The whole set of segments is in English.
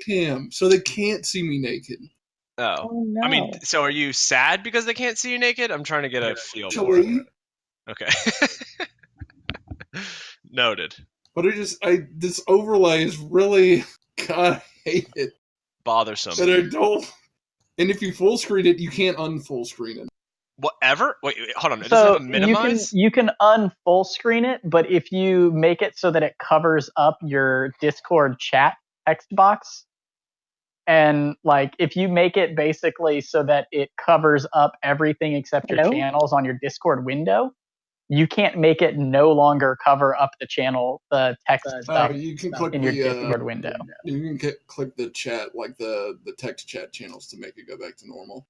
webcam, so they can't see me naked. Oh. no. I mean, so are you sad because they can't see you naked? I'm trying to get a feel for it. Actually, Okay. Noted. but this overlay is really, God, I hate it. Bothersome. That I don't. And if you full screen it, you can't unfull screen it. Whatever? Wait, hold on. It So doesn't have a minimize? you can unfull screen it, but if you make it so that it covers up your Discord chat text box, and like if you make it basically so that it covers up everything except your channels on your Discord window, you can't make it no longer cover up the text stuff you can click in your Discord window. You can click the chat, like the text chat channels, to make it go back to normal.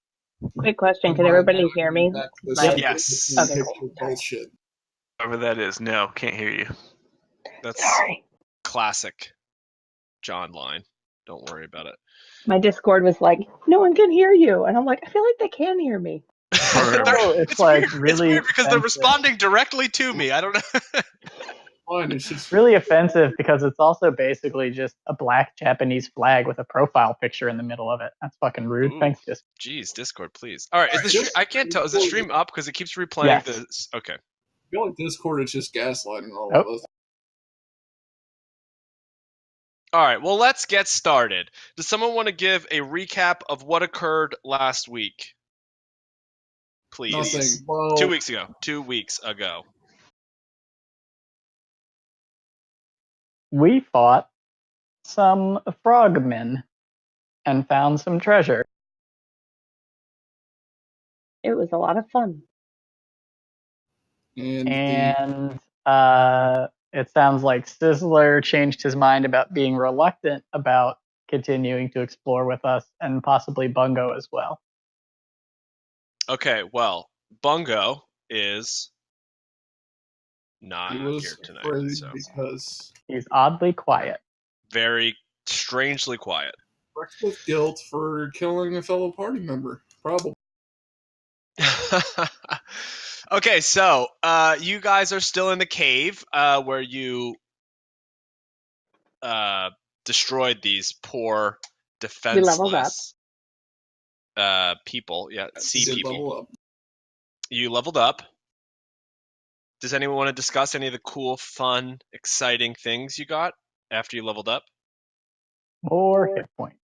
Quick question: can everybody hear me? Yes. Okay, cool. Bullshit. Whatever that is, no, can't hear you. That's Sorry. classic John line. Don't worry about it. My Discord was like, "No one can hear you," and I'm like, "I feel like they can hear me." It's like weird. really It's weird because they're offensive. responding directly to me. I don't know. Fine, it's just Really offensive because it's also basically just a black Japanese flag with a profile picture in the middle of it. That's fucking rude. Ooh. Thanks, Discord. Jeez, Discord, please. All right, I can't tell. Is the stream up because it keeps replaying Yes. Okay. I feel like Discord is just gaslighting all Oh. of us. All right, well, let's get started. Does someone want to give a recap of what occurred last week? Please. Nothing. Well, 2 weeks ago. 2 weeks ago. We fought some frogmen and found some treasure. It was a lot of fun. And it sounds like Sizzler changed his mind about being reluctant about continuing to explore with us, and possibly Bungo as well. Okay, well, Bungo is not he here was tonight. afraid So. because He's oddly quiet. Very strangely quiet. wrecked with guilt for killing a fellow party member. Probably. Okay, so you guys are still in the cave where you destroyed these poor defenseless people. Yeah, sea Did people. level up. You leveled up. Does anyone want to discuss any of the cool, fun, exciting things you got after you leveled up? More hit points.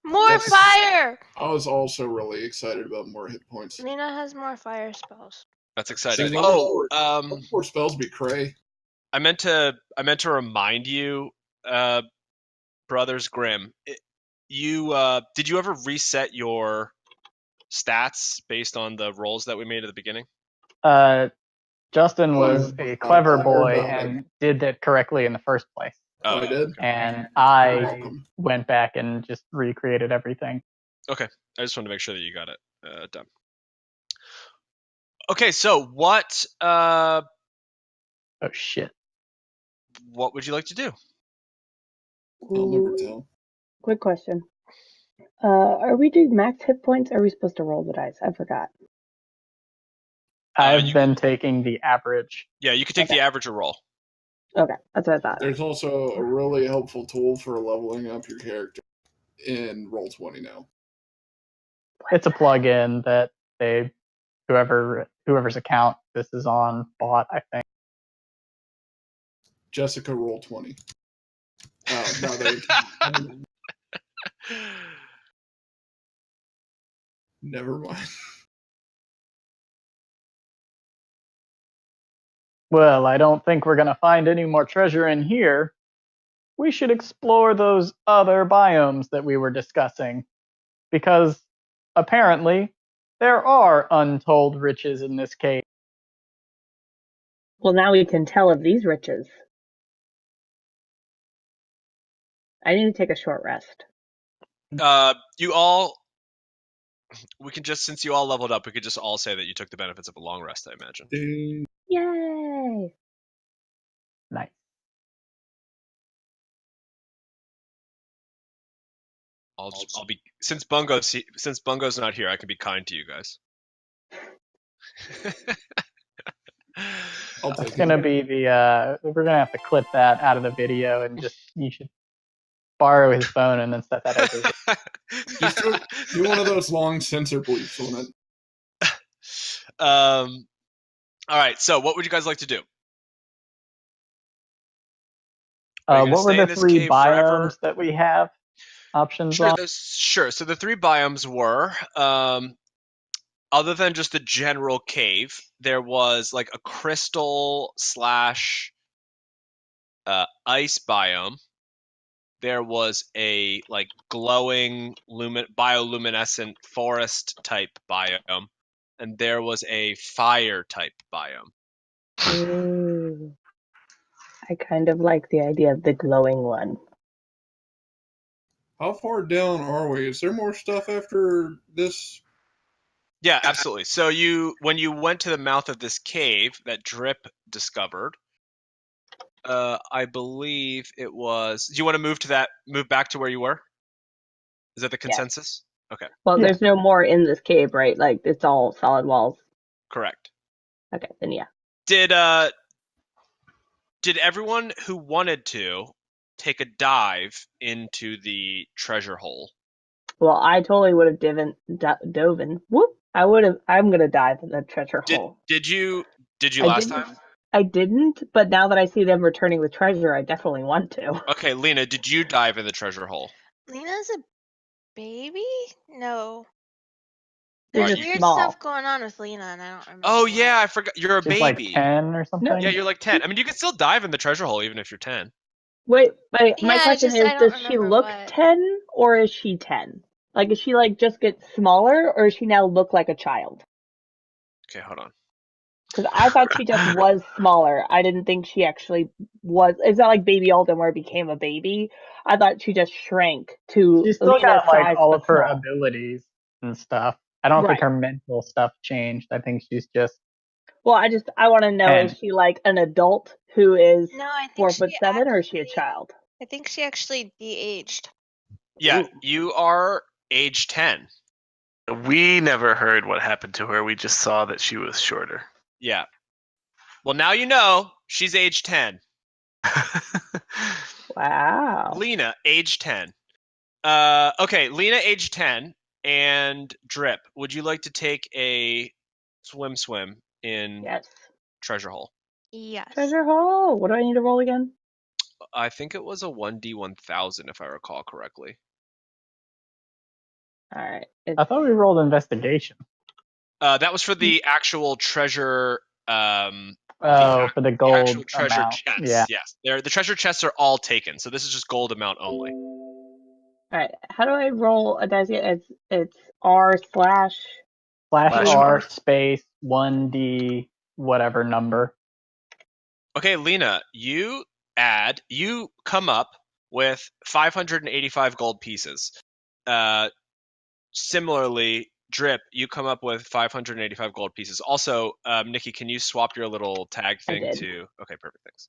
More fire! I was also really excited about more hit points. Lina has more fire spells. That's exciting. See, Oh, more spells be cray. I meant to remind you, Brothers Grimm. Did you ever reset your stats based on the rolls that we made at the beginning? Justin was a clever boy and did that correctly in the first place. Oh, I did? And I went back and just recreated everything. Okay, I just wanted to make sure that you got it done. Okay, so what? Oh shit! What would you like to do? I'll never tell. Quick question. Are we doing max hit points, or are we supposed to roll the dice? I forgot. I've been taking the average. Yeah, you could take the average or roll. Okay, that's what I thought. There's also a really helpful tool for leveling up your character in Roll20 now. It's a plugin that whoever's account this is on bought, I think. Jessica Roll20. No, never mind. Well, I don't think we're going to find any more treasure in here. We should explore those other biomes that we were discussing, because apparently there are untold riches in this cave. Well, now we can tell of these riches. I need to take a short rest. We can just, since you all leveled up, we could just all say that you took the benefits of a long rest, I imagine. Yay! Nice. I'll be since Bungo's not here, I can be kind to you guys. That's gonna be the we're gonna have to clip that out of the video, and just you should borrow his phone and then set that over. Just do one of those long sensor bleeps on it. All right. So, what would you guys like to do? Are you gonna What were stay the in this 3 cave biomes forever? that we have options Sure. on? Sure. So the 3 biomes were, other than just the general cave, there was like a crystal slash ice biome. There was a like glowing bioluminescent forest type biome, and there was a fire type biome. Ooh. I kind of like the idea of the glowing one. How far down are we? Is there more stuff after this? Yeah, absolutely. So when you went to the mouth of this cave that Drip discovered, I believe it was. Do you want to move back to where you were? Is that the consensus? Okay, Well, Yeah. there's no more in this cave, right? Like, it's all solid walls. correct. Okay, then yeah. Did everyone who wanted to take a dive into the treasure hole? Well, I totally would have dove in. Whoop! I'm gonna dive in the treasure hole. Did you I last didn't. time? I didn't, but now that I see them returning with treasure, I definitely want to. Okay, Lina, did you dive in the treasure hole? Lina's a baby? No. You're There's just weird small. stuff going on with Lina, and I don't remember. Oh what. yeah, I forgot. You're a She's baby. like 10 or something. Yeah, you're like 10. I mean, you can still dive in the treasure hole even if you're 10. Wait, my Yeah, question I is, don't does she remember look what. 10 or is she 10? Like, is she like just get smaller or does she now look like a child? Okay, hold on. Because I thought she just was smaller. I didn't think she actually was. It's not like Baby Alden where it became a baby. I thought she just shrank to She's still Lena's got like size, all but of her small. abilities and stuff. I don't think Right. her mental stuff changed. I think she's just Well, I want to know, 10. is she like an adult who is No, I think 4'7" or is she a child? I think she actually de-aged. Yeah, Ooh. you are age 10. We never heard what happened to her. We just saw that she was shorter. Yeah. Well, now you know she's age 10. Wow. Lina, age 10. Okay, Lina, age 10, and Drip, would you like to take a swim in Yes. treasure hole? Yes. Treasure hole. What do I need to roll again? I think it was a 1d1000 if I recall correctly. All right. I thought we rolled investigation. That was for the actual treasure. Oh, for the The gold actual treasure amount. chests. Yeah. Yes, the treasure chests are all taken, so this is just gold amount only. All right. How do I roll a dice again? It's R slash. Slash R. R space 1D whatever number. Okay, Lina, you come up with 585 gold pieces. Similarly, Drip, you come up with 585 gold pieces. Also, Nikki, can you swap your little tag I thing did. to? Okay, perfect. Thanks.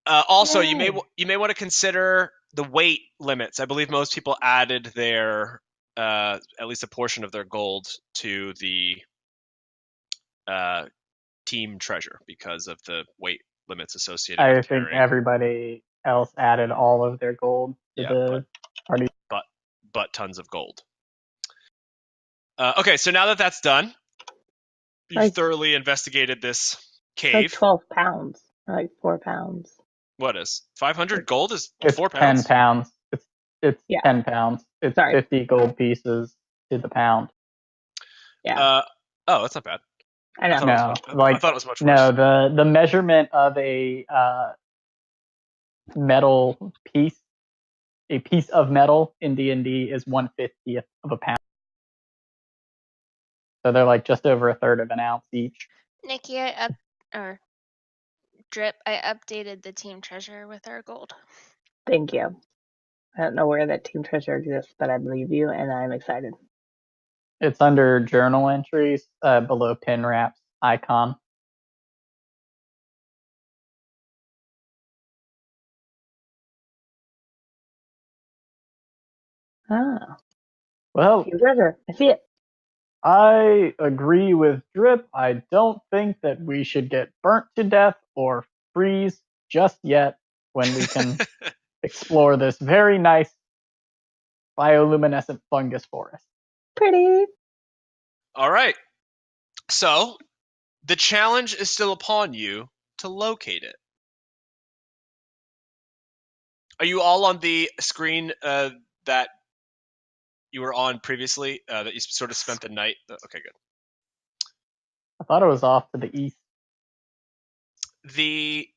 Also, you may want to consider the weight limits. I believe most people added their at least a portion of their gold to the team treasure because of the weight limits associated I with think carrying. everybody else added all of their gold to the party. But tons of gold. Okay, so now that that's done, you've Like- thoroughly investigated this It's like cave. 12 pounds. Or like 4 pounds. What is 500 gold? Is It's 4 pounds? 10 pounds. It's Yeah. 10 pounds. It's Sorry. 50 gold pieces to the pound. Yeah. Oh, that's not bad. I know. I thought it was much, I thought it was much worse. No, the measurement of a metal piece, a piece of metal in D&D is 1/50th of a pound. So they're like just over a third of an ounce each. Nikki, Drip, I updated the team treasure with our gold. Thank you. I don't know where that team treasure exists, but I believe you, and I'm excited. It's under journal entries below pin wraps icon. Ah, Well, team treasure. I see it. I agree with Drip. I don't think that we should get burnt to death or freeze just yet. when we can explore this very nice bioluminescent fungus forest. Pretty. All right. So the challenge is still upon you to locate it. Are you all on the screen that you were on previously? That you sort of spent the night? Okay, good. I thought it was off to the east. The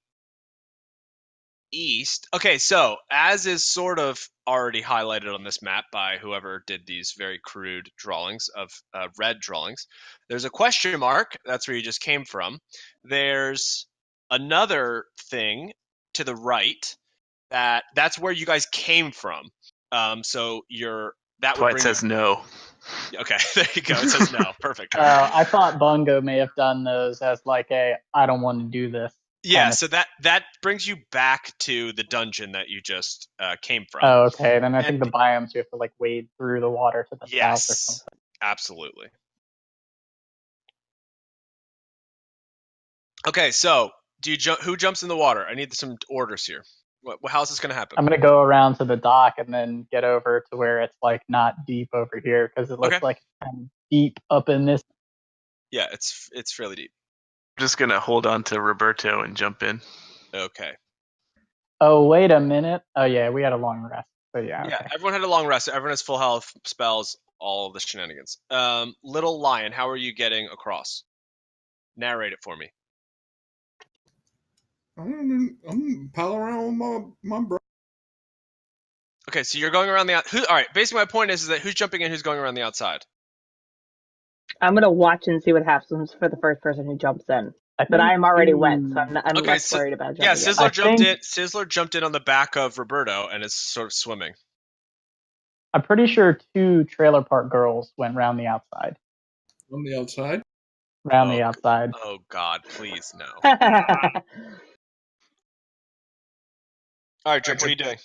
east. Okay, so as is sort of already highlighted on this map by whoever did these very crude drawings of red drawings, there's a question mark. That's where you just came from. There's another thing to the right that's where you guys came from. So that would Why it bring says no. Okay, there you go. It says no. Perfect. I thought Bungo may have done those as like I don't want to do this. Yeah, kinda- so that brings you back to the dungeon that you just came from. Oh, okay. Then I think And- the biomes you have to like wade through the water to the south or Yes, something. absolutely. Okay, so who jumps in the water? I need some orders here. How's this going to happen? I'm gonna go around to the dock and then get over to where it's like not deep over here because it looks Okay. like it's kind of deep up in this. Yeah, it's fairly deep. I'm just gonna hold on to Roberto and jump in. Okay. Oh, wait a minute. Oh yeah, we had a long rest. So yeah. Yeah, Okay. everyone had a long rest. Everyone has full health, spells, all of the shenanigans. Little Lion, how are you getting across? Narrate it for me. I'm palling around with my bro. Okay, so you're going around the all right, basically my point is that who's jumping in, who's going around the outside? I'm gonna watch and see what happens for the first person who jumps in. But I am already wet, so I'm Okay, less so- worried about Yeah, jumping in. Sizzler jumped in on the back of Roberto and is sort of swimming. I'm pretty sure 2 trailer park girls went round the outside. On the outside. Round the outside. Oh God, please no. All right, Drip, what are you doing?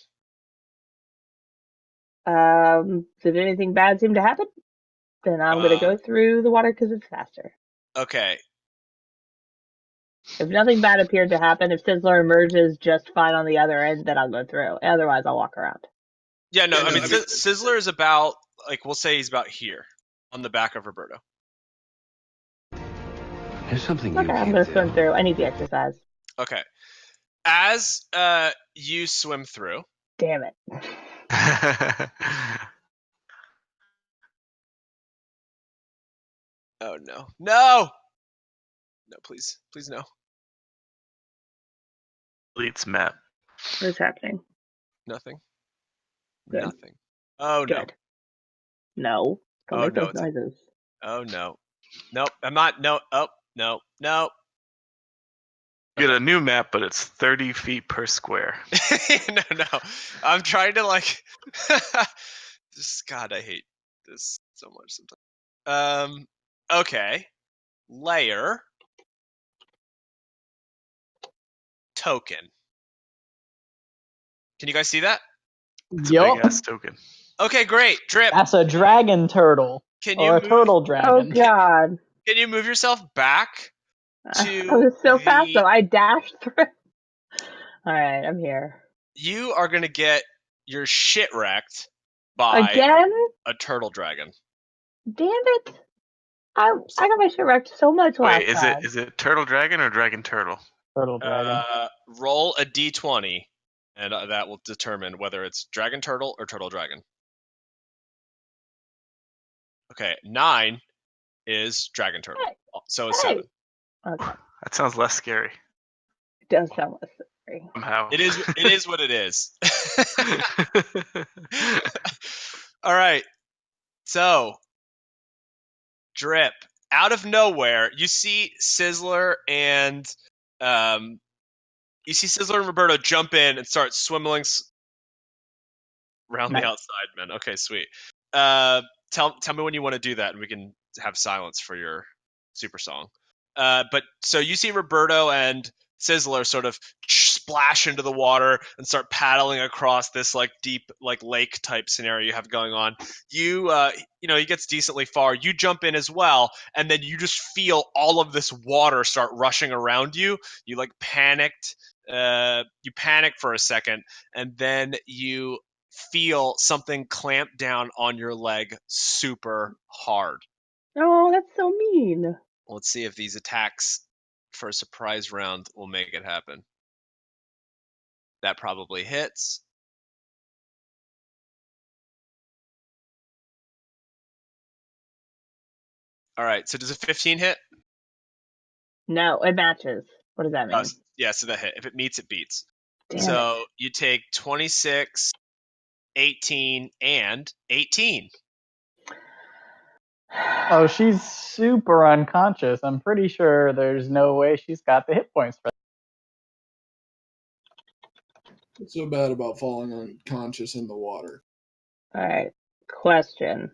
Did anything bad seem to happen? Then I'm gonna go through the water because it's faster. Okay. If nothing bad appeared to happen, if Sizzler emerges just fine on the other end, then I'll go through. Otherwise, I'll walk around. Yeah, no, Yeah, I no, mean, I mean- Sizzler is about, like, we'll say he's about here, on the back of Roberto. There's something you Okay, I'm can't gonna do. swim through. I need the exercise. Okay. As you swim through, Damn it. oh no, no, no, please, no. Deletes map. What is happening? Nothing. Good. Nothing. Oh no. Good. No. Don't Oh, make no, those it's- noises. Oh no. Nope. I'm not. No. Oh no. No. Get a new map, but it's 30 feet per square. No. I'm trying to like. Just God, I hate this so much sometimes. Okay. Layer. Token. Can you guys see that? It's a Yup. big ass token. Okay, great. Drip. That's a dragon turtle. Can you Or a move, turtle Oh dragon. God. Can you move yourself back I was so fast the- though. I dashed through. All right, I'm here. You are gonna get your shit wrecked by Again? a turtle dragon. Damn it! I got my shit wrecked so much last Wait, time. is it turtle dragon or dragon turtle? Turtle dragon. Roll a d20, and that will determine whether it's dragon turtle or turtle dragon. Okay, 9 is dragon turtle. Hey. So is Hey. 7. Okay, That sounds less scary. it does sound less scary. Somehow. It is what it is. All right. So, Drip, out of nowhere, you see Sizzler and Roberto jump in and start swimming around Nice. the outside, man. Okay, sweet. Tell me when you want to do that, and we can have silence for your super song. But so you see Roberto and Sizzler sort of splash into the water and start paddling across this like deep like lake type scenario you have going on. You he gets decently far. You jump in as well, and then you just feel all of this water start rushing around you. You like panicked You panic for a second, and then you feel something clamp down on your leg super hard. Oh, that's so mean. Let's see if these attacks for a surprise round will make it happen. That probably hits. All right, so does a 15 hit? No, it matches. What does that mean? Yeah, so that hit. If it meets, it beats. Damn So you take 26, 18, and 18. Oh, she's super unconscious. I'm pretty sure there's no way she's got the hit points for What's so bad about falling unconscious in the water? All right. Question.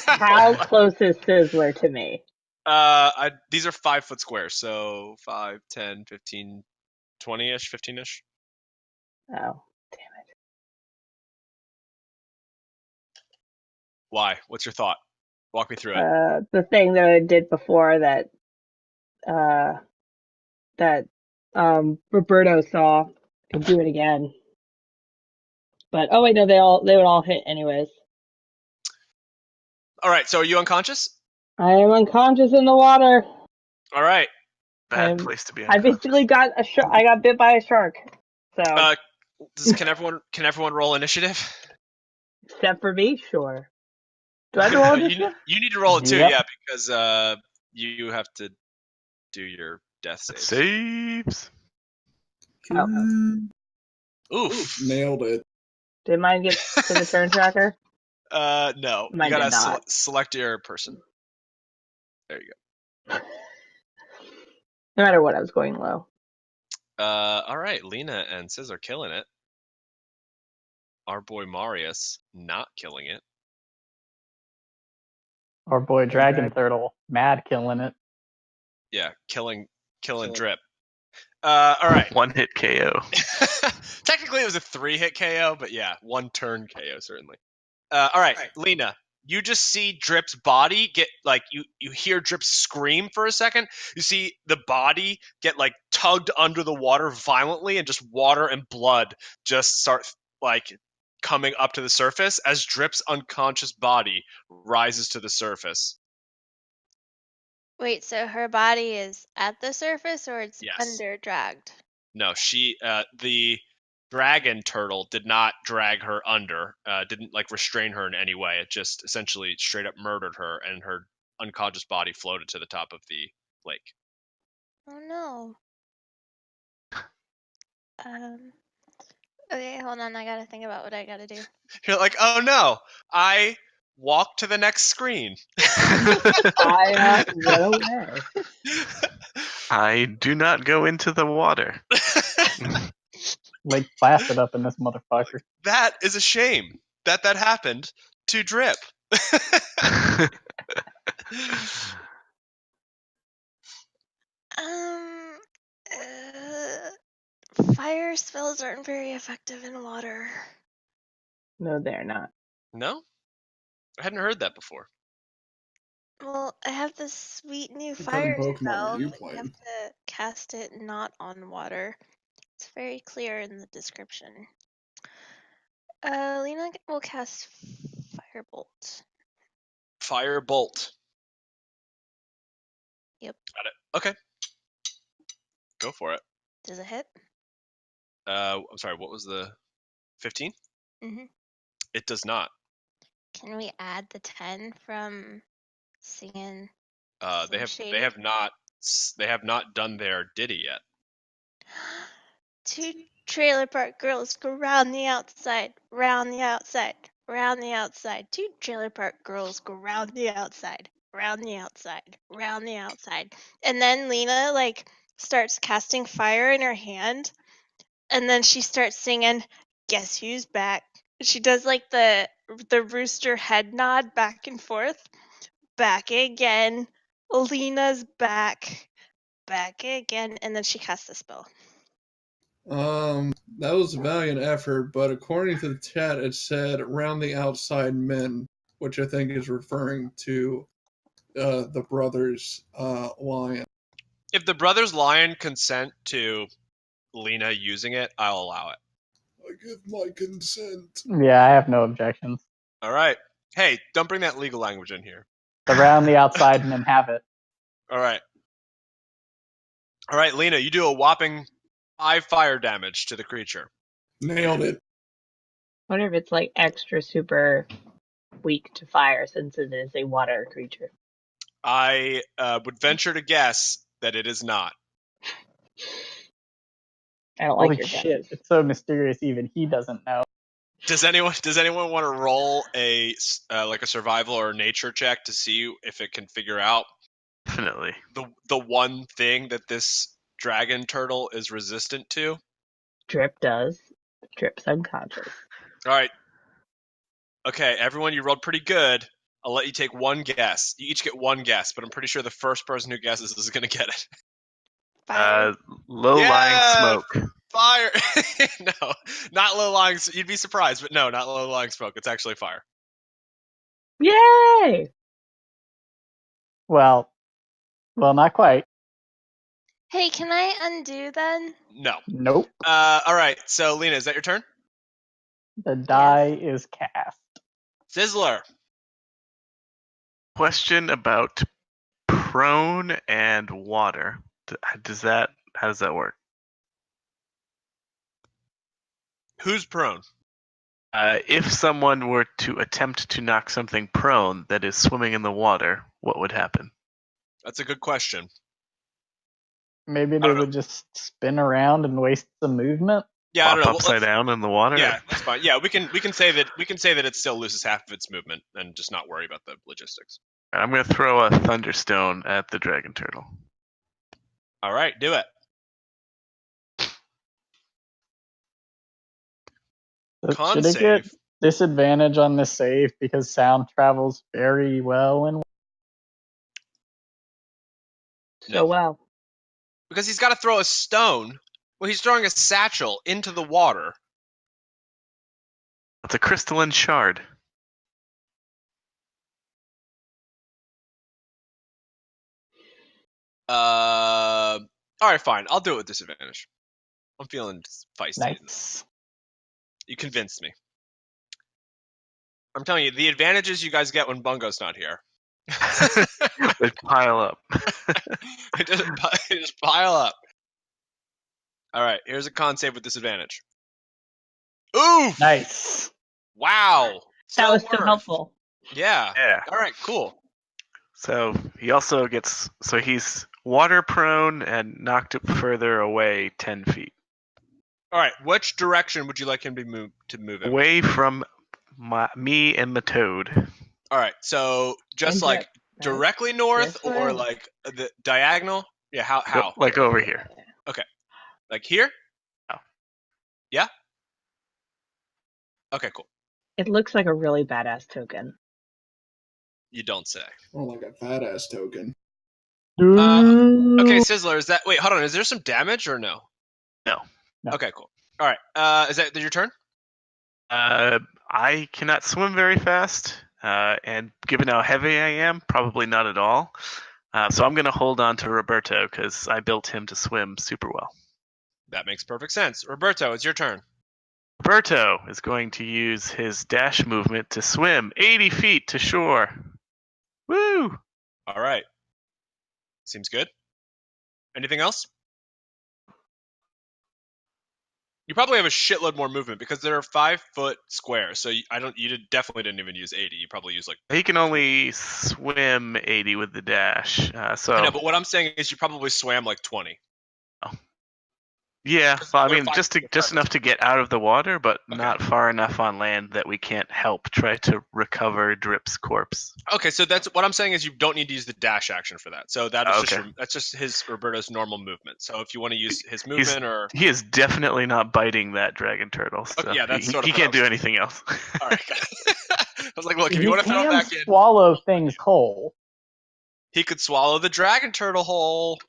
How close is Sizzler to me? These are 5-foot squares, so 5, 10, 15, 20-ish, 15-ish. Oh, Why? What's your thought? Walk me through it. the thing that I did before that Roberto saw. Could do it again. But oh wait, no, they would all hit anyways. All right, so are you unconscious? I am unconscious in the water. All right. Bad place to be I unconscious. basically got I got bit by a shark. So Can everyone roll initiative? except for me, sure. Do I have to roll initiative? You need to roll it too, Yep. yeah, because you have to do your death saves. Saves. Oof. Nailed it. Did mine get to the turn tracker? No. Mine You gotta did not. select your person. There you go. No matter what, I was going low. All right, Lina and Sis are killing it. Our boy Marius not killing it. Our boy Dragon Turtle, mad killing it. Yeah, killing Drip. All right. 1-hit KO. Technically, it was a 3-hit KO, but yeah, 1 turn KO certainly. All right, Lina, you just see Drip's body get you hear Drip scream for a second. You see the body get tugged under the water violently, and just water and blood just start coming up to the surface as Drip's unconscious body rises to the surface. Wait, so her body is at the surface or it's Yes. under dragged? No, the dragon turtle did not drag her under, didn't restrain her in any way. It just essentially straight up murdered her, and her unconscious body floated to the top of the lake. Oh no. Okay, hold on. I gotta think about what I gotta do. You're like, oh no, I walk to the next screen. I went away. I do not go into the water. Lake blasted up in this motherfucker. That is a shame that happened to Drip. Fire spells aren't very effective in water. No, they're not. No? I hadn't heard that before. Well, I have this sweet new What kind fire of Pokemon spell. are you But you have playing? to cast it not on water. It's very clear in the description. Lina will cast Firebolt. Firebolt. Yep. Got it. Okay. Go for it. Does it hit? I'm sorry, what was the 15? Mhm. It does not. Can we add the 10 from singing? They have not done their ditty yet. 2 trailer park girls go round the outside, round the outside, round the outside. 2 trailer park girls go round the outside, round the outside, round the outside. And then Lina starts casting fire in her hand, and then she starts singing, "Guess who's back?" She does the rooster head nod back and forth. Back again. Lina's back. Back again. And then she casts the spell. That was a valiant effort, but according to the chat, it said "round the outside men," which I think is referring to the brothers' lion. If the brothers lion consent to Lina using it, I'll allow it. I give my consent. Yeah, I have no objections. All right. Hey, don't bring that legal language in here. Around the outside and then have it. All right. All right, Lina, you do a whopping 5 fire damage to the creature. Nailed it. I wonder if it's like extra super weak to fire since it is a water creature. I would venture to guess that it is not. I don't like Holy your shit, guesses. it's so mysterious even he doesn't know. Does anyone want to roll a like a survival or nature check to see if it can figure out Definitely. the one thing that this dragon turtle is resistant to? Drip does. Drip's unconscious. All right. Okay, everyone, you rolled pretty good. I'll let you take one guess. You each get one guess, but I'm pretty sure the first person who guesses is going to get it. Fire. Low-lying Yeah! smoke. Fire! No, not low-lying. You'd be surprised, but no, not low-lying smoke. It's actually fire. Yay! Well, not quite. Hey, can I undo then? No. Nope. All right, so Lina, is that your turn? The die is cast. Sizzler. Question about prone and water. How does that work? Who's prone? If someone were to attempt to knock something prone that is swimming in the water, what would happen? That's a good question. Maybe they don't know. would just spin around and waste some movement. Yeah, I don't Pop know. upside down in the water? Yeah, that's fine. Yeah, we can say that it still loses half of its movement and just not worry about the logistics. I'm going to throw a thunderstone at the dragon turtle. All right, do it. Con Should it save. get disadvantage on this save because sound travels very well in No. So well. Because he's got to throw a stone. Well, he's throwing a satchel into the water. It's a crystalline shard. All right, fine. I'll do it with disadvantage. I'm feeling feisty. nice. You convinced me. I'm telling you, the advantages you guys get when Bungo's not here. They pile up. It just pile up. All right, here's a con save with disadvantage. Oof! Nice. Wow. That was worth. so helpful. Yeah. Yeah. All right, cool. So he also gets. So he's water prone and knocked it further away 10 feet. All right, which direction would you like him to move in? Away from me and the toad. All right, so just And like Drip, right? directly north This or way? like the diagonal? Yeah, how? Like over here. Like here? Oh. Yeah? Okay, cool. It looks like a really badass token. You don't say. More like a fat ass token. Okay, Sizzler, is that... Wait, hold on. Is there some damage or no? No. No. Okay, cool. All right. Is that your turn? I cannot swim very fast, and given how heavy I am, probably not at all. So I'm going to hold on to Roberto because I built him to swim super well. That makes perfect sense. Roberto, it's your turn. Roberto is going to use his dash movement to swim 80 feet to shore. Woo! All right. Seems good. Anything else? You probably have a shitload more movement because there are 5-foot squares. So you definitely didn't even use 80. You probably used like... He can only swim 80 with the dash. So I know, but what I'm saying is you probably swam like 20. yeah, well, I They're mean, just enough to get out of the water, but Okay. not far enough on land that we can't help try to recover Drip's corpse. Okay, so that's what I'm saying is you don't need to use the dash action for that. So that is Okay. that's just his Roberto's normal movement. So if you want to use his movement or... He is definitely not biting that dragon turtle. So Okay, yeah, that's sort of he what can't I do was- anything else. All right. I was like, look, if He you want to throw it can back in, swallow things whole. he could swallow the dragon turtle whole.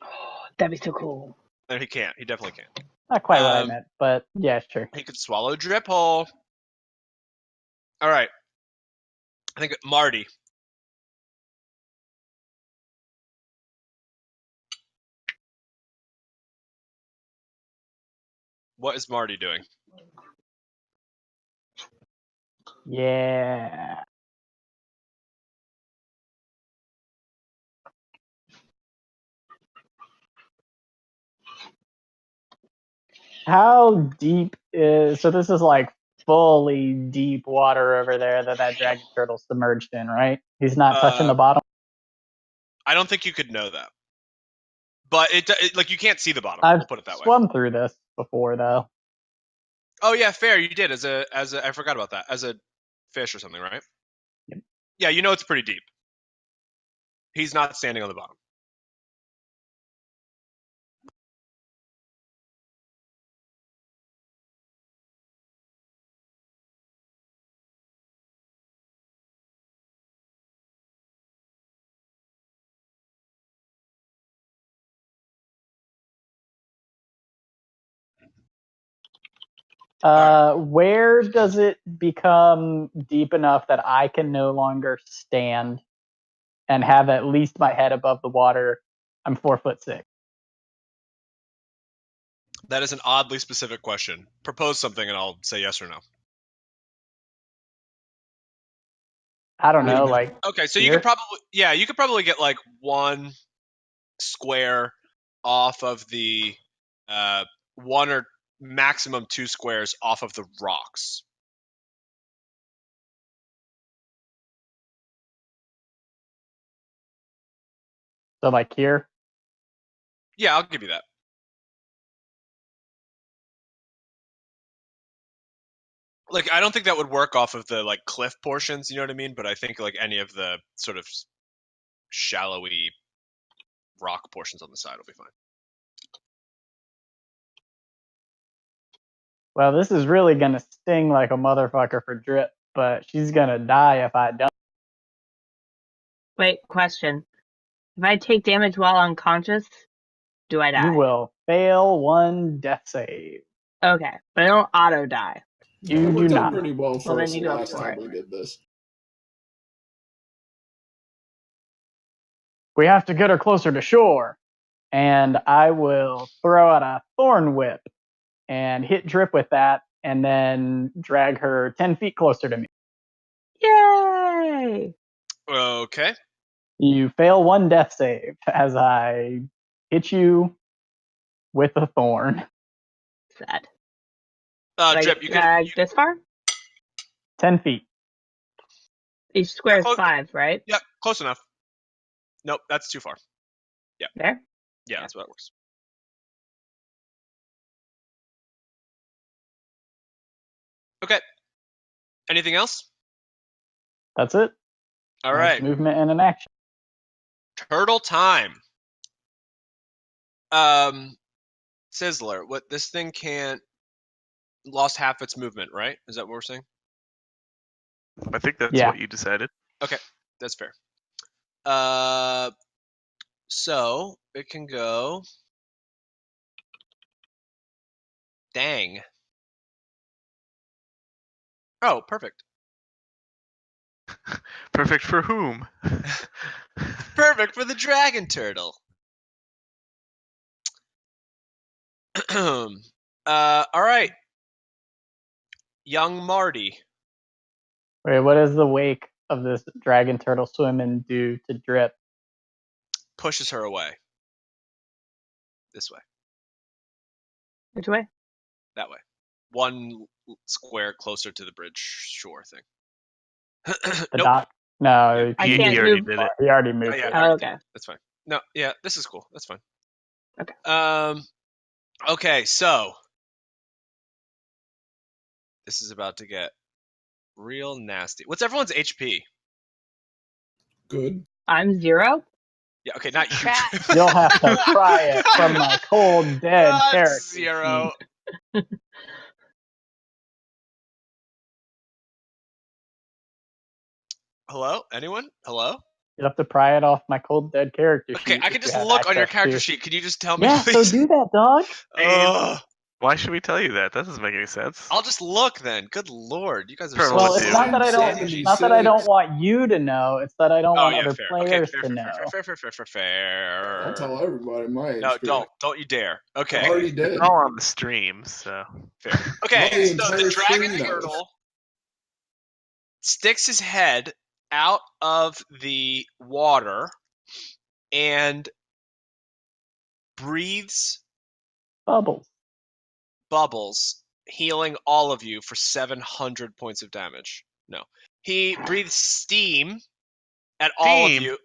That'd be so cool. No, he can't. He definitely can't. Not quite what I Um, meant, but yeah, sure. He could swallow Drip whole. All right. I think Marty. What is Marty doing? Yeah. How deep is... So this is like fully deep water over there that dragon turtle's submerged in, right? He's not touching the bottom? I don't think you could know that. But like you can't see the bottom. I've We'll put it that way. swum through this before, though. Oh yeah, fair. You did as a I forgot about that. As a fish or something, right? Yep. Yeah, you know it's pretty deep. He's not standing on the bottom. Where does it become deep enough that I can no longer stand and have at least my head above the water? I'm 4'6". That is an oddly specific question. Propose something and I'll say yes or no. I don't What do you know, mean? like Okay, so here? you could probably get like one square off of the one or maximum two squares off of the rocks. So like here? Yeah, I'll give you that. Like, I don't think that would work off of the like cliff portions, you know what I mean? But I think like any of the sort of shallowy rock portions on the side will be fine. Well, this is really gonna sting like a motherfucker for Drip, but she's gonna die if I don't. Wait, question. If I take damage while unconscious, do I die? You will fail one death save. Okay, but I don't auto die. You It do worked out not. pretty well for Well, us then the you go last for time it. we did this. We have to get her closer to shore. And I will throw out a thorn whip and hit Drip with that, and then drag her 10 feet closer to me. Yay! Okay. You fail one death save as I hit you with a thorn. Sad. Did I Drip, get you can. dragged this far? 10 feet. Each square is close- 5, right? Yeah, close enough. Nope, that's too far. There? Yeah, that's how it works. Okay. Anything else? That's it. All Nice right. movement and an action. Turtle time. Sizzler, what this thing can't lost half its movement, right? Is that what we're saying? I think that's Yeah. what you decided. Okay, that's fair. So it can go. Dang. Oh, perfect. Perfect for whom? Perfect for the dragon turtle. All right. Young Marty. Wait, what does the wake of this dragon turtle swimming do to Drip? Pushes her away. This way. Which way? That way. One square closer to the bridge shore thing. The Nope. dock? No, I He can't already move. did it. he already moved Oh, yeah, it. I already okay. did it. That's fine. No, yeah, this is cool. That's fine. Okay. Okay, so this is about to get real nasty. What's everyone's HP? Good. I'm 0? Yeah, okay, not you. Crap. You'll have to pry it from my cold, dead Not character 0. sheet. Hello? Anyone? Hello? You'll have to pry it off my cold, dead character sheet. Okay, I which can you just have look on your access character to. sheet. Can you just tell me, Yeah, so please? do that, dog. Ugh. Why should we tell you that? That doesn't make any sense. I'll just look then. Good lord, you guys are Sure, so well, Well, let's it's do not that I don't. It's not that I don't want you to know. It's that I don't Oh want yeah, other fair. Okay, players fair, to fair, know. fair. I'll tell everybody my No, experience. don't you dare. I Okay, already did. It's all on the stream, so. fair. Okay, The so the entire dragon stream knows. turtle sticks his head out of the water and breathes bubbles, healing all of you for 700 points of damage. No. He breathes steam at all of Steam? you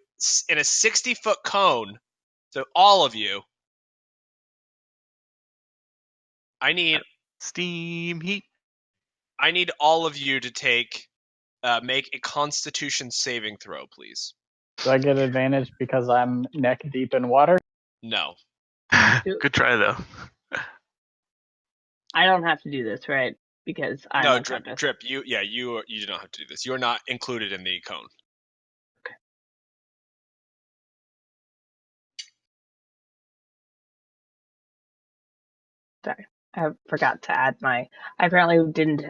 in a 60-foot cone. So all of you. I need Steam heat. all of you to make a Constitution saving throw, please. Do I get advantage because I'm neck deep in water? No. Good try, though. I don't have to do this, right? Because I'm No, unconscious. Drip. You do not have to do this. You are not included in the cone. Sorry. I forgot to add I apparently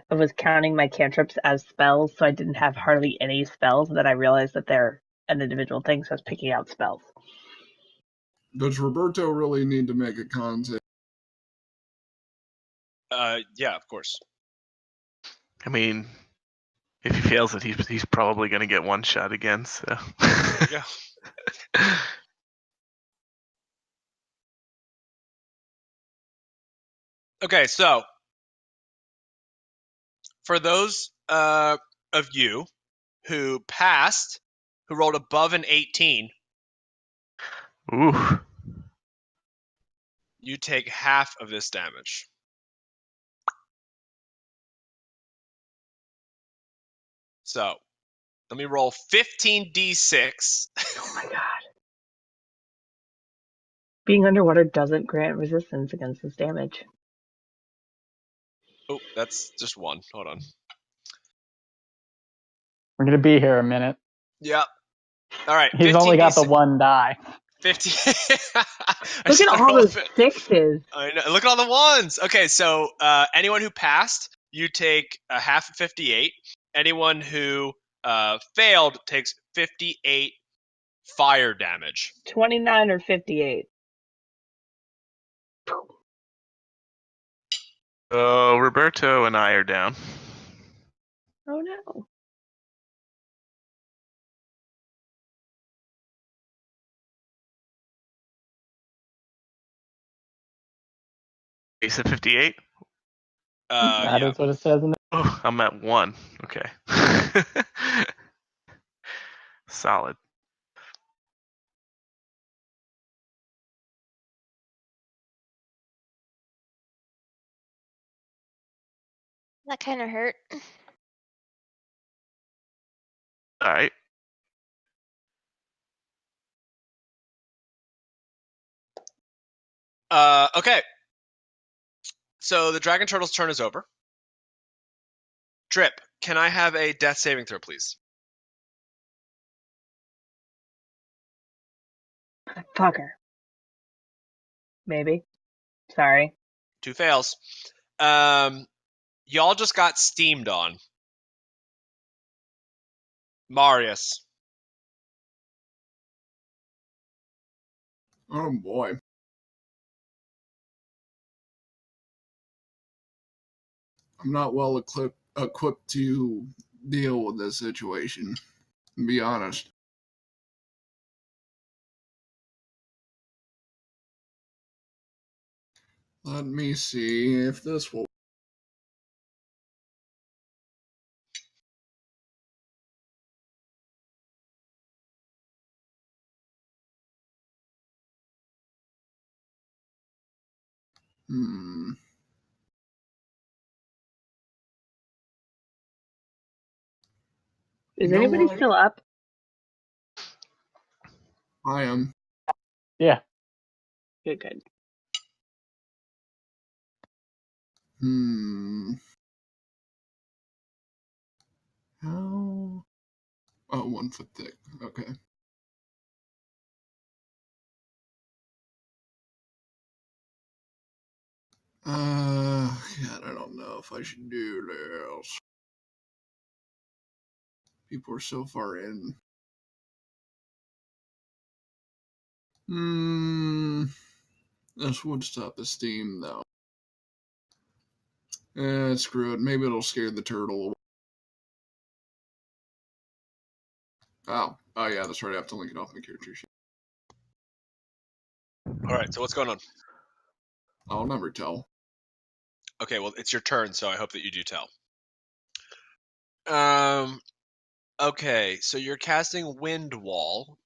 was counting my cantrips as spells, so I didn't have hardly any spells, and then I realized that they're an individual thing, so I was picking out spells. Does Roberto really need to make a con save? Yeah, of course. I mean, if he fails it, he's probably going to get one shot again, so. Yeah. Okay, so for those of you who passed, who rolled above an 18, Ooh. you take half of this damage. So, let me roll 15d6. Oh my god. Being underwater doesn't grant resistance against this damage. Oh, that's just one. Hold on. We're gonna be here a minute. Yep. All right. He's only got the 1 die. 15. Look at all those sixes. I know. Look at all the ones. Okay, so anyone who passed, you take a half of 58. Anyone who failed takes 58 fire damage. 29 or 58. So Roberto and I are down. Oh no. You said 58? That Yeah. is what it says in the. Oh, I'm at 1. Okay. Solid. That kind of hurt. All right. Okay. So the dragon turtle's turn is over. Drip, can I have a death saving throw, please? Fucker. Maybe. Sorry. 2 fails. Y'all just got steamed on. Marius. Oh boy. I'm not well equipped to deal with this situation, to be honest. Let me see if this will. Is You know anybody what? still up? I am. Yeah. Good. How? Oh, 1 foot thick. Okay. I don't know if I should do this. People are so far in. This would stop the steam, though. Screw it. Maybe it'll scare the turtle away. Oh yeah, that's right. I have to link it off my character sheet. All right, so what's going on? I'll never tell. Okay, well, it's your turn, so I hope that you do tell. Okay, so you're casting Wind Wall.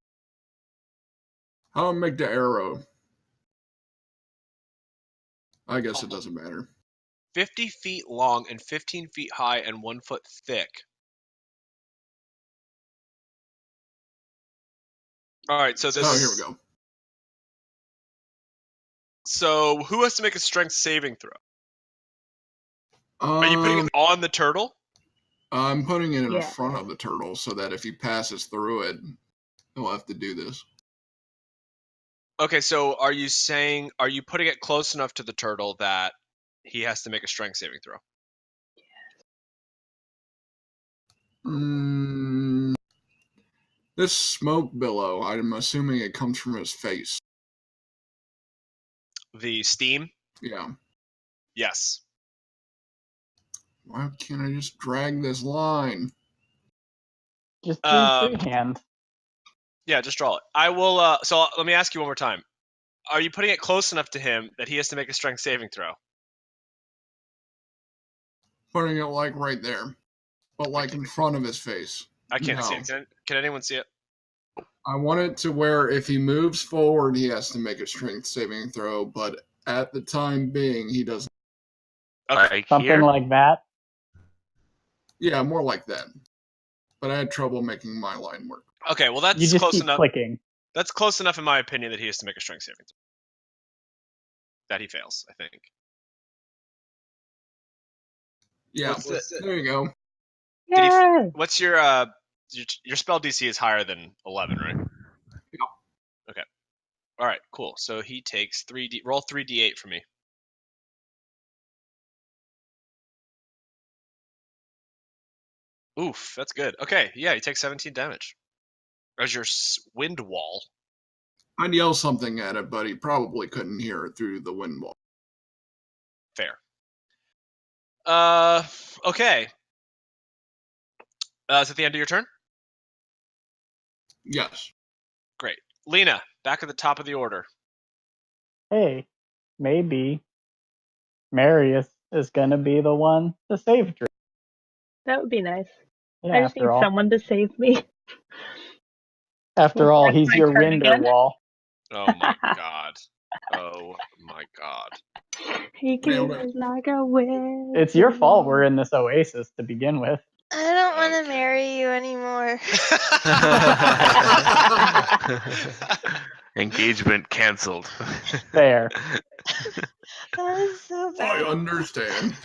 How do I make the arrow? I guess it doesn't matter. 50 feet long and 15 feet high and 1 foot thick. All right, so this. Oh, here we go. So who has to make a strength saving throw? Are you putting it on the turtle? I'm putting it in Yeah. front of the turtle so that if he passes through it, he'll have to do this. Okay, so are you putting it close enough to the turtle that he has to make a strength saving throw? This smoke billow, I'm assuming it comes from his face. The steam? Yeah. Yes. Why can't I just drag this line? Just do freehand. Yeah, just draw it. I will. So let me ask you one more time. Are you putting it close enough to him that he has to make a strength saving throw? Putting it like right there, but like in front of his face. I can't see it. Can anyone see it? I want it to where if he moves forward, he has to make a strength saving throw, but at the time being, he doesn't. Okay. Something like that. Yeah, more like that. But I had trouble making my line work. Okay, well that's You just close keep enough. clicking. That's close enough in my opinion that he has to make a strength saving throw. That he fails, I think. Yeah, there you go. What's your spell DC is higher than 11, right? Yeah. Okay. All right, cool. So he takes roll 3d8 for me. Oof, that's good. Okay, yeah, he takes 17 damage. As your wind wall. I'd yell something at it, but he probably couldn't hear it through the wind wall. Fair. Okay. Is it the end of your turn? Yes. Great. Lina, back at the top of the order. Hey, maybe Marius is going to be the one to save Drew. That would be nice. Yeah, I just need someone to save me. After all, he's my your turn winder again? wall. Oh my god. Oh my god. He came like a wind. It's your fault we're in this oasis to begin with. I don't want to marry you anymore. Engagement canceled. Fair. That is so bad. I understand.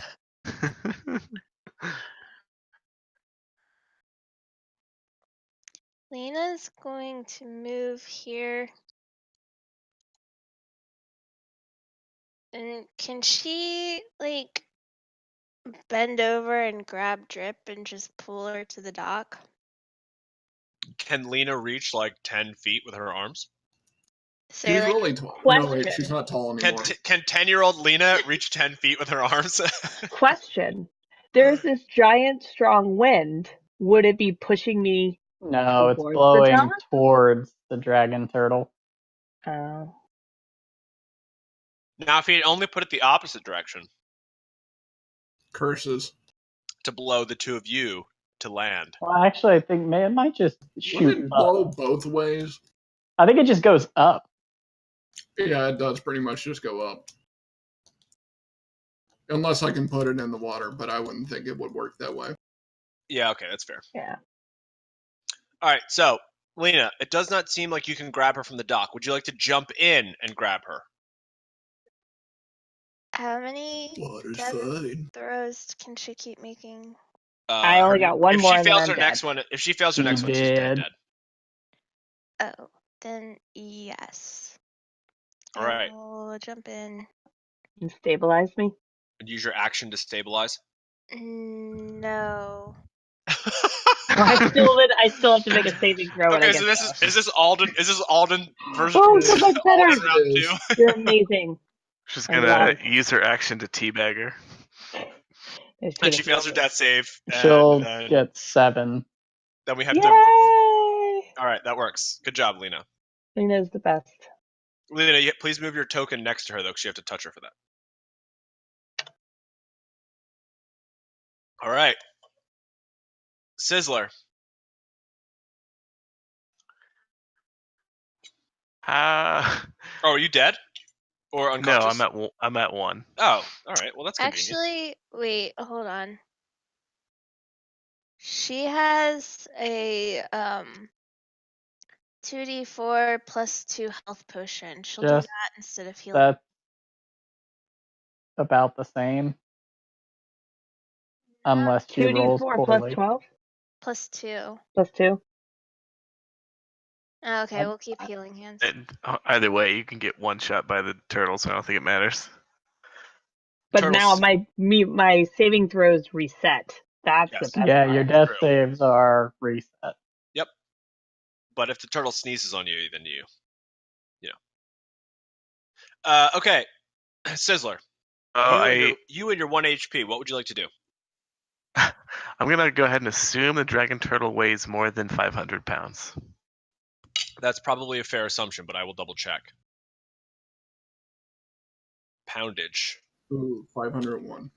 Lina's going to move here. And can she, like, bend over and grab Drip and just pull her to the dock? Can Lina reach like 10 feet with her arms? So, She's like, really tall. No, wait, she's not tall anymore. Can 10-year-old Lina reach 10 feet with her arms? Question. There's this giant strong wind. Would it be pushing me? No, it's towards the blowing dock? towards the dragon turtle. Oh. Now, if he only put it the opposite direction. Curses. To blow the two of you to land. Well, actually, I think it might just shoot Wouldn't it blow both ways? I think it just goes up. Yeah, it does pretty much just go up. Unless I can put it in the water, but I wouldn't think it would work that way. Yeah, okay, that's fair. Yeah. All right, so, Lina, it does not seem like you can grab her from the dock. Would you like to jump in and grab her? how many Water's death fine. throws can she keep making? I only got one more. If she fails and her then I'm next dead. one, she's dead. Oh, then yes. All right. I'll jump in. You stabilize me? And use your action to stabilize. No. I still have to make a saving throw. And I Okay, so guess is this Alden? Is this Alden version? Oh, so much better. Alden round 2. You're amazing. She's I gonna love- use her action to teabag her. And she fails her death save. She'll And get 7. then we have Yay! to. All right, that works. Good job, Lina. Lina's the best. Lina, please move your token next to her, though, because you have to touch her for that. All right. Sizzler. Oh, are you dead? Or no, unconscious? I'm at 1. Oh, all right. Well, that's convenient. Actually, wait, hold on. She has a 2d4 plus 2 health potion. She'll do Just that instead of healing. That's about the same. Unless she rolls 2d4 poorly. plus 12 Plus 2. plus 2. Okay, we'll keep healing hands. Either way, you can get one shot by the turtle, so I don't think it matters. But Turtles. now my saving throws reset. That's Yes. the best Yeah, part. your death True. saves are reset. But if the turtle sneezes on you, then you know. Okay. Sizzler. Oh, You and your 1 HP, what would you like to do? I'm gonna go ahead and assume the dragon turtle weighs more than 500 pounds. That's probably a fair assumption, but I will double check. Poundage. Ooh, 501.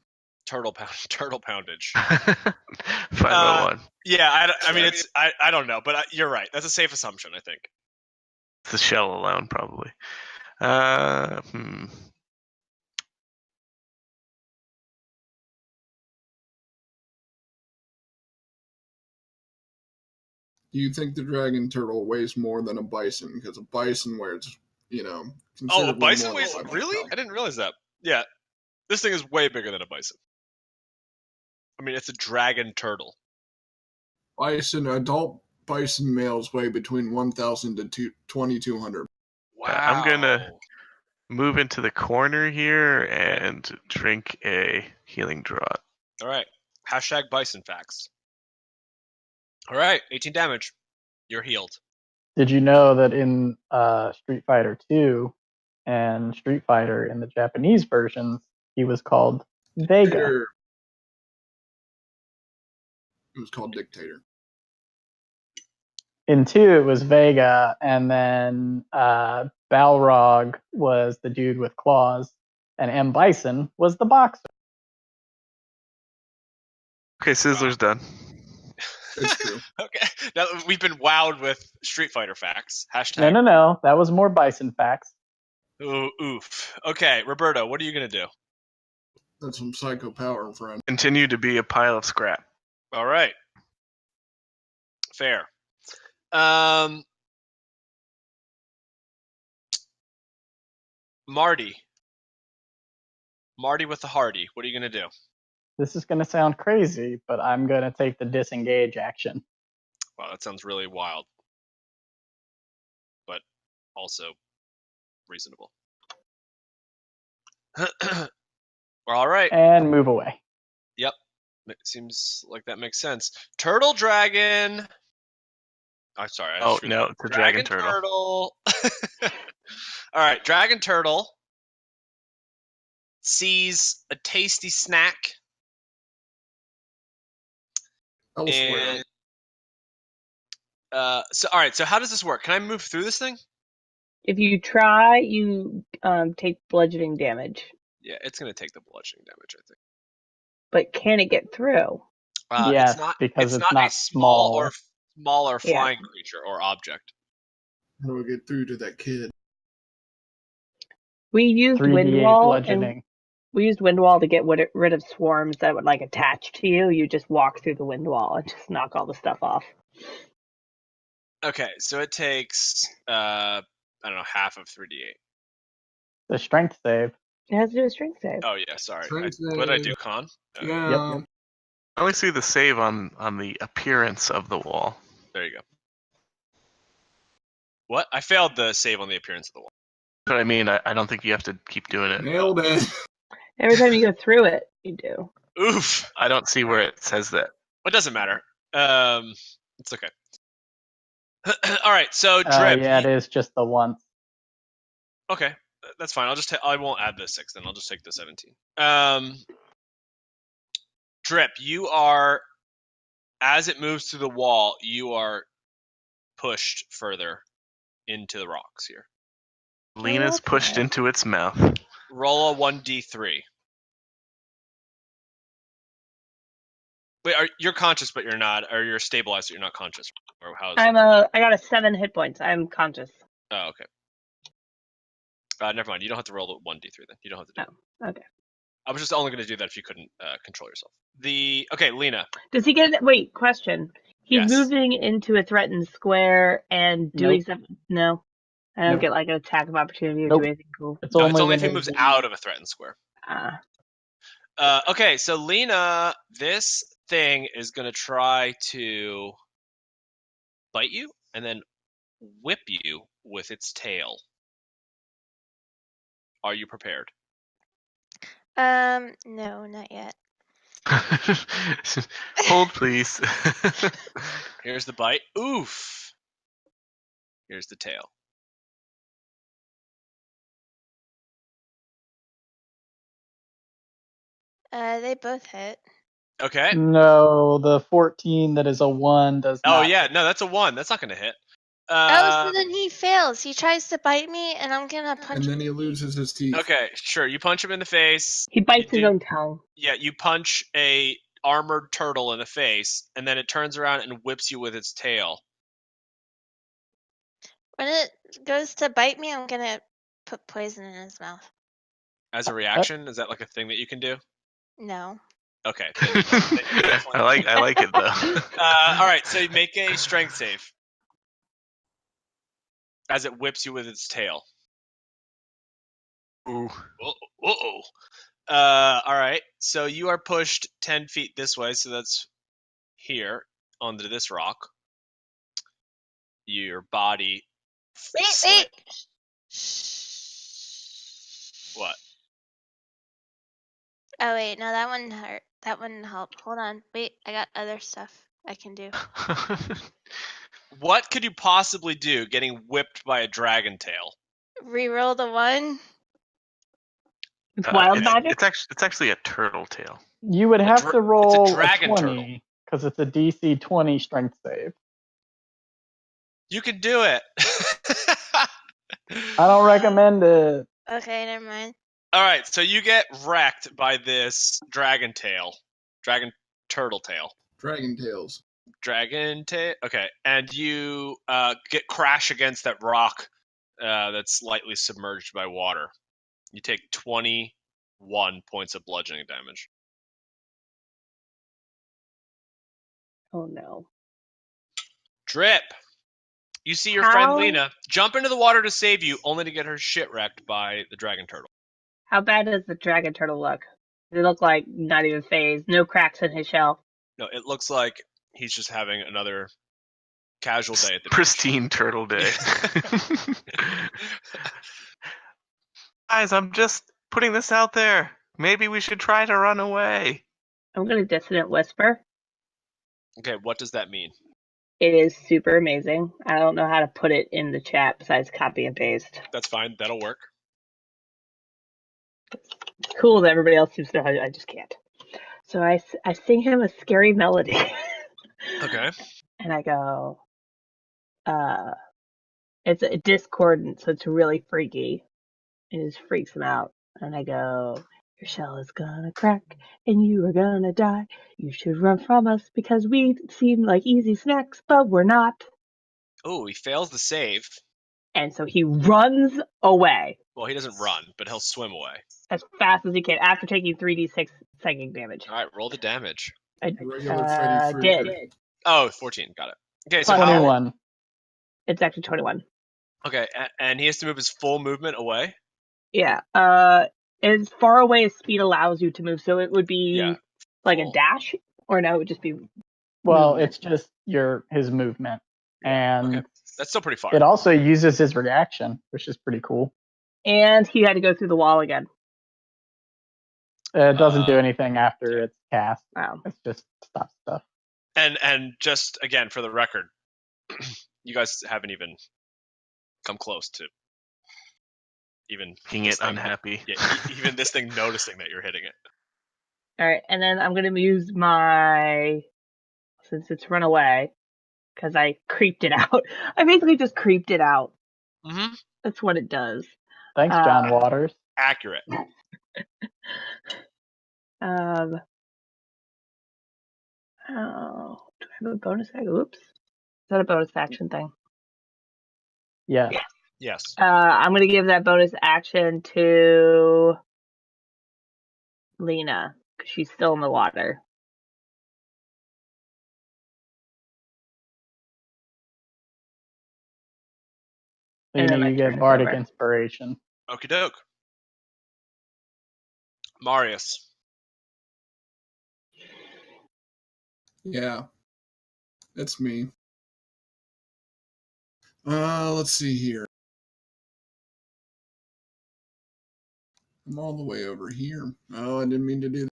Turtle poundage. 501. Yeah, I mean, it's I don't know, but you're right. That's a safe assumption, I think. The shell alone, probably. Do you think the dragon turtle weighs more than a bison? Because a bison weighs, Oh, a considerably bison more weighs than 500 really? pounds. I didn't realize that. Yeah, this thing is way bigger than a bison. I mean, it's a dragon turtle. Adult bison males weigh between 1,000 to 2,200. Wow. I'm gonna move into the corner here and drink a healing draught. All right. Hashtag bison facts. All right, 18 damage. You're healed. Did you know that in Street Fighter 2 and Street Fighter in the Japanese versions, he was called Vega? Dictator. It was called Dictator. In 2, it was Vega, and then Balrog was the dude with claws, and M. Bison was the boxer. Okay, Sizzler's done. It's true. Okay. Now we've been wowed with Street Fighter facts. Hashtag. No. That was more Bison facts. Ooh, oof. Okay, Roberto, what are you gonna do? That's some psycho power, friend. Continue to be a pile of scrap. All right. Fair. Marty with the Hardy. What are you gonna do? This is going to sound crazy, but I'm going to take the disengage action. Wow, that sounds really wild, but also reasonable. All right. And move away. Yep. It seems like that makes sense. Turtle dragon. I'm sorry. No, it's a dragon turtle. All right, dragon turtle sees a tasty snack. Elsewhere. And, all right. So how does this work? Can I move through this thing? If you try, you take bludgeoning damage. Yeah, it's gonna take the bludgeoning damage, I think. But can it get through? Yes, it's not, because it's it's not a small or Yeah. flying creature or object. How do we get through to that kid? We used 3d8 Windwall, bludgeoning. and we used Windwall to get rid of swarms that would attach to you. You just walk through the Windwall and just knock all the stuff off. Okay, so it takes I don't know, half of 3d8. The strength save. It has to do a strength save. Oh yeah, sorry. Strength What did I save. do, Con? Yeah. Yep. I only see the save on the appearance of the wall. There you go. What? I failed the save on the appearance of the wall. But I mean, I don't think you have to keep doing it. Nailed it. Every time you go through it, you do. Oof. I don't see where it says that. It doesn't matter. It's okay. All right. So Drip. Yeah, it is just the once. Okay, that's fine. I won't add the 6 then. I'll just take the 17. Drip, you are, as it moves through the wall, you are pushed further into the rocks here. Lina's pushed Okay. into its mouth. Roll a 1d3. Wait, you're conscious, but you're not, or you're stabilized, but you're not conscious. Or how's? I got 7 hit points. I'm conscious. Oh, okay. Never mind. You don't have to roll the 1d3 then. You don't have to do it. Okay. I was just only going to do that if you couldn't control yourself. Okay, Lina. Does he get? Wait, question. He's Yes. moving into a threatened square and doing something. No, I don't Nope. get like an attack of opportunity or Nope. do anything cool. It's No, it's only when if he moves out of a threatened square. Okay, so Lina, this thing is going to try to bite you and then whip you with its tail. Are you prepared? No, not yet. Hold, please. Here's the bite. Oof. Here's the tail. They both hit. Okay. No, the 14 that is a 1 does not. Oh, yeah. No, that's a 1. That's not going to hit. So then he fails. He tries to bite me, and I'm gonna punch And him. then he loses his teeth. Okay, sure. You punch him in the face. He bites You his do- own tongue. Yeah, you punch a armored turtle in the face, and then it turns around and whips you with its tail. When it goes to bite me, I'm gonna put poison in his mouth. As a reaction, is that like a thing that you can do? No. Okay. Then you definitely- I like it though. all right, so you make a strength save as it whips you with its tail. Ooh. Uh-oh. All right, so you are pushed 10 feet this way, so that's here onto this rock. Your body. Wait. What? Oh wait, no, that one hurt. That one helped. Hold on. Wait, I got other stuff I can do. What could you possibly do getting whipped by a dragon tail? Reroll the 1. It's wild magic. It's actually a turtle tail. You would have to roll a dragon 20 because it's a DC 20 strength save. You can do it. I don't recommend it. Okay, never mind. All right, so you get wrecked by this dragon turtle tail. Dragon tails. Okay, and you crash against that rock that's slightly submerged by water. You take 21 points of bludgeoning damage. Oh no. Drip. You see your friend Lina jump into the water to save you, only to get her shit wrecked by the dragon turtle. How bad does the dragon turtle look? Does it look like not even phased? No cracks in his shell? No, it looks like he's just having another casual day at the Pristine turtle day. Guys, I'm just putting this out there. Maybe we should try to run away. I'm going to dissonant whisper. Okay, what does that mean? It is super amazing. I don't know how to put it in the chat besides copy and paste. That's fine. That'll work. It's cool that everybody else seems to know how to, I just can't. So I sing him a scary melody. Okay. And I go, it's a discordant, so it's really freaky. It just freaks him out. And I go, your shell is gonna crack and you are gonna die. You should run from us because we seem like easy snacks, but we're not. Oh, he fails the save. And so he runs away. Well, he doesn't run, but he'll swim away. As fast as he can after taking 3d6 psychic damage. All right, roll the damage. Regular Freddy Did. Krueger. Oh, 14. Got it. Okay, so Plus 21. It's actually 21. Okay, and he has to move his full movement away? Yeah. As far away as speed allows you to move, so it would be like a dash, or no, it would just be. Well, movement. it's just his movement, and Okay. That's still pretty far. it also uses his reaction, which is pretty cool. And he had to go through the wall again. It doesn't do anything after it's cast. Wow. It's just stop stuff. And just again for the record, you guys haven't even come close to even Making this it thing- unhappy. Yeah, even this thing noticing that you're hitting it. All right, and then I'm gonna use my, since it's run away, because I creeped it out. I basically just creeped it out. Mm-hmm. That's what it does. Thanks, John Waters. Accurate. Oh, do I have a bonus action? Oops. Is that a bonus action thing? Yeah. Yes. I'm gonna give that bonus action to Lina, because she's still in the water. And then Lina, my you turn get is bardic over. inspiration. Okie doke. Marius. Yeah. It's me. Let's see here. I'm all the way over here. Oh, I didn't mean to do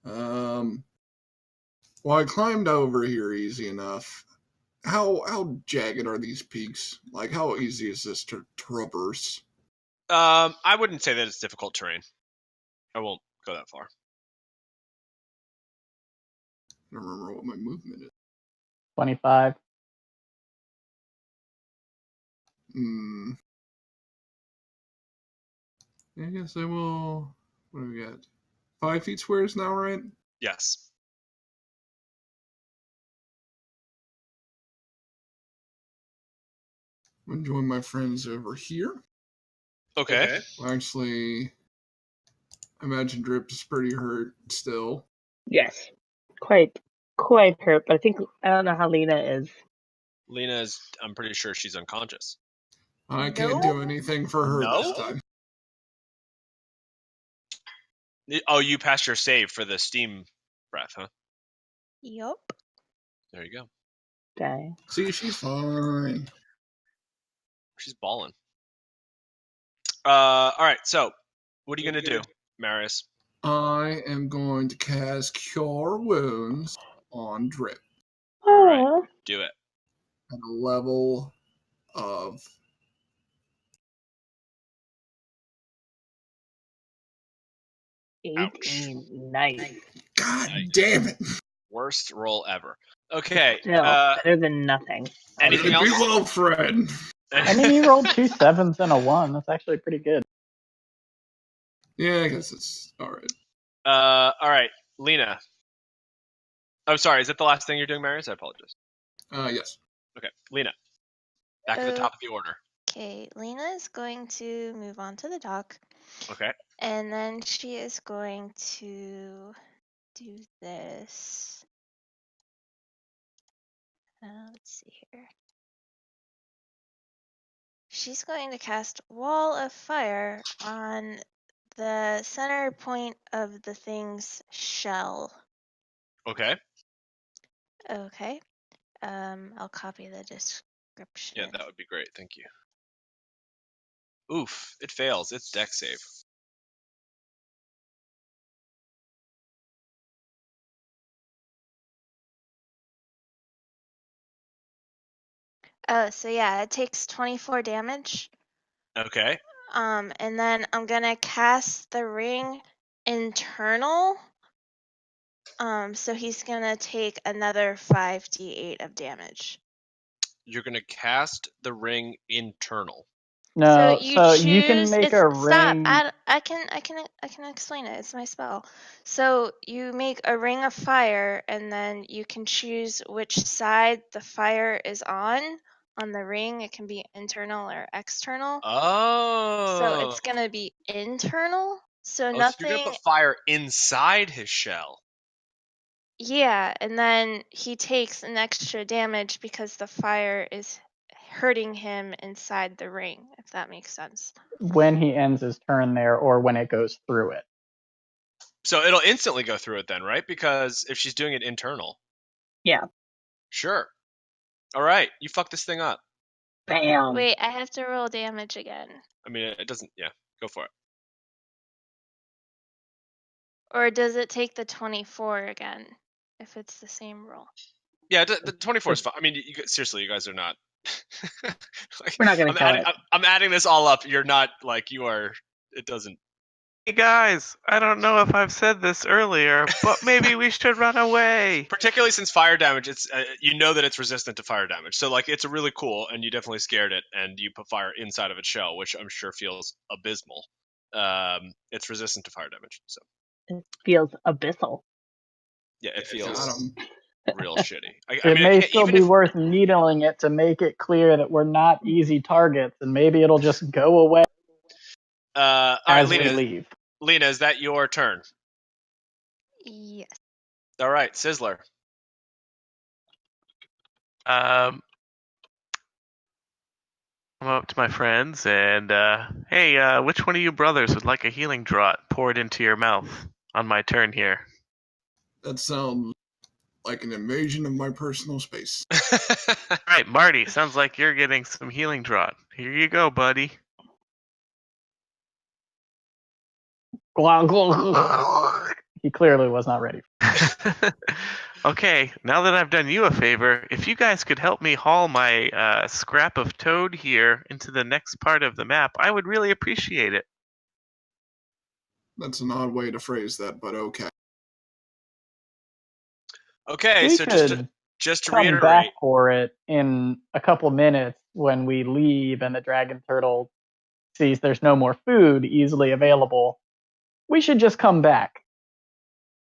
that. Well, I climbed over here easy enough. How jagged are these peaks? Like, how easy is this to traverse? I wouldn't say that it's difficult terrain. I won't go that far. I don't remember what my movement is. 25. I guess I will. What do we got? 5 feet squares now, right? Yes. I'm gonna join my friends over here. Okay. Actually, I imagine Drip is pretty hurt still. Yes. Quite hurt, but I don't know how Lina is. Lina is. I'm pretty sure she's unconscious. I can't do anything for her this time. Oh, you passed your save for the steam breath, huh? Yup. There you go. Dang. See, she's fine. She's balling. All right. So, what are you gonna do, Marius? I am going to cast Cure Wounds on Drip All right. Do it. at a level of 18. Nice. God damn it. Worst roll ever. Okay. Still better than nothing. Anything else? Be well, Fred. I mean, you rolled 2 7s and a 1. That's actually pretty good. Yeah, I guess it's alright. All right, Lina. Oh, sorry. Is that the last thing you're doing, Marius? I apologize. Yes. Okay, Lina. Back to the top of the order. Okay, Lina is going to move on to the dock. Okay. And then she is going to do this. Let's see here. She's going to cast Wall of Fire on the center point of the thing's shell. Okay. Okay. I'll copy the description. Yeah, that would be great. Thank you. Oof! It fails. It's deck save. So yeah, it takes 24 damage. Okay. And then I'm gonna cast the ring internal. So he's gonna take another 5d8 of damage. You're gonna cast the ring internal. No, so you can choose. make a ring. Stop. I can explain it. It's my spell. So you make a ring of fire, and then you can choose which side the fire is on the ring. It can be internal or external. Oh. So it's gonna be internal. So So nothing. you're gonna put fire inside his shell. Yeah, and then he takes an extra damage because the fire is hurting him inside the ring, if that makes sense. When he ends his turn there, or when it goes through it. So it'll instantly go through it then, right? Because if she's doing it internal. Yeah. Sure. All right, you fuck this thing up. Bam. Wait, I have to roll damage again. I mean, it doesn't. Yeah, go for it. Or does it take the 24 again if it's the same roll? Yeah, the 24 is fine. I mean, seriously, you guys are not. Like, We're not gonna kill it. I'm adding this all up. You're not like you are. It doesn't. Hey guys, I don't know if I've said this earlier, but maybe we should run away. Particularly since fire damage, it's you know that it's resistant to fire damage. So like it's really cool, and you definitely scared it, and you put fire inside of its shell, which I'm sure feels abysmal. It's resistant to fire damage, so It feels abyssal. yeah, it Got feels 'em. real shitty. I It mean, I may can't- still even be if worth needling it to make it clear that we're not easy targets, and maybe it'll just go away all right, as we Lina, leave. Lina, is that your turn? Yes. All right, Sizzler. I'm up to my friends and hey, which one of you brothers would like a healing draught poured into your mouth on my turn here? That sounds like an invasion of my personal space. All right, Marty, sounds like you're getting some healing draught. Here you go, buddy. Glug, glug. He clearly was not ready. Okay, now that I've done you a favor, if you guys could help me haul my scrap of toad here into the next part of the map, I would really appreciate it. That's an odd way to phrase that, but okay. Okay, We so could just to come reiterate, back for it in a couple minutes when we leave and the dragon turtle sees there's no more food easily available. We should just come back.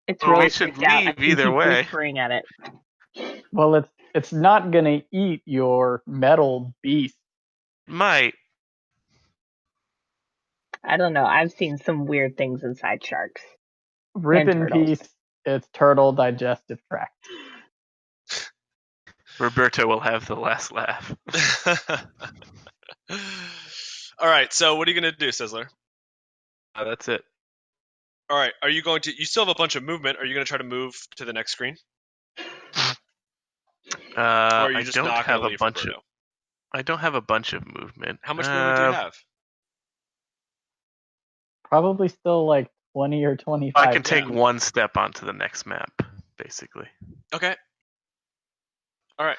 It's Well, really we should freaked out. I leave can either keep way. whispering at it. Well, it's not gonna eat your metal beast. Might. I don't know. I've seen some weird things inside sharks. Rip And in turtles. peace its turtle digestive tract. Roberto will have the last laugh. all right. So what are you gonna do, Sizzler? That's it. All right. Are you going to? You still have a bunch of movement. Are you going to try to move to the next screen, or are you I just don't not have going to a leave bunch of. Roberto? I don't have a bunch of movement. How much movement do you have? Probably still like 20 or 25. I can take feet. one step onto the next map, basically. Okay. All right.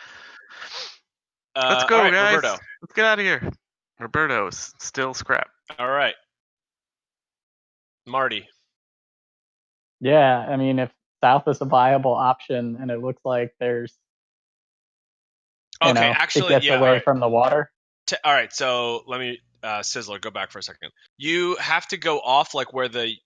Let's go, all right, guys. Roberto. Let's get out of here. Roberto's still scrap. All right. Marty. Yeah, I mean, if south is a viable option and it looks like there's, Okay. it Actually, gets yeah. away all right. from the water. All right. So let me, Sizzler, go back for a second. You have to go off like where the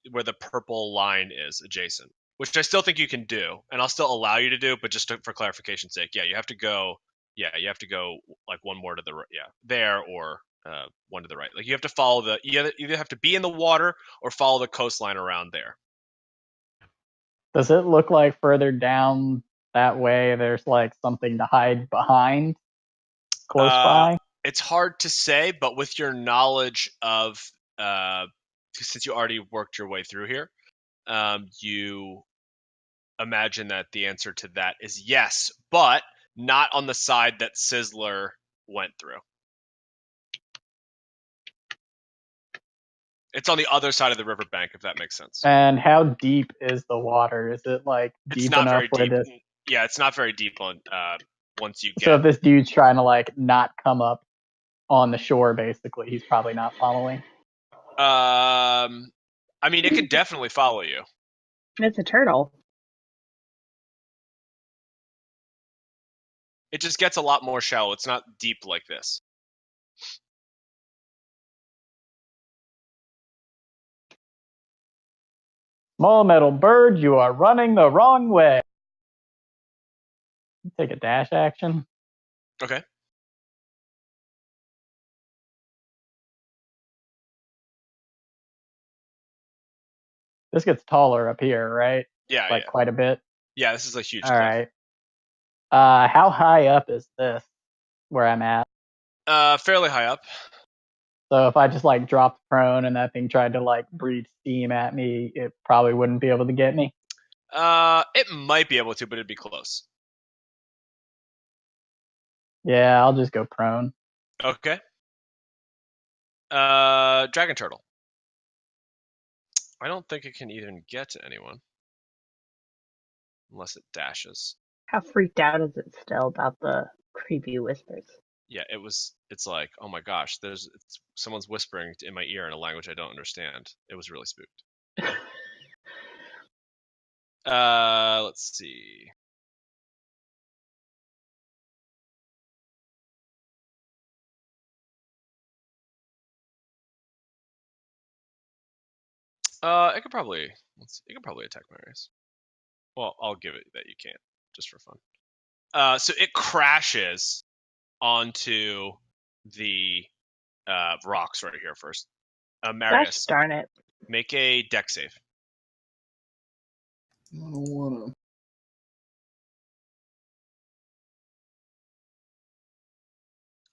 purple line is adjacent, which I still think you can do, and I'll still allow you to do, but just for clarification's sake, yeah, you have to go. Yeah, you have to go like one more to the right. Yeah, there or one to the right. Like you have to follow the. You either have to be in the water or follow the coastline around there. Does it look like further down that way there's like something to hide behind close by? It's hard to say, but with your knowledge of, since you already worked your way through here, you imagine that the answer to that is yes, but not on the side that Sizzler went through. It's on the other side of the riverbank, if that makes sense. And how deep is the water? Is it like It's deep not enough very where deep. this? Yeah, it's not very deep on once you So get. if this dude's trying to like not come up on the shore, basically, he's probably not following. I mean, it could definitely follow you. It's a turtle. It just gets a lot more shallow. It's not deep like this. Small metal bird, you are running the wrong way. Take a dash action. Okay. This gets taller up here, right? Yeah, Like yeah. quite a bit. Yeah, this is a huge All cliff. right. How high up is this where I'm at? Fairly high up. So if I just like dropped prone and that thing tried to like breathe steam at me, it probably wouldn't be able to get me. It might be able to, but it'd be close. Yeah, I'll just go prone. Okay. Dragon turtle. I don't think it can even get to anyone. Unless it dashes. How freaked out is it still about the creepy whispers? Yeah, it's like, oh my gosh, someone's whispering in my ear in a language I don't understand. It was really spooked. Let's see. It could probably attack Marius. Well, I'll give it that you can't, just for fun. So it crashes onto the rocks right here first. Marius, Gosh darn it. make a deck save. I don't wanna.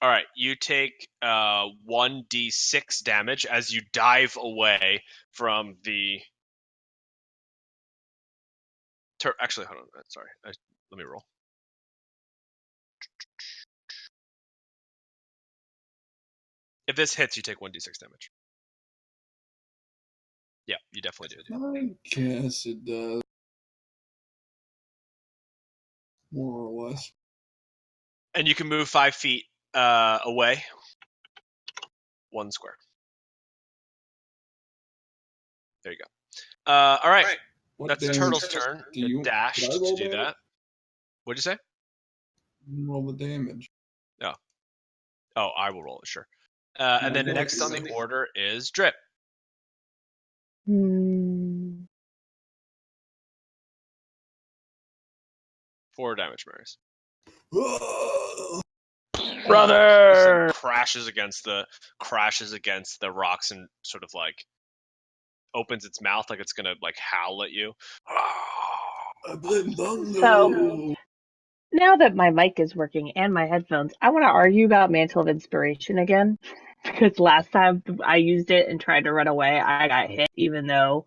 All right, you take 1d6 damage as you dive away from the. Actually, hold on. Sorry, let me roll. If this hits, you take 1d6 damage. Yeah, you definitely do. I guess it does. More or less. And you can move 5 feet away. 1 square. There you go. All right. That's the turtle's turn. It dashed to do that. What'd you say? Roll the damage. Oh, I will roll it, sure. And then next on the order is Drip. 4 damage, Marius. Brother! Crashes against the rocks and sort of like opens its mouth like it's gonna like howl at you. I blame Bungo. So, now that my mic is working and my headphones, I want to argue about Mantle of Inspiration again. Because last time I used it and tried to run away, I got hit, even though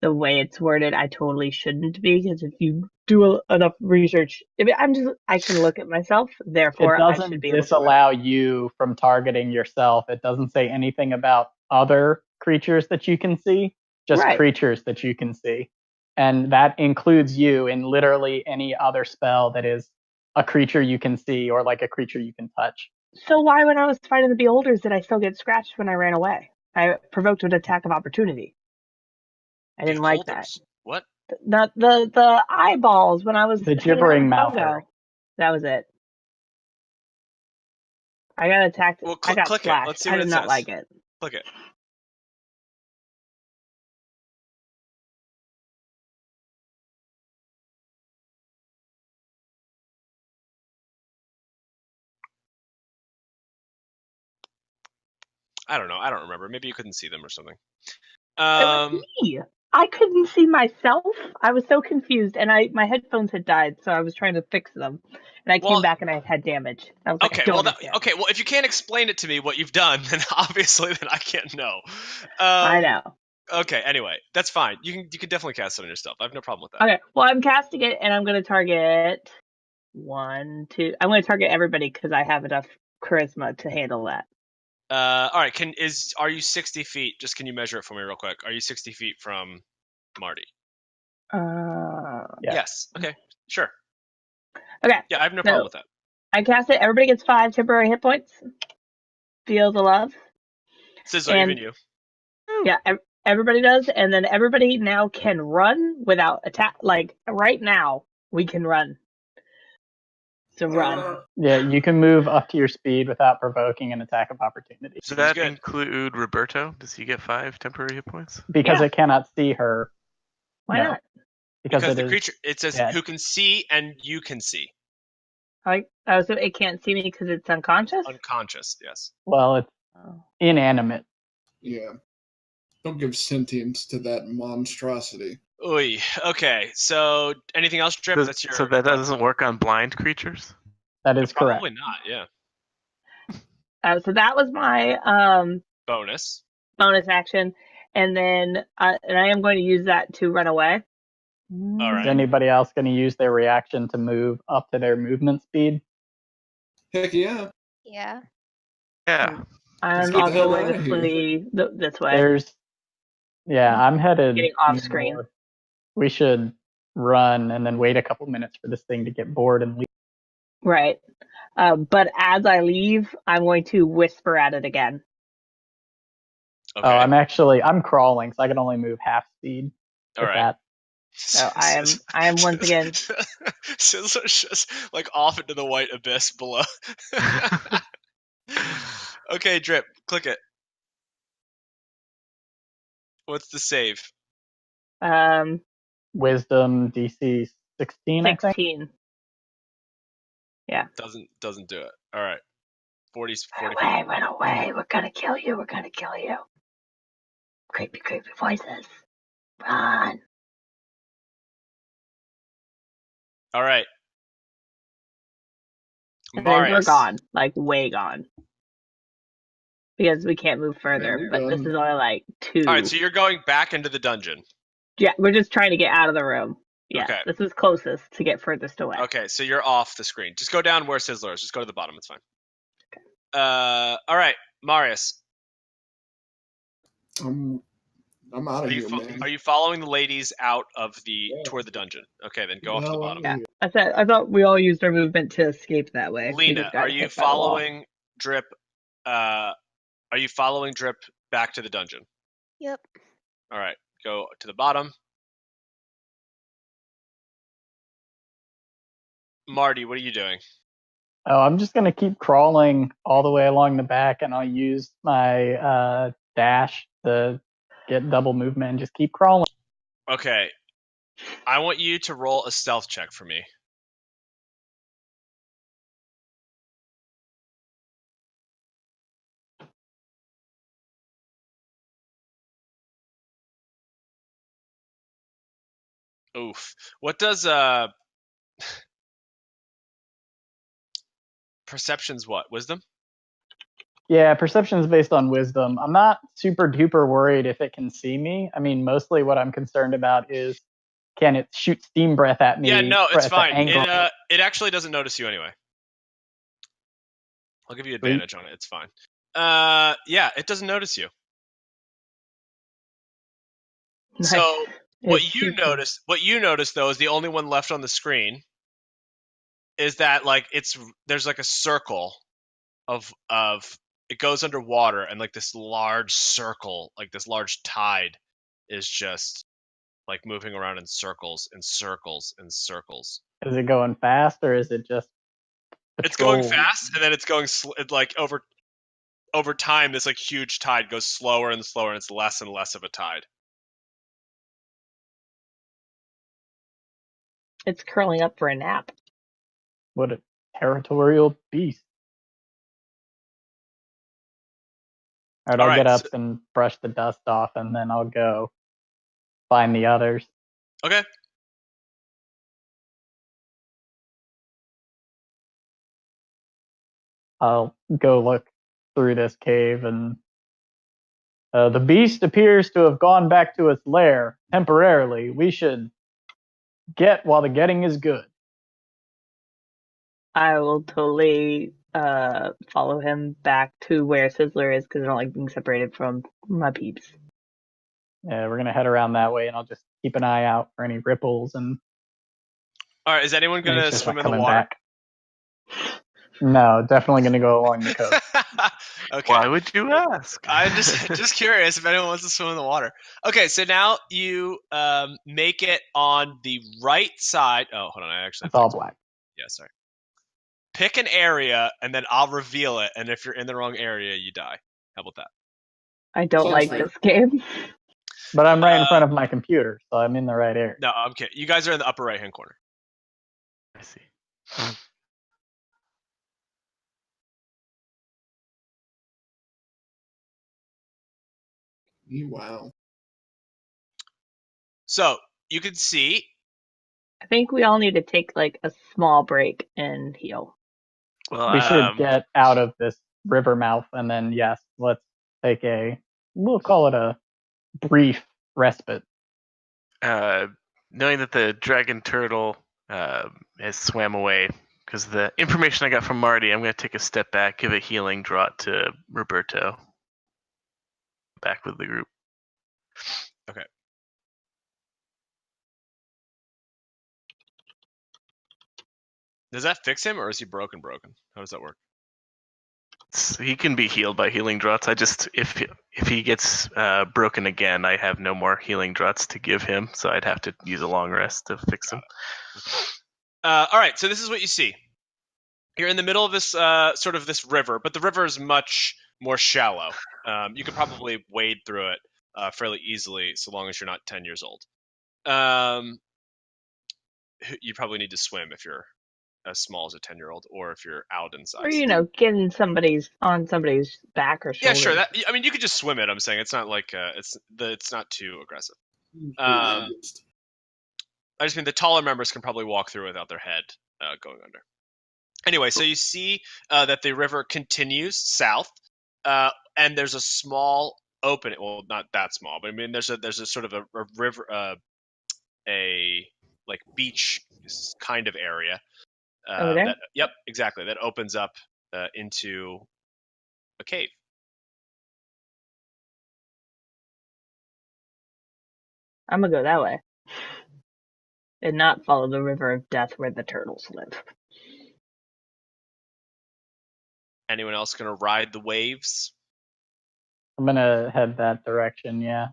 the way it's worded, I totally shouldn't be. Because if you do enough research, I can look at myself. Therefore, It I should doesn't be able to disallow you from targeting yourself. It doesn't say anything about other creatures that you can see, just Right. creatures that you can see. And that includes you in literally any other spell that is a creature you can see or like a creature you can touch. So why, when I was fighting the Beholders, did I still get scratched when I ran away? I provoked an attack of opportunity. I didn't like that. What? The eyeballs when I was The gibbering mouther. That was it. I got attacked. Well, I got click slashed. it. Let's see I what did it not says. like it. Click it. I don't know. I don't remember. Maybe you couldn't see them or something. It was me. I couldn't see myself. I was so confused, and my headphones had died, so I was trying to fix them. And I came back and I had damage. I was like, okay. Well, if you can't explain it to me what you've done, then obviously I can't know. I know. Okay. Anyway, that's fine. You can definitely cast it on yourself. I have no problem with that. Okay. Well, I'm casting it, and I'm going to target 1, 2. I'm going to target everybody because I have enough charisma to handle that. All right. Are you 60 feet? Just can you measure it for me real quick? Are you 60 feet from Marty? Yes. Okay. Sure. Okay. Yeah, I have no problem with that. I cast it. Everybody gets 5 temporary hit points. Feel the love. Sizzler, even you. Yeah, everybody does, and then everybody now can run without attack. Like right now, we can run. So run. Yeah, you can move up to your speed without provoking an attack of opportunity. Does that include Roberto? Does he get 5 temporary hit points? Because it cannot see her. Why not? Because the creature, it says dead. who can see and you can see. So it can't see me because it's unconscious? Unconscious, yes. Well, it's inanimate. Yeah. Don't give sentience to that monstrosity. Oy. Okay, so anything else, Drip? So that doesn't work on blind creatures? That is correct. Probably not, yeah. So that was my bonus action, and then and I am going to use that to run away. All right. Is anybody else going to use their reaction to move up to their movement speed? Heck yeah. Yeah. Yeah. I'll go away to flee this way. Yeah, I'm headed Getting off screen. north. We should run and then wait a couple minutes for this thing to get bored and leave. Right. But as I leave, I'm going to whisper at it again. Okay. Oh, I'm crawling, so I can only move half speed. All right. That. So I am once again. Sizzler's just like off into the white abyss below. Okay, Drip, click it. What's the save? Wisdom DC 16, I think. 16. Yeah. Doesn't do it. All right. 40. Run away. We're gonna kill you. We're gonna kill you. Creepy voices. Run. All right. And then we're Marius. gone. Like, way gone. Because we can't move further, you're but done. this is only like 2. All right, so you're going back into the dungeon. Yeah, we're just trying to get out of the room. Yeah, Okay. this is closest to get furthest away. Okay, so you're off the screen. Just go down where Sizzler is. Just go to the bottom. It's fine. All right, Marius. I'm out of here, man. Are you following the ladies out of toward the dungeon? Okay, then go off to the bottom. Yeah, I thought we all used our movement to escape that way. We Lina, just got are you hit by the wall. following Drip? Are you following Drip back to the dungeon? Yep. All right, go to the bottom. Marty, what are you doing? Oh, I'm just gonna keep crawling all the way along the back, and I'll use my dash to get double movement and just keep crawling. Okay, I want you to roll a stealth check for me. Oof. What does perception's what? Wisdom? Yeah, perception is based on wisdom. I'm not super duper worried if it can see me. I mean, mostly what I'm concerned about is can it shoot steam breath at me? Yeah, no, it's at the fine. angle? It actually doesn't notice you anyway. I'll give you advantage on it. It's fine. Yeah, it doesn't notice you. Nice. So what you super. notice though is the only one left on the screen is that like there's like a circle of it goes underwater and like this large circle, like this large tide is just like moving around in circles and circles and circles. Is it going fast or is it just It's going patrol? fast and then it's going like over time this like huge tide goes slower and slower and it's less and less of a tide. It's curling up for a nap. What a territorial beast. All right, I'll get up and brush the dust off, and then I'll go find the others. Okay. I'll go look through this cave, and the beast appears to have gone back to its lair temporarily. We should get while the getting is good. I will totally follow him back to where Sizzler is because I don't like being separated from my peeps. Yeah, we're gonna head around that way, and I'll just keep an eye out for any ripples. And all right, is anyone gonna swim in the water? Back. No, definitely gonna go along the coast. Okay. Why would you ask? I'm just curious if anyone wants to swim in the water. Okay, so now you make it on the right side. Oh, hold on, I actually. It's all black. Yeah, sorry. Pick an area, and then I'll reveal it. And if you're in the wrong area, you die. How about that? I don't like this game. But I'm right in front of my computer, so I'm in the right area. No, I'm kidding. You guys are in the upper right-hand corner. I see. Wow. So you can see. I think we all need to take like a small break and heal. Well, we should get out of this river mouth, and then yes, let's take we'll call it a brief respite. Knowing that the dragon turtle has swam away, because the information I got from Marty, I'm going to take a step back, give a healing draught to Roberto. Back with the group. Okay. Does that fix him, or is he broken? How does that work? He can be healed by healing draughts. I just if he gets broken again, I have no more healing draughts to give him, so I'd have to use a long rest to fix him. All right, so this is what you see. You're in the middle of this sort of this river, but the river is much more shallow. You could probably wade through it fairly easily, so long as you're not 10 years old. You probably need to swim if you're as small as a 10-year-old, or if you're Alden size. Or getting on somebody's back or shoulder. Yeah, sure. I mean, you could just swim it. I'm saying it's not like it's not too aggressive. I just mean the taller members can probably walk through without their head going under. Anyway, so you see that the river continues south, and there's a small opening. Well, not that small, but I mean, there's a sort of a river, a like beach kind of area. Over there? Yep, exactly. That opens up into a cave. I'm gonna go that way. And not follow the river of death where the turtles live. Anyone else gonna ride the waves? I'm gonna head that direction. Yeah.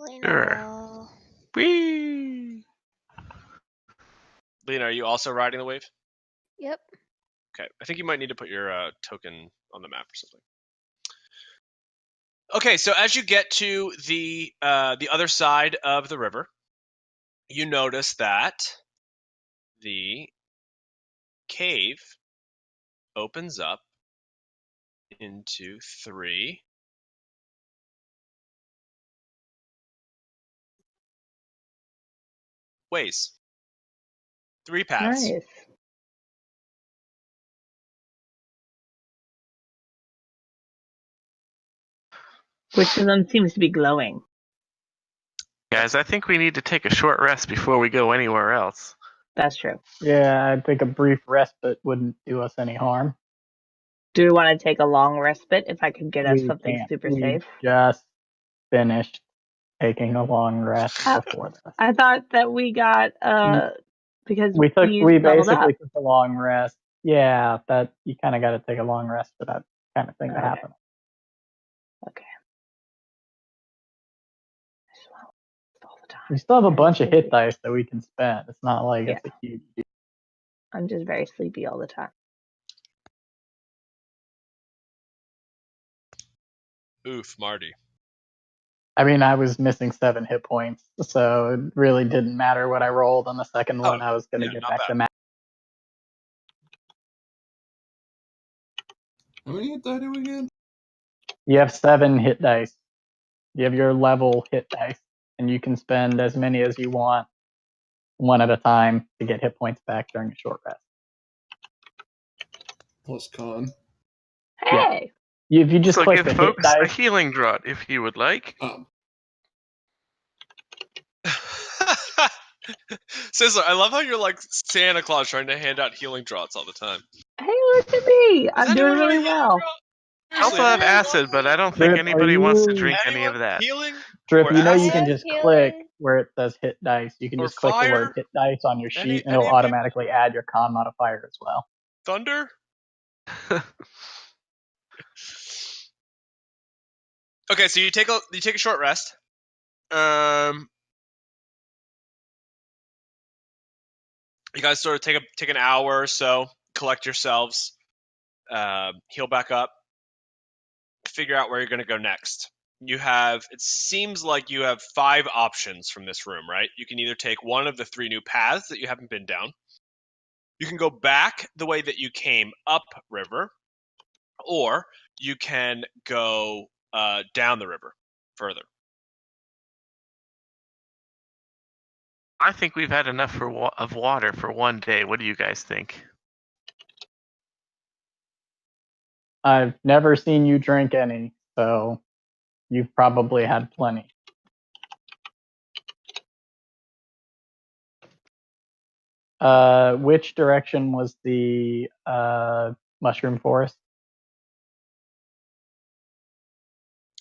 Lina. Whee! Lina, are you also riding the wave? Yep. Okay, I think you might need to put your token on the map or something. Okay, so as you get to the other side of the river, you notice that the cave opens up into 3 ways. 3 paths. Nice. Which of them seems to be glowing? Guys, I think we need to take a short rest before we go anywhere else. That's true. Yeah, I think a brief respite wouldn't do us any harm. Do we want to take a long respite if I could get us We something can't. super We safe? just finished taking a long rest before this. I thought that we got because We leveled basically up. took a long rest. Yeah, that you kind of got to take a long rest for that kind of thing to Okay. happen. Okay. I just want to rest all the time. We still have a bunch of hit dice that we can spend. It's not like Yeah. it's a huge deal. I'm just very sleepy all the time. Oof, Marty. I mean, I was missing 7 hit points, so it really didn't matter what I rolled on the second one. I was going to get not back bad. to max. How many hit die do we get? You have 7 hit dice. You have your level hit dice, and you can spend as many as you want, one at a time, to get hit points back during a short rest. Plus con. Hey! If you just So click give the hit folks a dice, healing draught if you would like. Sizzler, I love how you're like Santa Claus trying to hand out healing draughts all the time. Hey, look at me! Does I'm doing anyone want a really healing well. draught? I also Seriously, have acid, but I don't think Drip, anybody are wants to you- drink any anyone of that. healing? Drip, Or you know you acid? can I just have click healing. where it says hit dice. You can Or just click the word fire? hit dice on your sheet, and Any it'll of you? automatically add your con modifier as well. Thunder? Okay, so you take a short rest. You guys sort of take an hour or so, collect yourselves, heal back up, figure out where you're going to go next. It seems like you have 5 options from this room, right? You can either take one of the 3 new paths that you haven't been down. You can go back the way that you came up river, or you can go down the river further. I think we've had enough of water for one day. What do you guys think? I've never seen you drink any, so you've probably had plenty. Which direction was the mushroom forest?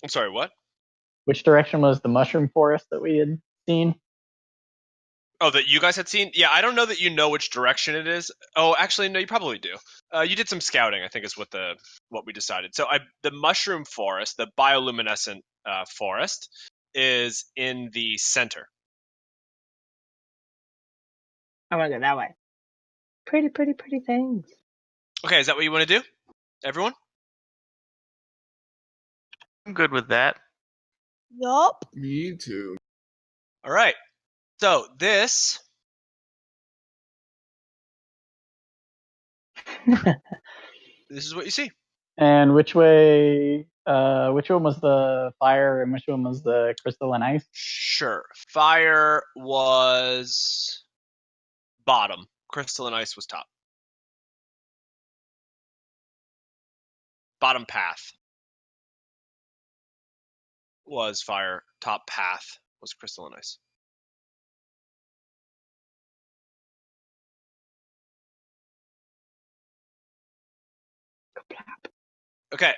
I'm sorry, what? Which direction was the mushroom forest that we had seen? Oh, that you guys had seen? Yeah, I don't know that you know which direction it is. Oh, actually, no, you probably do. You did some scouting, I think, is what we decided. So the mushroom forest, the bioluminescent forest, is in the center. I want to go that way. Pretty, pretty, pretty things. Okay, is that what you want to do, everyone? I'm good with that. Yup. Me too. All right. So this is what you see. And which way? Which one was the fire, and which one was the crystalline ice? Sure. Fire was bottom. Crystal and ice was top. Bottom path was fire. Top path was crystal and ice. Okay.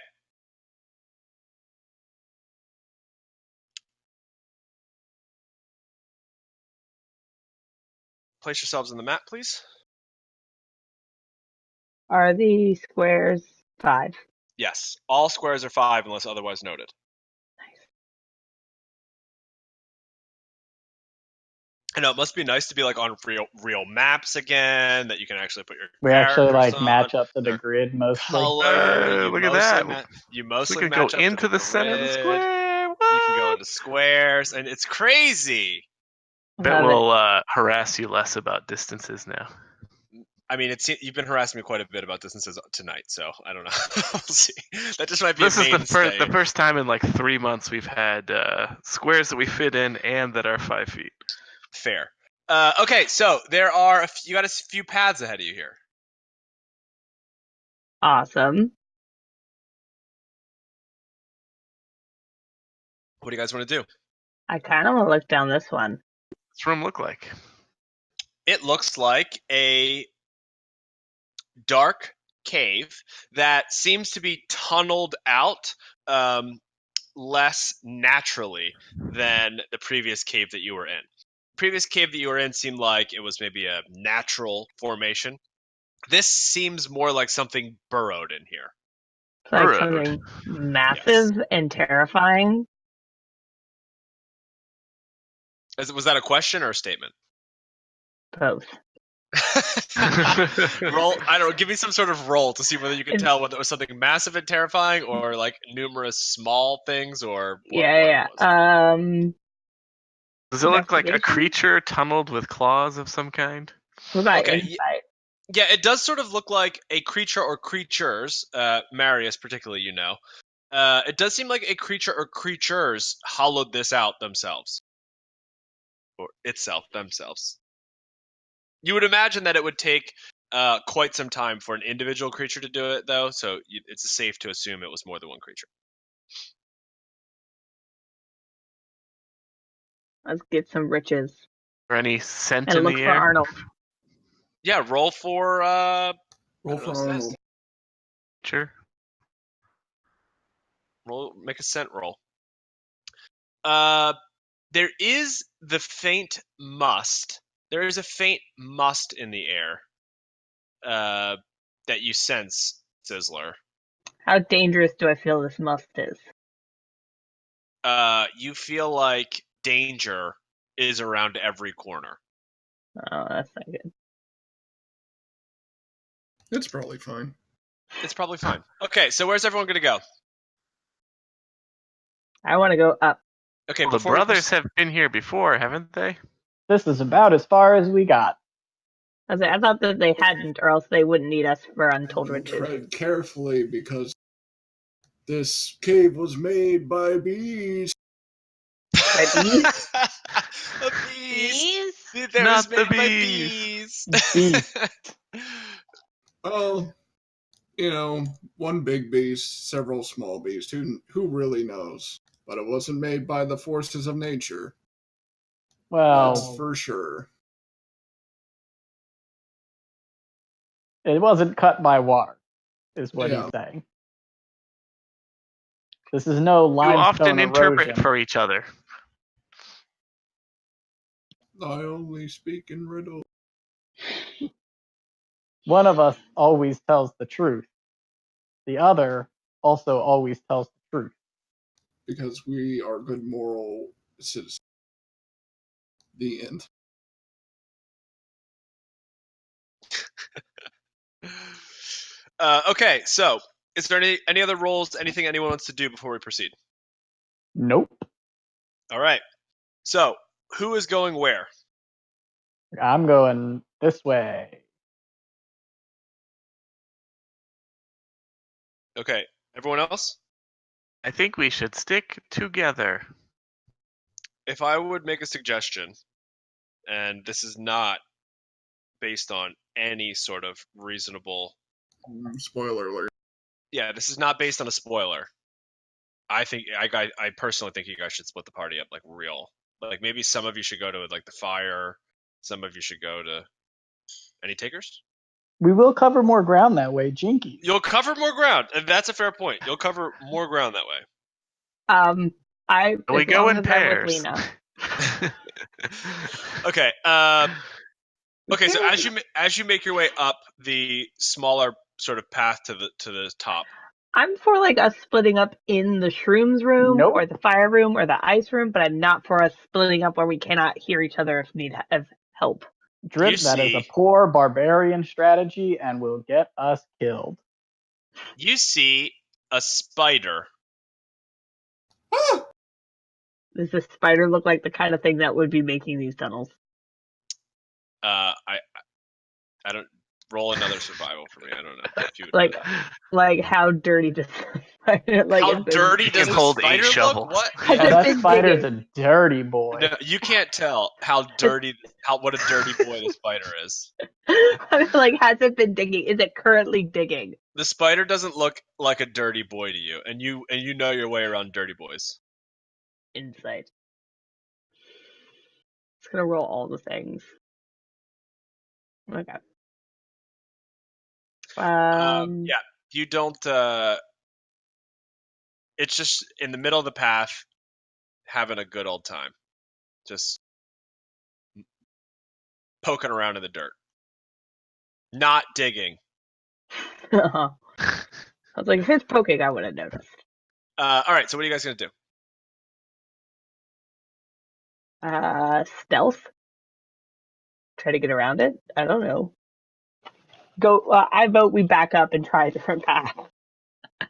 Place yourselves on the map, please. Are the squares 5? Yes. All squares are 5 unless otherwise noted. I know it must be nice to be like on real maps again that you can actually put your We actually characters like on. match up to the They're grid mostly. color. Look at that. You So mostly we could match go up into to the center of the grid. square. You can go What? into squares, and it's crazy. Bet Love we'll harass you less about distances now. I mean, you've been harassing me quite a bit about distances tonight, so I don't know. We'll see. That just might be This a is mainstay. the first time in like 3 months we've had squares that we fit in and that are 5 feet. Fair. Okay, so there are you got a few paths ahead of you here. Awesome. What do you guys want to do? I kind of want to look down this one. What's room look like? It looks like a dark cave that seems to be tunneled out less naturally than the previous cave that you were in. The previous cave that you were in seemed like it was maybe a natural formation. This seems more like something burrowed in here. It's like Burrowed. something massive and terrifying. Was that a question or a statement? Both. Roll. I don't know. Give me some sort of roll to see whether you can It's- tell whether it was something massive and terrifying, or like numerous small things, or what Yeah. it was. Does it look like a Investigation? creature tunneled with claws of some kind? What about Okay, insight? Yeah, it does sort of look like a creature or creatures. Marius, particularly, it does seem like a creature or creatures hollowed this out themselves, or themselves. You would imagine that it would take quite some time for an individual creature to do it, though. So it's safe to assume it was more than one creature. Let's get some riches Or any scent and in look the for air? Arnold. Yeah, roll for Roll for Arnold. Sure. make a scent roll. There is the faint must. There is a faint must in the air that you sense, Sizzler. How dangerous do I feel this must is? You feel like danger is around every corner. Oh, that's not good. It's probably fine. It's probably fine. Okay, so where's everyone going to go? I want to go up. Okay, Well, the before we brothers have been here before, haven't they? This is about as far as we got. I thought that they hadn't, or else they wouldn't need us for untold riches. Tread carefully because this cave was made by bees. By bees? A bees. Bees? There Not was the made by bees. bees. Oh, one big beast, several small beasts. Who really knows? But it wasn't made by the forces of nature. Well, That's for sure. it wasn't cut by water, is what Yeah. he's saying. This is no You limestone often interpret erosion. for each other. I only speak in riddles. One of us always tells the truth. The other also always tells the truth. Because we are good moral citizens. The end. Okay, so is there any other roles, anything anyone wants to do before we proceed? Nope. All right. So who is going where? I'm going this way. Okay. Everyone else? I think we should stick together. If I would make a suggestion, and this is not based on any sort of reasonable. Spoiler alert. Yeah, this is not based on a spoiler. I personally think you guys should split the party up like real. Like maybe some of you should go to like the fire. Some of you should go to. Any takers? We will cover more ground that way, Jinky. You'll cover more ground, and that's a fair point. You'll cover more ground that way. We As go long in as I'm with pairs. Lina. Okay. Okay. So as you make your way up the smaller sort of path to the top. I'm for like us splitting up in the shrooms room Nope. or the fire room or the ice room, but I'm not for us splitting up where we cannot hear each other if need help. Drip, that is a poor barbarian strategy and will get us killed. You see a spider. Does this spider look like the kind of thing that would be making these tunnels? I don't roll another survival for me. I don't know if you would Like, know that. like how dirty does the spider? Like, How has it dirty You does can the hold 8 spider look? shovels. What? Has Oh, it that been spider's digging? a dirty boy. No, you can't tell how dirty, what a dirty boy the spider is. I mean, like, has it been digging? Is it currently digging? The spider doesn't look like a dirty boy to you, and you know your way around dirty boys. Insight. It's gonna roll all the things. Okay. Yeah, you don't. It's just in the middle of the path, having a good old time, just poking around in the dirt, not digging. I was like, if it's poking, I would have noticed. All right, so what are you guys gonna do? Stealth. Try to get around it. I don't know. Go. I vote we back up and try a different path.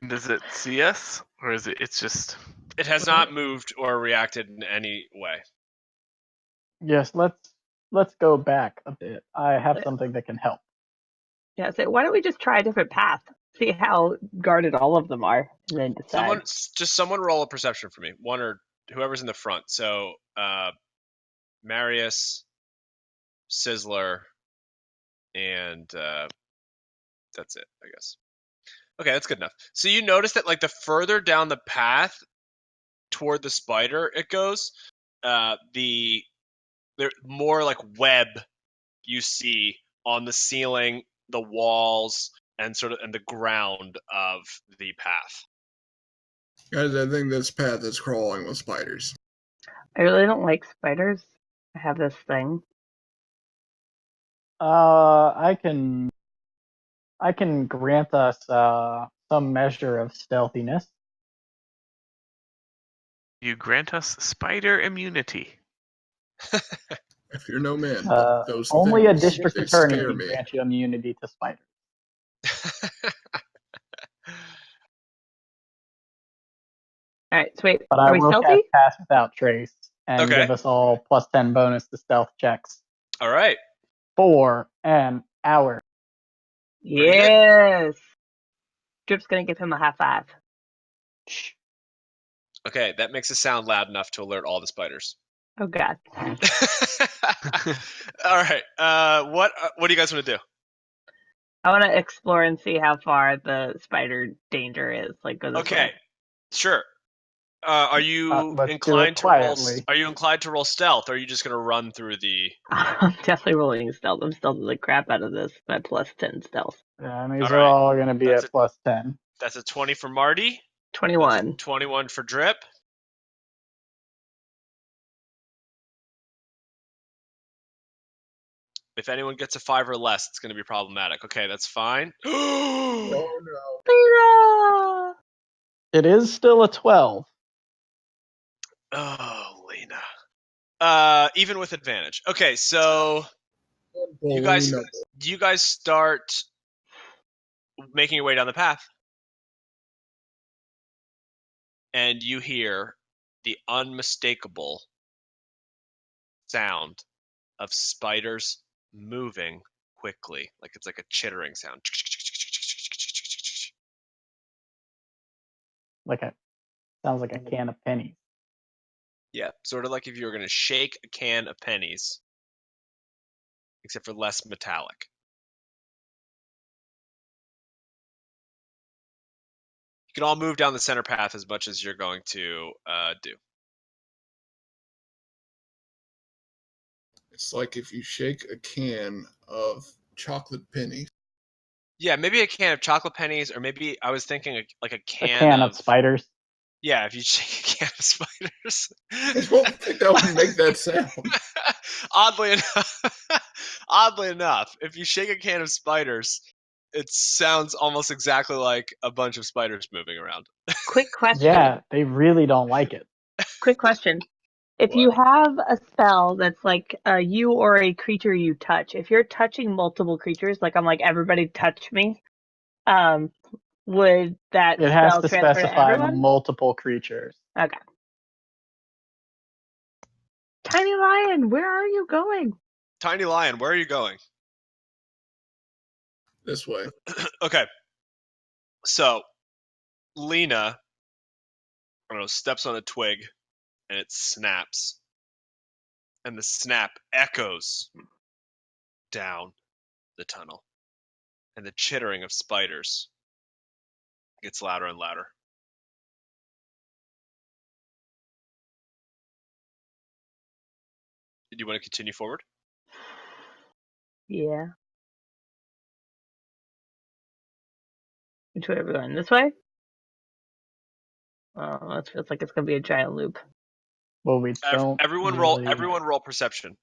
Does it see us, or is it? It's just. It has not moved or reacted in any way. Yes, let's go back a bit. I have something that can help. Yeah. So why don't we just try a different path? See how guarded all of them are, and then decide. Someone roll a perception for me. One or whoever's in the front. So, Marius, Sizzler, and that's it, I guess. Okay, that's good enough. So you notice that like the further down the path toward the spider it goes, the more like web you see on the ceiling, the walls, and the ground of the path. Guys, I think this path is crawling with spiders. I really don't like spiders. I have this thing. I can grant us some measure of stealthiness. You grant us spider immunity. If you're no man, those Only a things, district they attorney scare can me. grant you immunity to spiders. All right. So wait. But Are I we will stealthy? cast Pass Without Trace and Okay. give us all +10 bonus to stealth checks All right. for an hour. Yes. Drip's gonna give him a high five. Okay, that makes a sound loud enough to alert all the spiders. Oh God. All right. What do you guys want to do? I want to explore and see how far the spider danger is. Like, go this Okay, way. sure. Are you Let's inclined do to it roll? quietly. Are you inclined to roll stealth? Or are you just gonna run through the? I'm definitely rolling stealth. I'm stealthing the crap out of this. My +10 stealth. Yeah, and these All are right. all going to be That's at +10. That's a 20 for Marty. That's 21. 21 for Drip. If anyone gets a 5 or less, it's going to be problematic. Okay, that's fine. Oh no. Lina! It is still a 12. Oh, Lina. Even with advantage. Okay, so you guys start making your way down the path, and you hear the unmistakable sound of spiders moving quickly, like it's like a chittering sound. Sounds like a can of pennies. Yeah, sort of like if you were going to shake a can of pennies, except for less metallic. You can all move down the center path as much as you're going to do. It's like if you shake a can of chocolate pennies. Yeah, maybe a can of chocolate pennies, or maybe I was thinking like a A can, can of spiders. Yeah, if you shake a can of spiders. I don't think that would make that sound. Oddly enough, if you shake a can of spiders, it sounds almost exactly like a bunch of spiders moving around. Quick question. Yeah, they really don't like it. Quick question. If you have a spell that's like you or a creature you touch, if you're touching multiple creatures, like I'm like, everybody touch me, would that It has spell to transfer to specify everyone? multiple creatures. Okay. Tiny Lion, where are you going? Tiny Lion, where are you going? This way. Okay. So, Lina, I don't know, steps on a twig, and it snaps. And the snap echoes down the tunnel. And the chittering of spiders gets louder and louder. Do you want to continue forward? Yeah. Which way are we going? This way? Oh, that feels like it's gonna be a giant loop. Well, we don't. Everyone roll perception.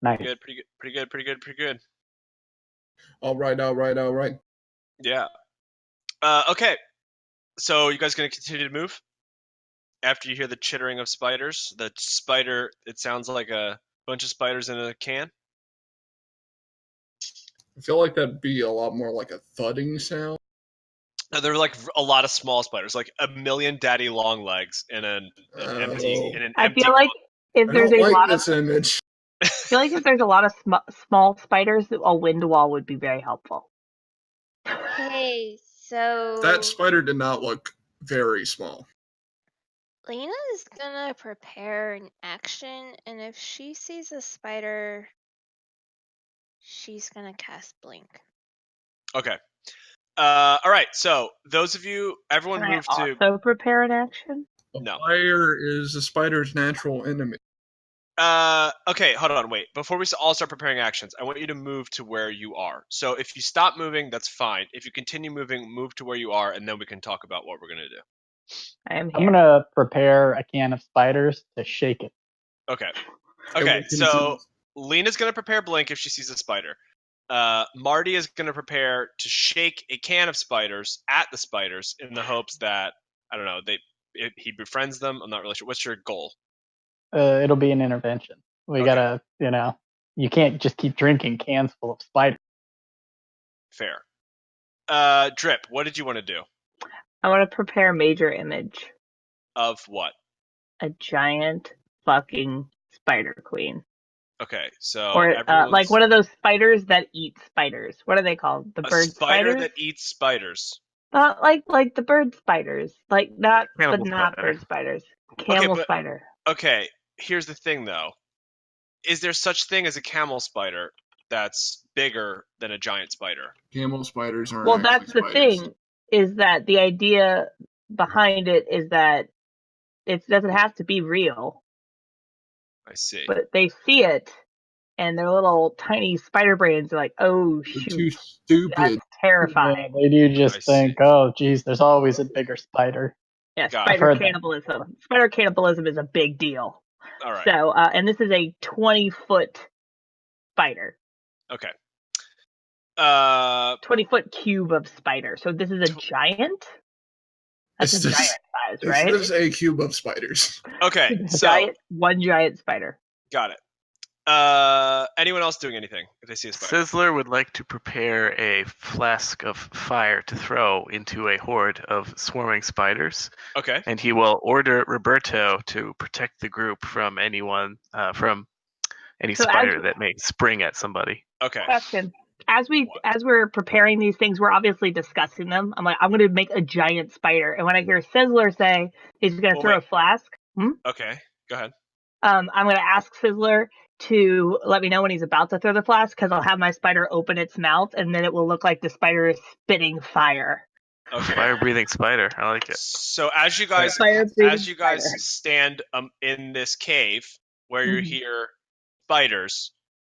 Nice. Pretty good. All right. Yeah. Okay. So you guys gonna continue to move? After you hear the chittering of spiders, it sounds like a bunch of spiders in a can. I feel like that'd be a lot more like a thudding sound. They're like a lot of small spiders, like a million daddy long legs in an empty. I feel like if I there's don't a like lot this of, image. I feel like if there's a lot of small spiders, a wind wall would be very helpful. Hey, so That spider did not look very small. Lina is gonna prepare an action, and if she sees a spider, she's gonna cast Blink. Okay. All right. So those of you, everyone Can move I to. also prepare an action? No. Fire is a spider's natural enemy. Okay, hold on, wait. Before we all start preparing actions, I want you to move to where you are. So if you stop moving, that's fine. If you continue moving, move to where you are, and then we can talk about what we're gonna do. I am here. I'm gonna prepare a can of spiders to shake it. Okay. So Lena's gonna prepare Blink if she sees a spider. Marty is gonna prepare to shake a can of spiders at the spiders in the hopes that, I don't know, he befriends them. I'm not really sure. What's your goal? It'll be an intervention. We gotta, you can't just keep drinking cans full of spiders. Fair. Drip, what did you want to do? I want to prepare major image. Of what? A giant fucking spider queen. Okay, so or like one of those spiders that eat spiders. What are they called? The bird spider spiders? that eats spiders. Like the bird spiders. Like not Spider. bird spiders. Camel spider. Okay, here's the thing though. Is there such thing as a camel spider that's bigger than a giant spider? Camel spiders aren't. Well, that's the spiders. thing. Is that the idea behind it? Is that it doesn't have to be real. I see. But they see it, and their little tiny spider brains are like, oh They're too shoot, stupid. that's terrifying. They do just I see. think, oh, geez, there's always a bigger spider. Yeah, Got it. I've spider heard that. cannibalism. Spider cannibalism is a big deal. All right. So, and this is a 20-foot spider, Okay. 20-foot cube of spider. So this is a giant. That's It's a just- giant size, It's right? just a cube of spiders. Okay. So One giant spider. got it. Anyone else doing anything if they see a spider? Sizzler would like to prepare a flask of fire to throw into a horde of swarming spiders, Okay. and he will order Roberto to protect the group from anyone, from any So spider that may spring at somebody. Okay. Question. As we're preparing these things, we're obviously discussing them. I'm like, I'm going to make a giant spider, and when I hear Sizzler say he's going to Well, throw a wait. flask, Okay. Go ahead. I'm going to ask Sizzler to let me know when he's about to throw the flask, because I'll have my spider open its mouth, and then it will look like the spider is spitting fire. Okay. Fire-breathing spider. I like it. So as you guys Fire-breathing spider. stand in this cave where you Mhm. hear spiders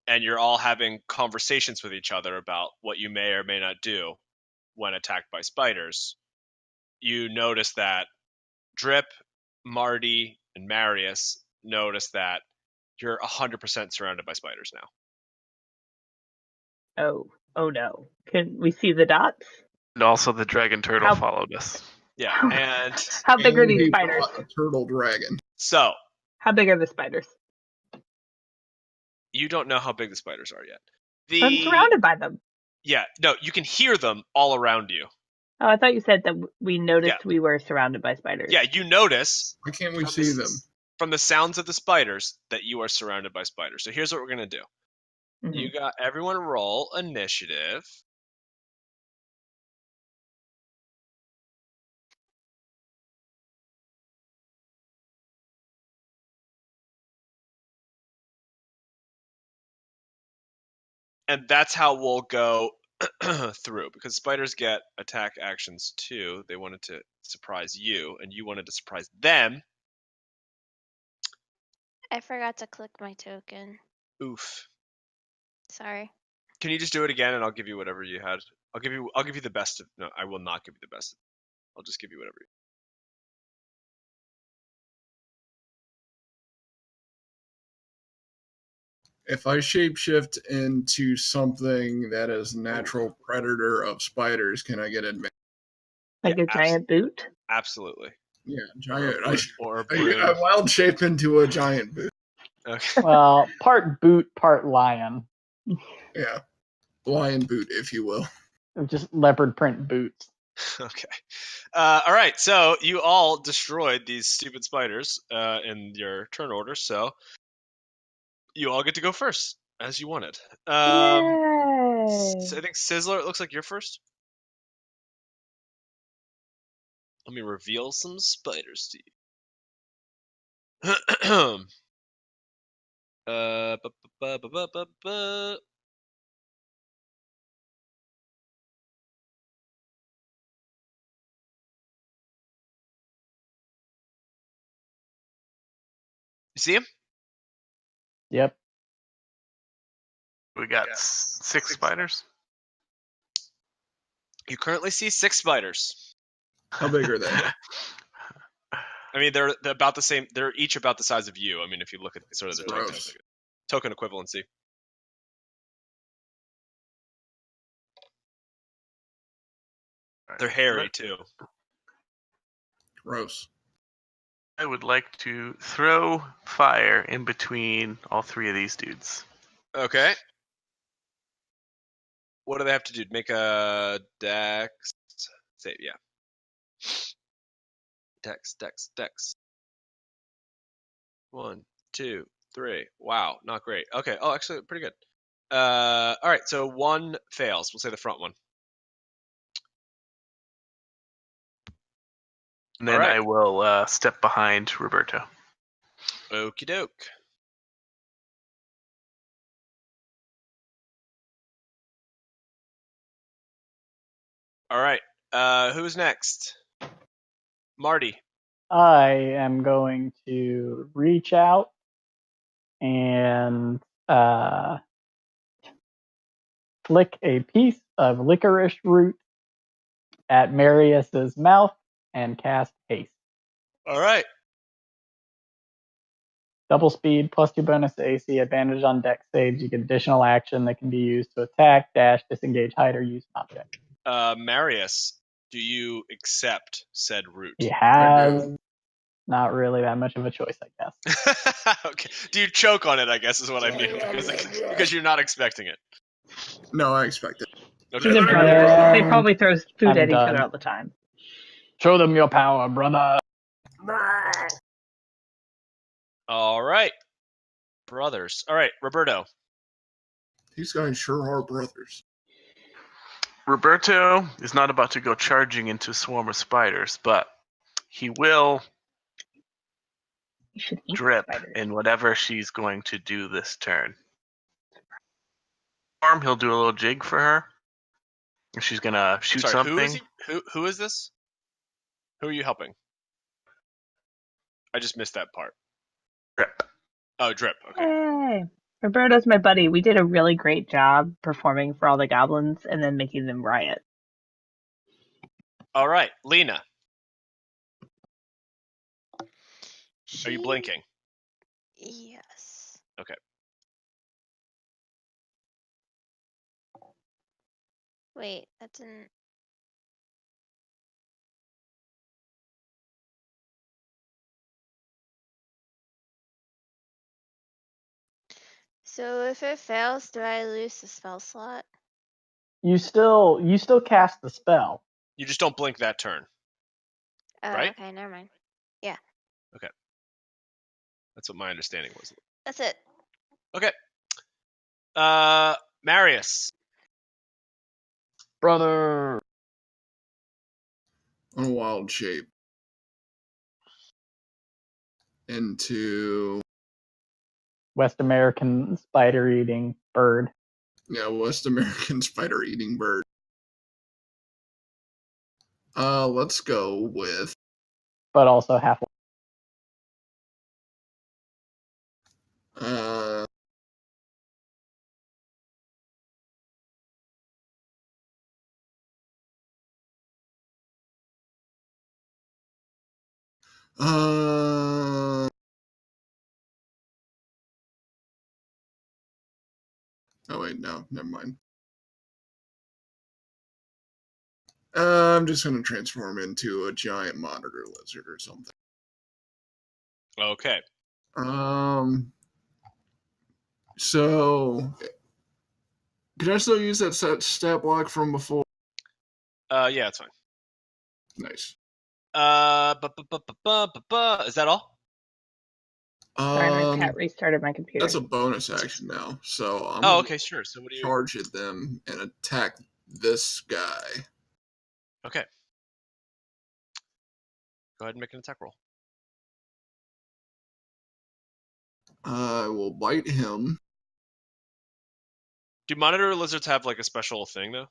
and you're all having conversations with each other about what you may or may not do when attacked by spiders, you notice that Drip, Marty, and Marius notice that you're 100% surrounded by spiders now. Oh no. Can we see the dots? And also the dragon turtle How- followed us. Yeah, and How big are And these he spiders? fought a turtle dragon. so How big are the spiders? you don't know how big the spiders are yet. I'm surrounded by them. Yeah, no, you can hear them all around you. Oh, I thought you said that we noticed we were surrounded by spiders. Yeah, you notice Why can't we From see the- them? from the sounds of the spiders that you are surrounded by spiders. So here's what we're gonna do. Mhm. You got everyone roll initiative. And that's how we'll go through, because spiders get attack actions too. They wanted to surprise you, and you wanted to surprise them. I forgot to click my token. Oof. Sorry. Can you just do it again, and I'll give you whatever you had. I'll give you the best of. No, I will not give you the best. I'll just give you whatever. If I shapeshift into something that is natural predator of spiders, can I get advantage? Like Yeah, a giant boot? Absolutely. Yeah, giant. Or a I broom. wild shape into a giant boot. Okay. Well, part boot, part lion. Yeah, lion boot, if you will. Just leopard print boots. Okay. All right. So you all destroyed these stupid spiders in your turn order. So you all get to go first, as you wanted. Yay! I think Sizzler, it looks like you're first. Let me reveal some spiders to you. Uh, bu- bu- bu- bu- bu- bu- You see him? Yep. We got 6 spiders. You currently see 6 spiders. How big are they? I mean, they're about the same. They're each about the size of you. I mean, if you look at sort of the Gross. token equivalency. They're hairy too. Gross. I would like to throw fire in between all 3 of these dudes. Okay. What do they have to do? Make a dex save, yeah. Dex. 1, 2, 3. Wow, not great. Okay. Oh, actually, pretty good. All right. So one fails. We'll say the front one. And then All right. I will step behind Roberto. Okie doke. All right. Who's next? Marty. I am going to reach out and flick a piece of licorice root at Marius's mouth and cast haste. All right. Double speed, +2 bonus to AC, advantage on dex saves. You get additional action that can be used to attack, dash, disengage, hide, or use an object. Marius, do you accept said root? He I has do. not really that much of a choice, I guess. Okay. Do you choke on it, I guess is what I mean, because you're not expecting it. No, I expect it. Okay. He's a brother. Yeah. They probably throw food I'm at each done. other all the time. Show them your power, brother. All right. Brothers. All right, Roberto. These guys sure are brothers. Roberto is not about to go charging into a swarm of spiders, but he will You should eat drip spiders. in whatever she's going to do this turn. He'll do a little jig for her. She's gonna shoot Sorry, something. who is he? Who is this? Who are you helping? I just missed that part. Drip. Oh, Drip. Okay. Hey, Roberto's my buddy. We did a really great job performing for all the goblins and then making them riot. All right, Lina. Are you She- blinking? Yes. Okay. Wait, that didn't. So if it fails, do I lose the spell slot? You still cast the spell. You just don't blink that turn. Oh, Right? okay, never mind. That's what my understanding was. That's it. Okay. Marius. Brother. On a wild shape. Into West American spider-eating bird. West American spider-eating bird. Let's go with But also half. Oh wait, no, never mind. I'm just gonna transform into a giant monitor lizard or something. Okay. So can I still use that stat block from before? Yeah, it's fine. Nice. Is that all? Sorry, my cat restarted my computer. That's a bonus action now, so I'm Oh, gonna okay, sure. So what do you? charge at them and attack this guy. Okay. Go ahead and make an attack roll. I will bite him. Do monitor lizards have like a special thing though?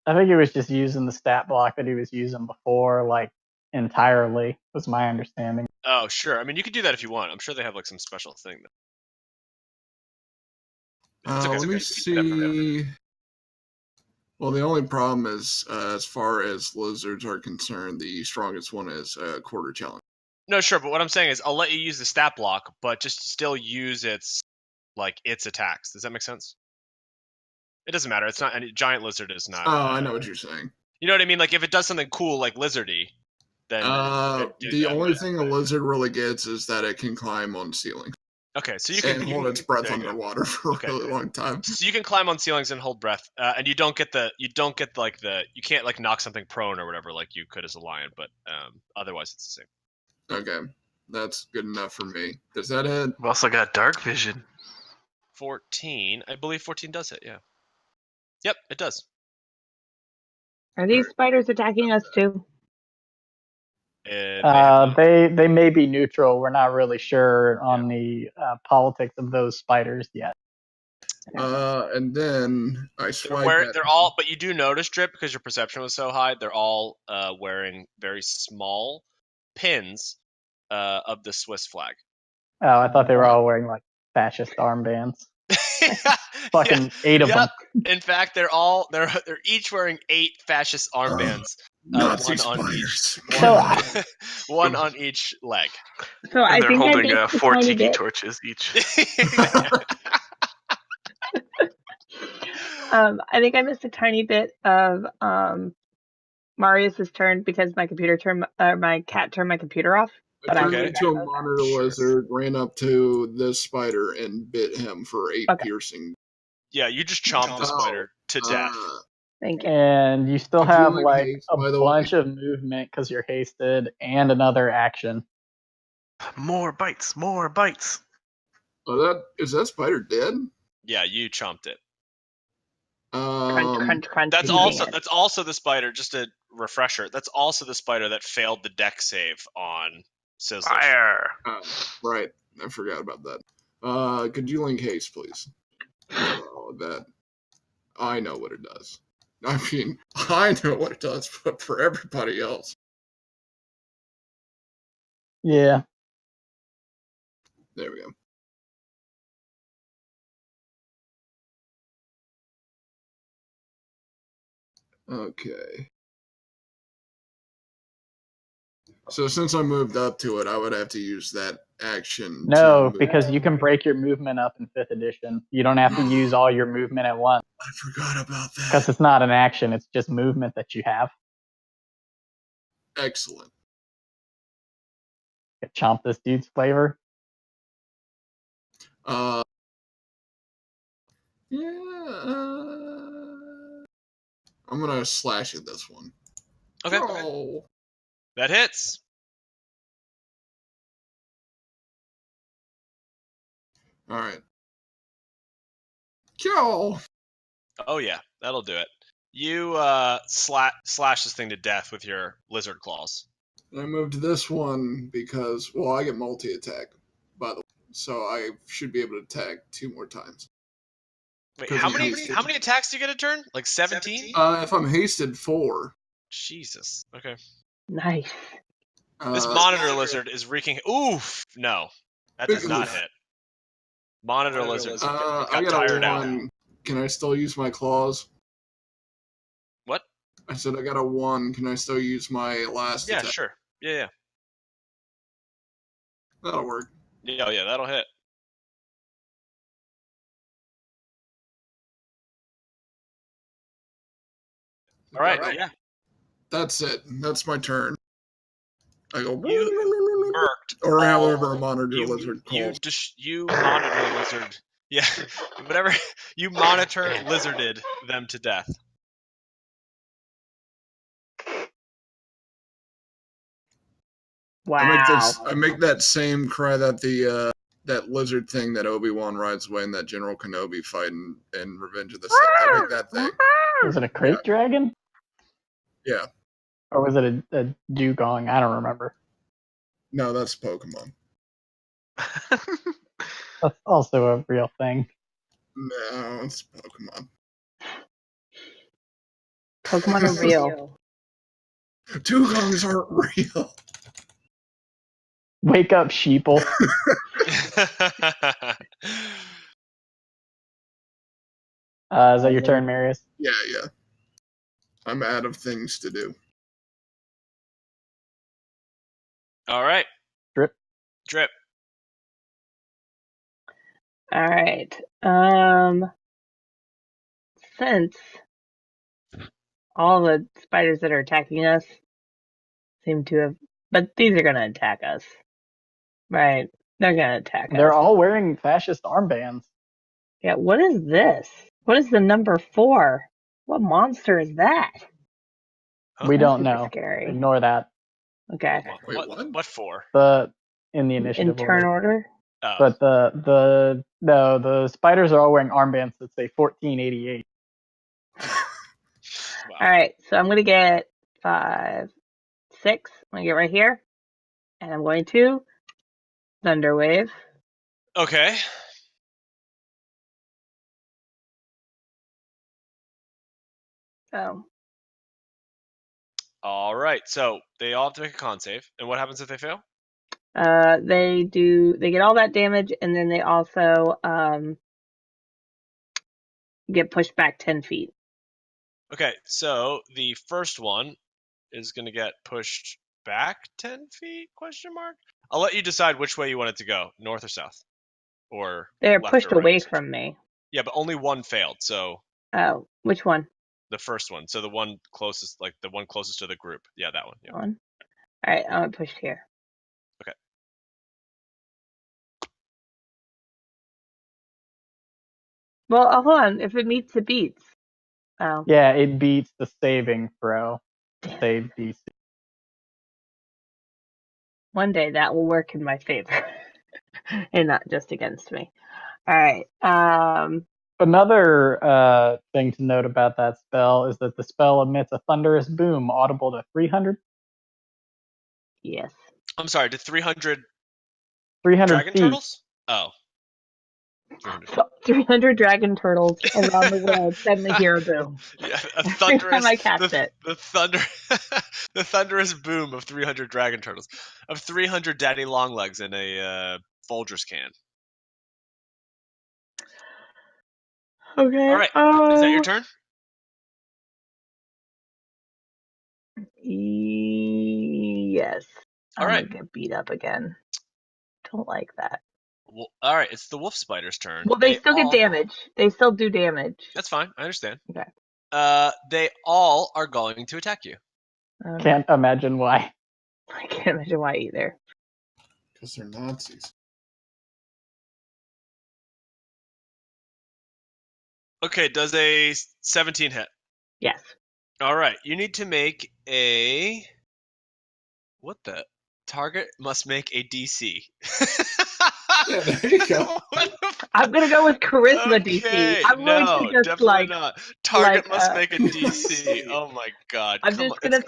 I think he was just using the stat block that he was using before, like entirely, was my understanding. Oh, sure. I mean, you could do that if you want. I'm sure they have like some special thing. It's okay, Let me see. Well, the only problem is, as far as lizards are concerned, the strongest one is quarter challenge. No, sure, but what I'm saying is I'll let you use the stat block, but just still use its attacks. Does that make sense? It doesn't matter. It's not any giant lizard is not. Oh, I know what you're saying. You know what I mean? Like if it does something cool like lizardy, then the only thing a lizard really gets is that it can climb on ceilings. Okay, so you can hold its breath there you go. underwater for a really long time. So you can climb on ceilings and hold breath, and you can't like knock something prone or whatever like you could as a lion, but otherwise it's the same. Okay, that's good enough for me. Does that hit? We've also got dark vision. 14, I believe 14 does hit. Yeah. Yep, it does. Are these spiders attacking us too? They may be neutral. We're not really sure on the politics of those spiders yet. And then I swipe. They're all, but you do notice, Drip, because your perception was so high. They're all wearing very small pins of the Swiss flag. Oh, I thought they were all wearing like fascist armbands. Fucking 8 of them. In fact, they're each wearing 8 fascist armbands. Nazi One on each. spiders. One on each leg. So I And they're think I holding missed a 4 tiny tiki bit. torches each. I think I missed a tiny bit of Marius's turn because my cat turned my computer off. I But I turned Okay. into a monitor lizard, ran up to this spider, and bit him for 8 Okay. piercing. Yeah, you just chomped the spider to death. Thank you. And you still Did you have like like haste, a by the bunch way? of movement because you're hasted and another action. More bites, more bites. Oh, is that spider dead? Yeah, you chomped it. Crunch, crunch, crunch. That's eating it. also the spider. Just a refresher. That's also the spider that failed the deck save on Sizzler. Fire. Right. I forgot about that. Could you link haste, please? Oh, that. I know what it does. I mean, I know what it does, but for everybody else. Yeah. There we go. Okay. So since I moved up to it, I would have to use that action. No, to because you can break your movement up in 5th edition. You don't have to use all your movement at once. I forgot about that. Because it's not an action, it's just movement that you have. Excellent. Chomp this dude's flavor. I'm gonna slash at this one. Okay. Oh. That hits. All right. Kill. Oh yeah, that'll do it. You slash this thing to death with your lizard claws. I moved this one because, well, I get multi-attack, by the way, so I should be able to attack 2 more times. Wait, 'Cause how I'm many hasted. how many attacks do you get a turn? Like 17? If I'm hasted, 4. Jesus. Okay. Nice. This monitor lizard is wreaking. Oof! No, that does not hit. Monitor lizard got I got tired a out. 1. Can I still use my claws? What? I said I got a 1. Can I still use my last Yeah, attack? sure. Yeah. That'll work. Yeah, that'll hit. All right. Yeah. That's it. That's my turn. I go. You murked. Or however a monitor lizard You calls. you monitor lizard. Yeah, whatever. You monitor lizarded them to death. Wow. I make that same cry that the that lizard thing that Obi-Wan rides away in that General Kenobi fight in Revenge of the Sith. I make that thing. Was it a crate dragon? Yeah. Or was it a dugong? I don't remember. No, that's Pokemon. That's also a real thing. No, it's Pokemon. Pokemon are real. Dugongs aren't real. Wake up, sheeple. Is that your turn, Marius? Yeah. I'm out of things to do. All right. Drip. All right. Since all the spiders that are attacking us seem to have, but these are gonna attack us, right? They're gonna attack us. They're all wearing fascist armbands. Yeah. What is this? What is the number 4? What monster is that? We That's don't super know. Scary. Ignore that. Okay. Wait, what? What for? In the initiative In turn order. Oh. But the spiders are all wearing armbands that say 1488. Wow. All right. So I'm gonna get 5, 6. I'm gonna get right here, and I'm going to Thunder Wave. Okay. So All right. So they all have to make a con save. And what happens if they fail? They get all that damage, and then they also get pushed back 10 feet. Okay, so the first one is going to get pushed back 10 feet, question mark? I'll let you decide which way you want it to go, north or south, or They're left pushed or right. away from me. Yeah, but only one failed, so Oh, which one? the first one. So the one closest, like the one closest to the group. Yeah, that one. Yeah. One. All right, I'm pushed here. Okay. Well, hold on. If it meets, it beats. Oh, Yeah, it beats the saving throw. damn. Save DC. One day that will work in my favor, and not just against me. All right. Another thing to note about that spell is that the spell emits a thunderous boom audible to 300. Yes. I'm sorry, did 300 300 dragon feet. turtles? Oh. 300. So 300 dragon turtles around the world suddenly hear a boom. Yeah, a Every thunderous time I cast it. the thunder the thunderous boom of 300 dragon turtles. Of 300 daddy longlegs in a Folgers can. Okay. All right. Is that your turn? Yes. All I'm right. gonna get beat up again. Don't like that. Well, all right, it's the wolf spider's turn. Well, they still get damage. They still do damage. That's fine. I understand. Okay. They all are going to attack you. Okay. Can't imagine why. I can't imagine why either. Because they're Nazis. Okay, does a 17 hit? Yes. All right, you need to make a... What the? Target must make a DC. Yeah, there you go. What the f- I'm gonna go with charisma Okay, DC. I'm going no, to just definitely not. Target like, must make a DC. Oh my god. I'm Come just on. gonna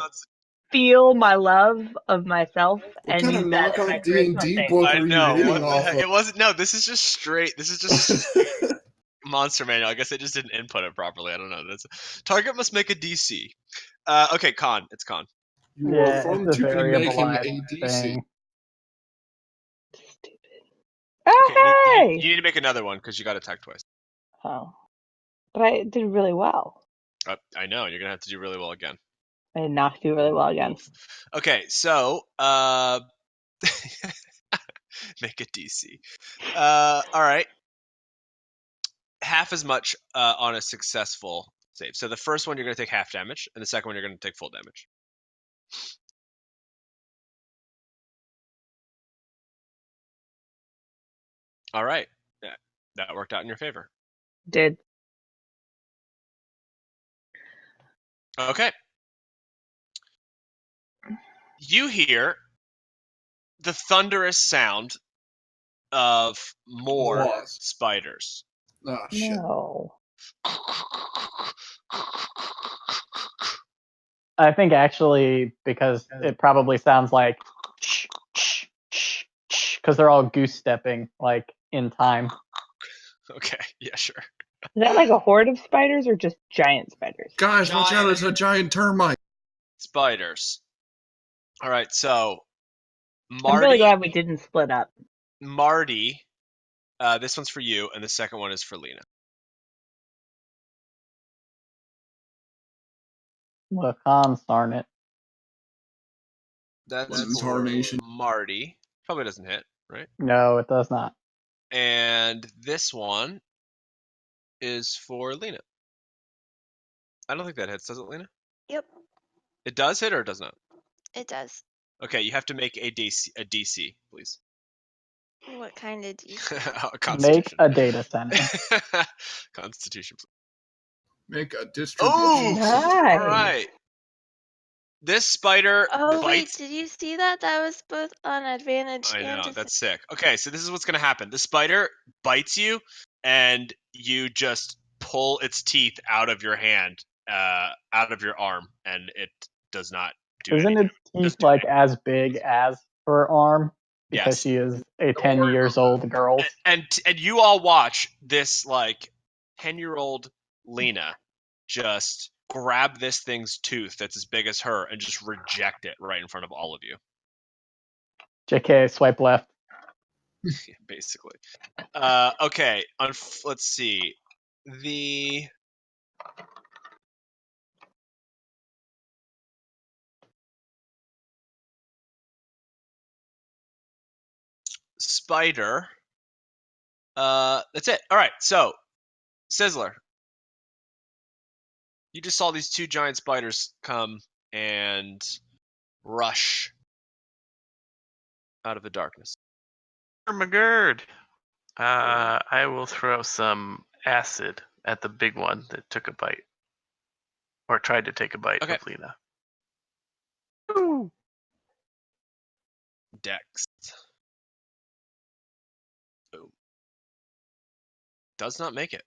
feel my love of myself What and kind of use that as my knockoff charisma D&D thing. book I are you know. reading What the off heck? of? It wasn't. No, this is just straight. This is just monster manual. I guess I just didn't input it properly. I don't know. Target must make a DC. Okay, con. It's con. You Yeah, are fun it's a to be making variabilized a DC. thing. Stupid. Okay, Oh, hey! you need to make another one because you got attacked twice. Oh. But I did really well. I know. You're gonna have to do really well again. I did not do really well again. Oof. Okay, so make a DC. All right. Half as much on a successful save. So the first one you're going to take half damage, and the second one you're going to take full damage. All right. Yeah, that worked out in your favor. Did. Okay. You hear the thunderous sound of more Wasp. spiders. Oh, shit. No. I think actually because it probably sounds like because they're all goose stepping like in time. Okay, yeah, sure. Is that like a horde of spiders or just giant spiders? Guys, watch out, it's a giant termite. Spiders. All right, so I'm really glad we didn't split up. Marty, this one's for you, and the second one is for Lina. Well, cons, darn it. That's One for tarnation. Marty. Probably doesn't hit, right? No, it does not. And this one is for Lina. I don't think that hits, does it, Lina? Yep, It does hit or it does not? it does. Okay, you have to make a DC, please. What kind of DC? Make Constitution. a data center. Constitution, please. Make a distribution. Oh, Nice. all right. This spider Oh wait, bites. did you see that? That was both on advantage I and know, that's sick. Okay, so this is what's going to happen. The spider bites you, and you just pull its teeth out of your hand, out of your arm, and it does not do Isn't anything. its teeth Doesn't do like as big as her arm? Because Yes. she is a 10 years old girl. And you all watch this like 10-year-old Lina just grab this thing's tooth that's as big as her and just reject it right in front of all of you. JK, swipe left. Yeah, basically. Okay. Let's see. The spider. That's it. All right. So, Sizzler, you just saw these two giant spiders come and rush out of the darkness. McGurd. I will throw some acid at the big one that took a bite. Or tried to take a bite Okay. of Lina. Dex. Boom. Does not make it.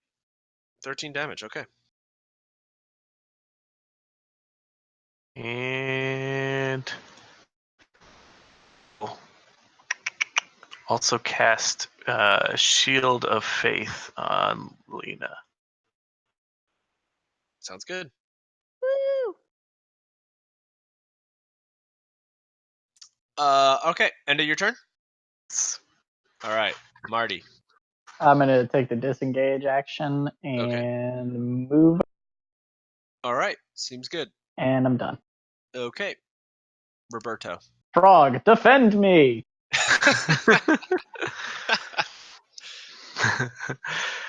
13 damage. Okay. And also cast Shield of Faith on Lina. Sounds good. Woo! Okay. End of your turn. All right, Marty. I'm gonna take the disengage action and move, All right. Seems good. and I'm done. Okay. Roberto. Frog, defend me!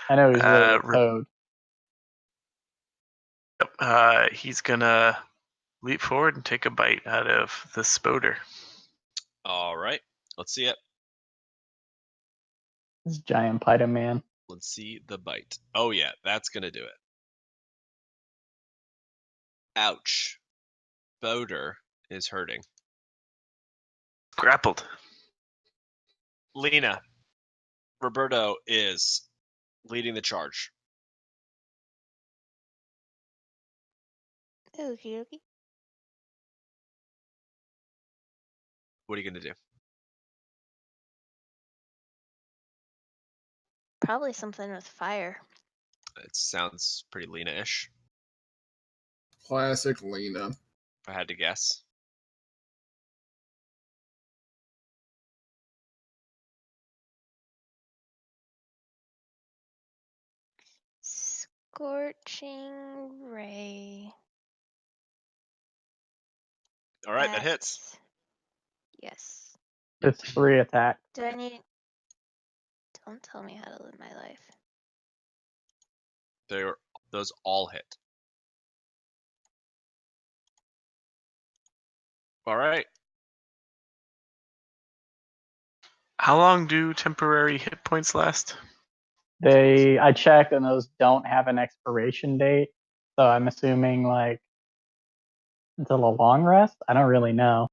I know he's really a toad. He's gonna leap forward and take a bite out of the spoder. All right. Let's see it. This giant Python man. Let's see the bite. Oh, yeah. That's going to do it. Ouch. Boder is hurting. Grappled. Lina. Roberto is leading the charge. Okie dokie. What are you going to do? Probably something with fire. It sounds pretty Lina-ish, Classic Lina. if I had to guess. Scorching ray. All right, that hits. Yes. It's 3 attack. Do I need... Don't tell me how to live my life. Those all hit. All right. How long do temporary hit points last? I checked, and those don't have an expiration date. So I'm assuming like until a long rest. I don't really know.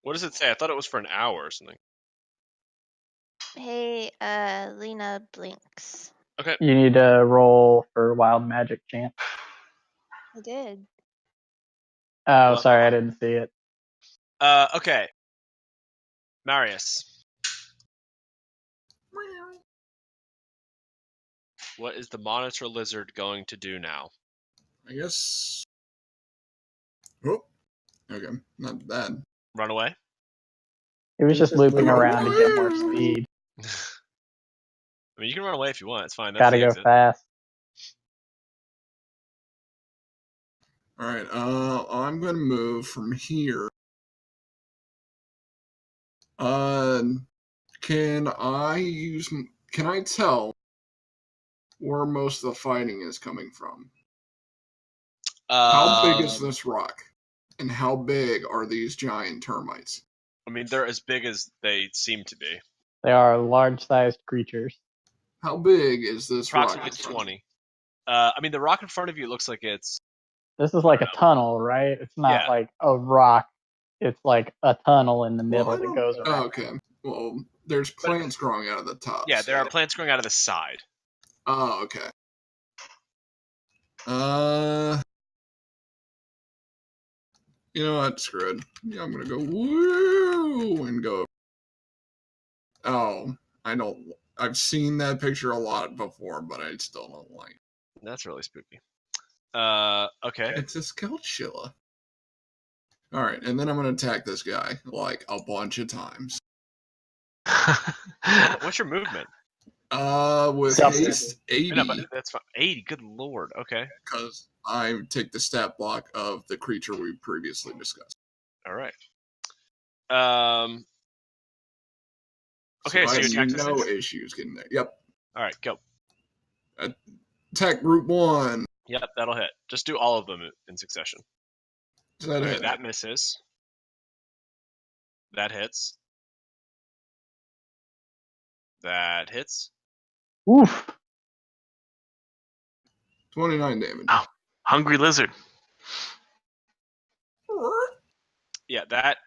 What does it say? I thought it was for an hour or something. Hey, Lina blinks. Okay. You need to roll for wild magic chant. I did. Oh, Well, sorry, I didn't see it. Okay. Marius. What is the monitor lizard going to do now? I guess. Oh, okay, not bad. Run away? It was just looping around to get more away. speed. I mean, you can run away if you want. It's fine. That's Gotta the go exit. fast. All right, I'm gonna move from here. Can I tell where most of the fighting is coming from? How big is this rock? And how big are these giant termites? I mean, they're as big as they seem to be. They are large-sized creatures. How big is this Approximately rock? 20. I mean, the rock in front of you looks like it's... This is like a tunnel, right? It's not Yeah. like a rock. It's like a tunnel in the middle I that don't- goes around. Okay. Well, there's plants growing out of the top. Yeah, there so- are plants growing out of the side. Oh, okay. You know what? Screw it. Yeah, I'm gonna go woo and go. Oh, I've seen that picture a lot before, but I still don't like it. That's really spooky. Okay. It's a Skelchilla. All right, and then I'm going to attack this guy like a bunch of times. What's your movement? With Sup? haste, 80. No, but that's fine. 80. Good lord. Okay. Because I take the stat block of the creature we previously discussed. All right. So Okay, so I you attack have this no next? issues getting there. Yep. All right, go. Attack group 1. Yep, that'll hit. Just do all of them in succession. Does that Okay, hit? that misses. That hits. That hits. Oof. 29 damage. Oh, hungry lizard. Yeah, that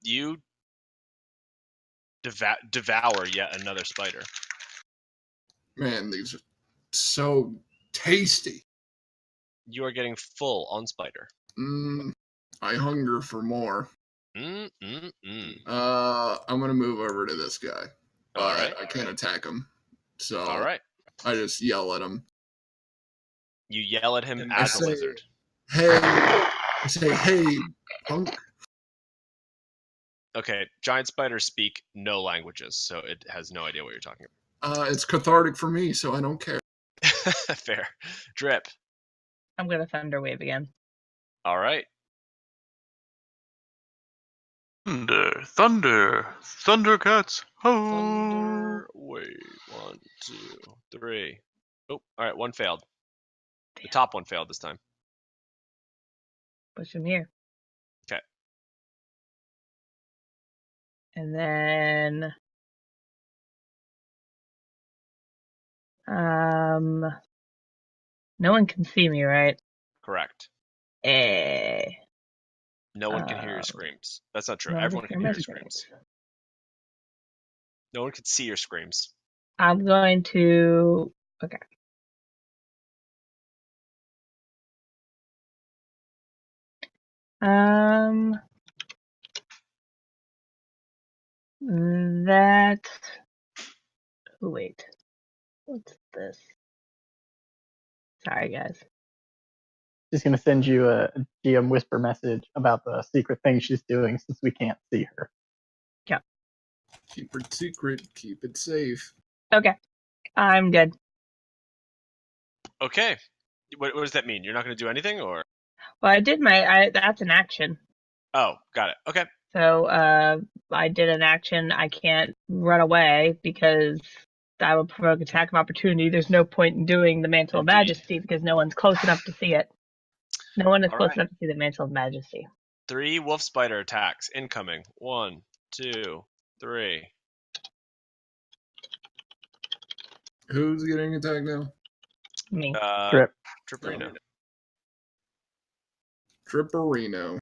you devour yet another spider. Man, these are so tasty. You are getting full on spider. I hunger for more. I'm gonna move over to this guy. All But right. I can't attack him. So All right. I just yell at him. You yell at him And as I a say, lizard. Hey, I say, hey, punk. Okay, giant spiders speak no languages, so it has no idea what you're talking about. It's cathartic for me, so I don't care. Fair. Drip. I'm gonna thunder wave again. All right. Thunder, Thundercats. Ho! Thunder wave. 1, 2, 3. Oh, all right. One failed. The top one failed this time. Push him here. Okay. And then no one can see me, right? Correct. No one can hear your screams. That's not true. No one Everyone can can hear hear my your screams. No one can see your screams. I'm going to. Okay. That. Oh, wait. What's this? Sorry, guys. She's gonna send you a GM whisper message about the secret thing she's doing since we can't see her. Yeah. Keep it secret. Keep it safe. Okay. I'm good. Okay. What does that mean? You're not going to do anything, or? Well, I did that's an action. Oh, got it. Okay. So, I did an action. I can't run away because that would provoke attack of opportunity. There's no point in doing the Mantle of Indeed. Majesty because no one's close enough to see it. No one is All close right. enough to see the Mantle of Majesty. 3 wolf spider attacks incoming. 1, 2, 3. Who's getting attacked now? Me. Drip. Tripperino. Tripperino.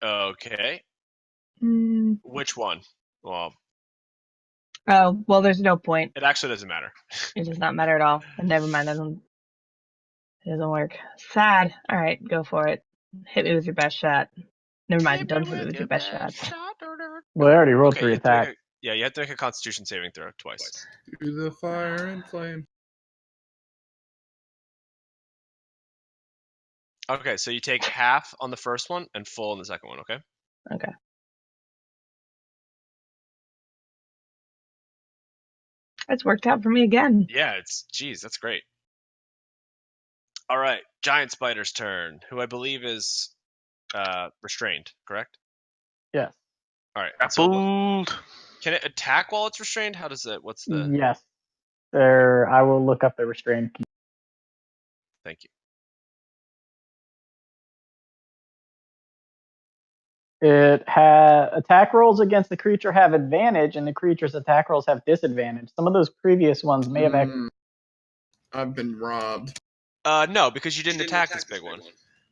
Okay. Mm. Which one? Well, Oh, well, there's no point. it actually doesn't matter. It does not matter at all. And never mind, it doesn't work. Sad. All right, go for it. Hit me with your best shot. Never mind, don't hit me with your best shot. Well, I already rolled Okay, 3 you have to make attacks. you have to make a Constitution saving throw twice. To the fire and flame. Okay, so you take half on the first one and full on the second one, okay? Okay. It's worked out for me again. Yeah, geez, that's great. All right, giant spider's turn, who I believe is restrained, correct? Yes. All right. So Grappled. can it attack while it's restrained? How does it? What's the? Yes. There. I will look up the restrained. Thank you. It has attack rolls against the creature have advantage, and the creature's attack rolls have disadvantage. Some of those previous ones may have. I've been robbed. No, because you didn't attack this big one.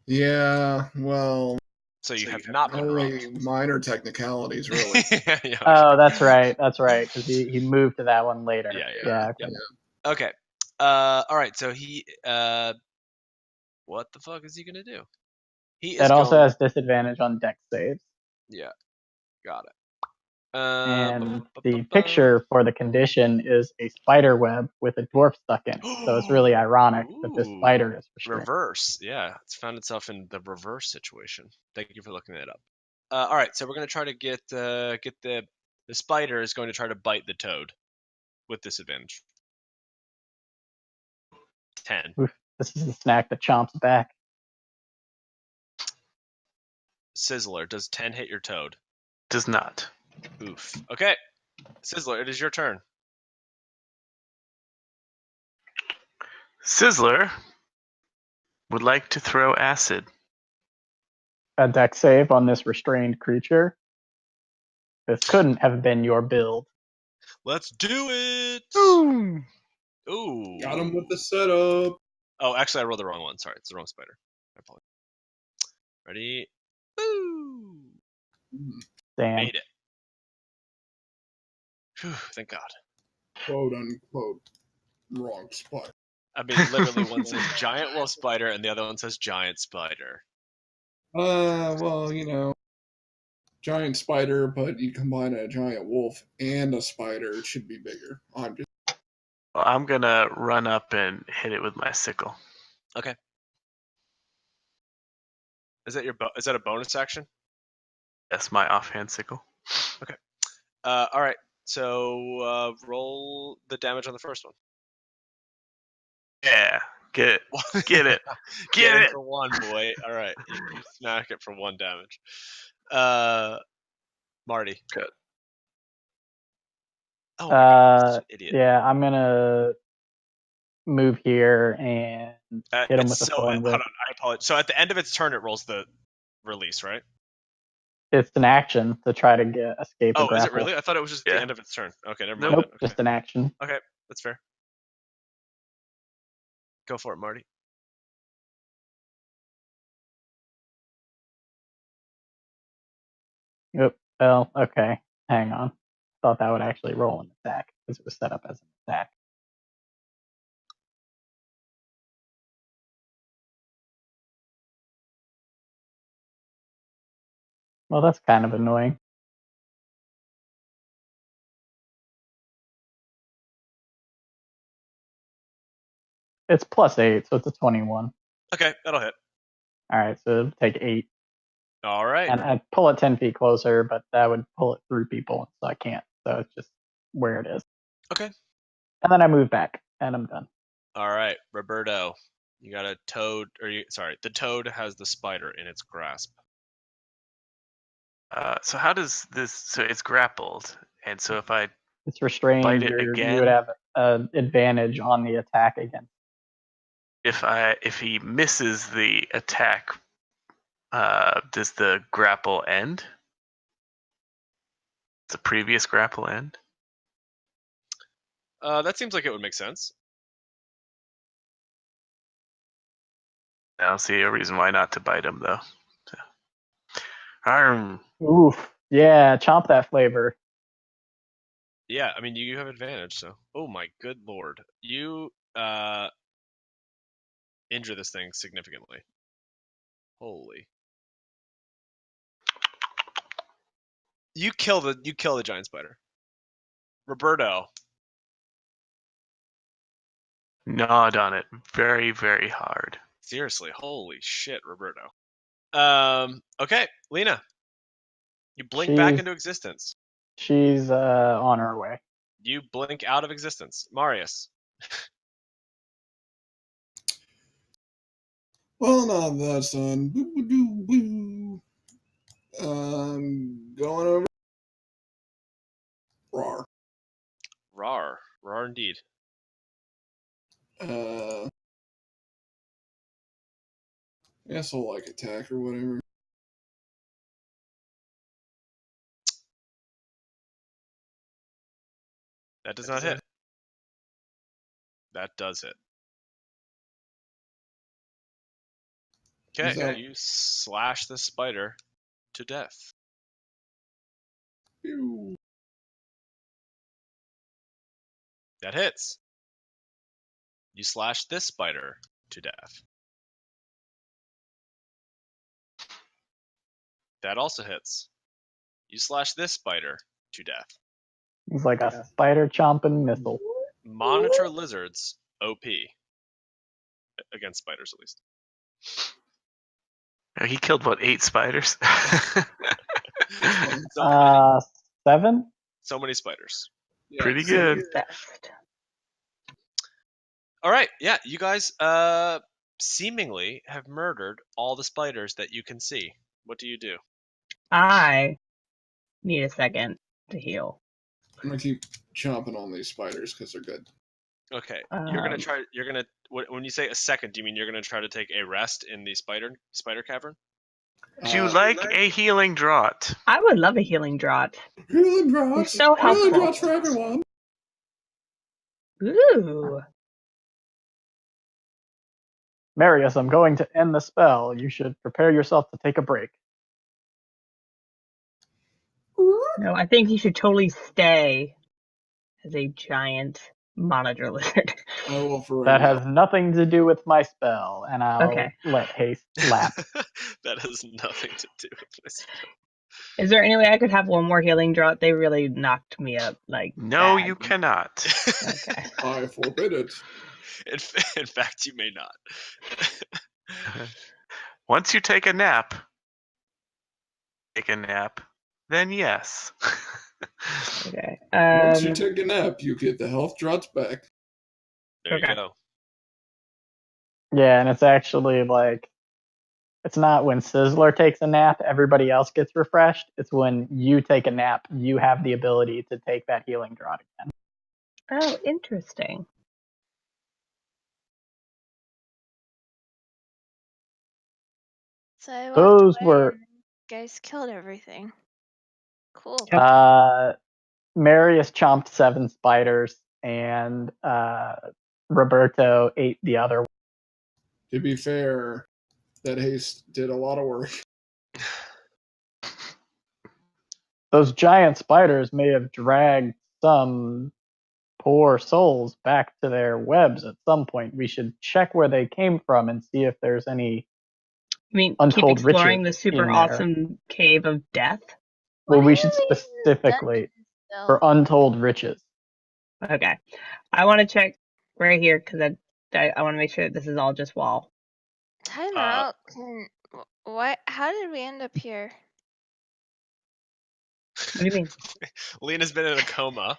Yeah, well. So you have not been only robbed. minor technicalities, really. Yeah, Oh, that's right. That's right. Because he moved to that one later. Yeah. Okay. Okay. All right. So he. What the fuck is he gonna do? He is That also going. has disadvantage on dex saves. Yeah. Got it. And the picture for the condition is a spider web with a dwarf stuck in it. So it's really ironic that this spider is restrained. Reverse. Yeah, it's found itself in the reverse situation. Thank you for looking that up. All right, so we're going to try to get the spider is going to try to bite the toad with disadvantage. 10. Oof, this is a snack that chomps back. Sizzler, does 10 hit your toad? Does not. Oof. Okay, Sizzler, it is your turn. Sizzler would like to throw acid. A dex save on this restrained creature. This couldn't have been your build. Let's do it. Ooh. Ooh. Got him with the setup. Oh, actually, I rolled the wrong one. Sorry, it's the wrong spider. I apologize. Ready? Ooh. Damn. Made it. Whew, thank God. Quote unquote wrong spot. I mean, literally, one says giant wolf spider, and the other one says giant spider. Well, giant spider, but you combine a giant wolf and a spider, it should be bigger. Well, I'm gonna run up and hit it with my sickle. Okay. Is that a bonus action? That's my offhand sickle. Okay. All right. So roll the damage on the first one. Yeah, get it, get it, Get it. for one, boy. All right, you smack it for 1 damage. Marty. Good. Oh, my God, idiot. Yeah, I'm gonna move here and hit him with a thorn hold whip. on, I apologize. So at the end of its turn, it rolls the release, right? It's an action to try to escape a Oh, grapple. is it really? I thought it was just at Yeah. the end of its turn. Okay, never mind. Nope, then. Okay. just an action. Okay, that's fair. Go for it, Marty. Yep. Well, okay. Hang on. Thought that would actually roll an attack because it was set up as an attack. Well, that's kind of annoying. It's +8, so it's a 21. Okay, that'll hit. All right, so it'll take 8. All right. And I'd pull it 10 feet closer, but that would pull it through people, so I can't. So it's just where it is. Okay. And then I move back, and I'm done. All right, Roberto. You got a toad, the toad has the spider in its grasp. So how does this? So it's grappled, and so if I It's restrained. bite it You again, would have an advantage on the attack again. if he misses the attack, does the grapple end? Does the previous grapple end? That seems like it would make sense. I don't see a reason why not to bite him though. So. Arm. Oof. Yeah, chomp that flavor. Yeah, I mean, you have advantage, so. Oh my good lord. You injure this thing significantly. Holy. You kill the giant spider. Roberto. Gnawed on it very, very hard. Seriously, holy shit, Roberto. Okay, Lina. You blink back into existence. She's on her way. You blink out of existence. Marius. Well, now that's done. Going over. Rar. Rar indeed. Guess I'll attack or whatever. That does not hit. That does hit. Okay, you slash the spider to death. Pew. That hits. You slash this spider to death. That also hits. You slash this spider to death. It's like a spider chomping missile. Monitor lizards, OP. Against spiders, at least. He killed, what, 8 spiders? So 7? many spiders. Yeah, Pretty so good. Best. All right, yeah, you guys seemingly have murdered all the spiders that you can see. What do you do? I need a second to heal. I'm gonna keep chomping on these spiders because they're good. Okay, you're gonna Um, try. You're gonna. When you say a second, do you mean you're gonna try to take a rest in the spider cavern? Would you like a healing draught? I would love a healing draught. Healing They're drops? so Healing helpful. drops for everyone. Ooh. Marius, I'm going to end the spell. You should prepare yourself to take a break. No, I think you should totally stay as a giant monitor lizard. I will for That right now. has nothing to do with my spell, and I'll Okay. let haste lapse. That has nothing to do with this. Is there any way I could have one more healing draught? They really knocked me up. Like, No, bad. you cannot. Okay. I forbid it. In fact, you may not. Once you take a nap, then yes. Okay. Once you take a nap, you get the health drops back. There Okay. you go. Yeah, and it's actually like, it's not when Sizzler takes a nap, everybody else gets refreshed. It's when you take a nap, you have the ability to take that healing draught again. Oh, interesting. So I walked Those away were and you guys killed everything. Cool. Marius chomped 7 spiders, and Roberto ate the other one. To be fair, that haste did a lot of work. Those giant spiders may have dragged some poor souls back to their webs at some point. We should check where they came from and see if there's any I mean, untold keep exploring the riches super in there. awesome cave of death. Well, What we are should these specifically dungeons still? for untold riches. Okay. I want to check right here because I want to make sure that this is all just wall. Time out. What? How did we end up here? What do you mean? Lina's been in a coma.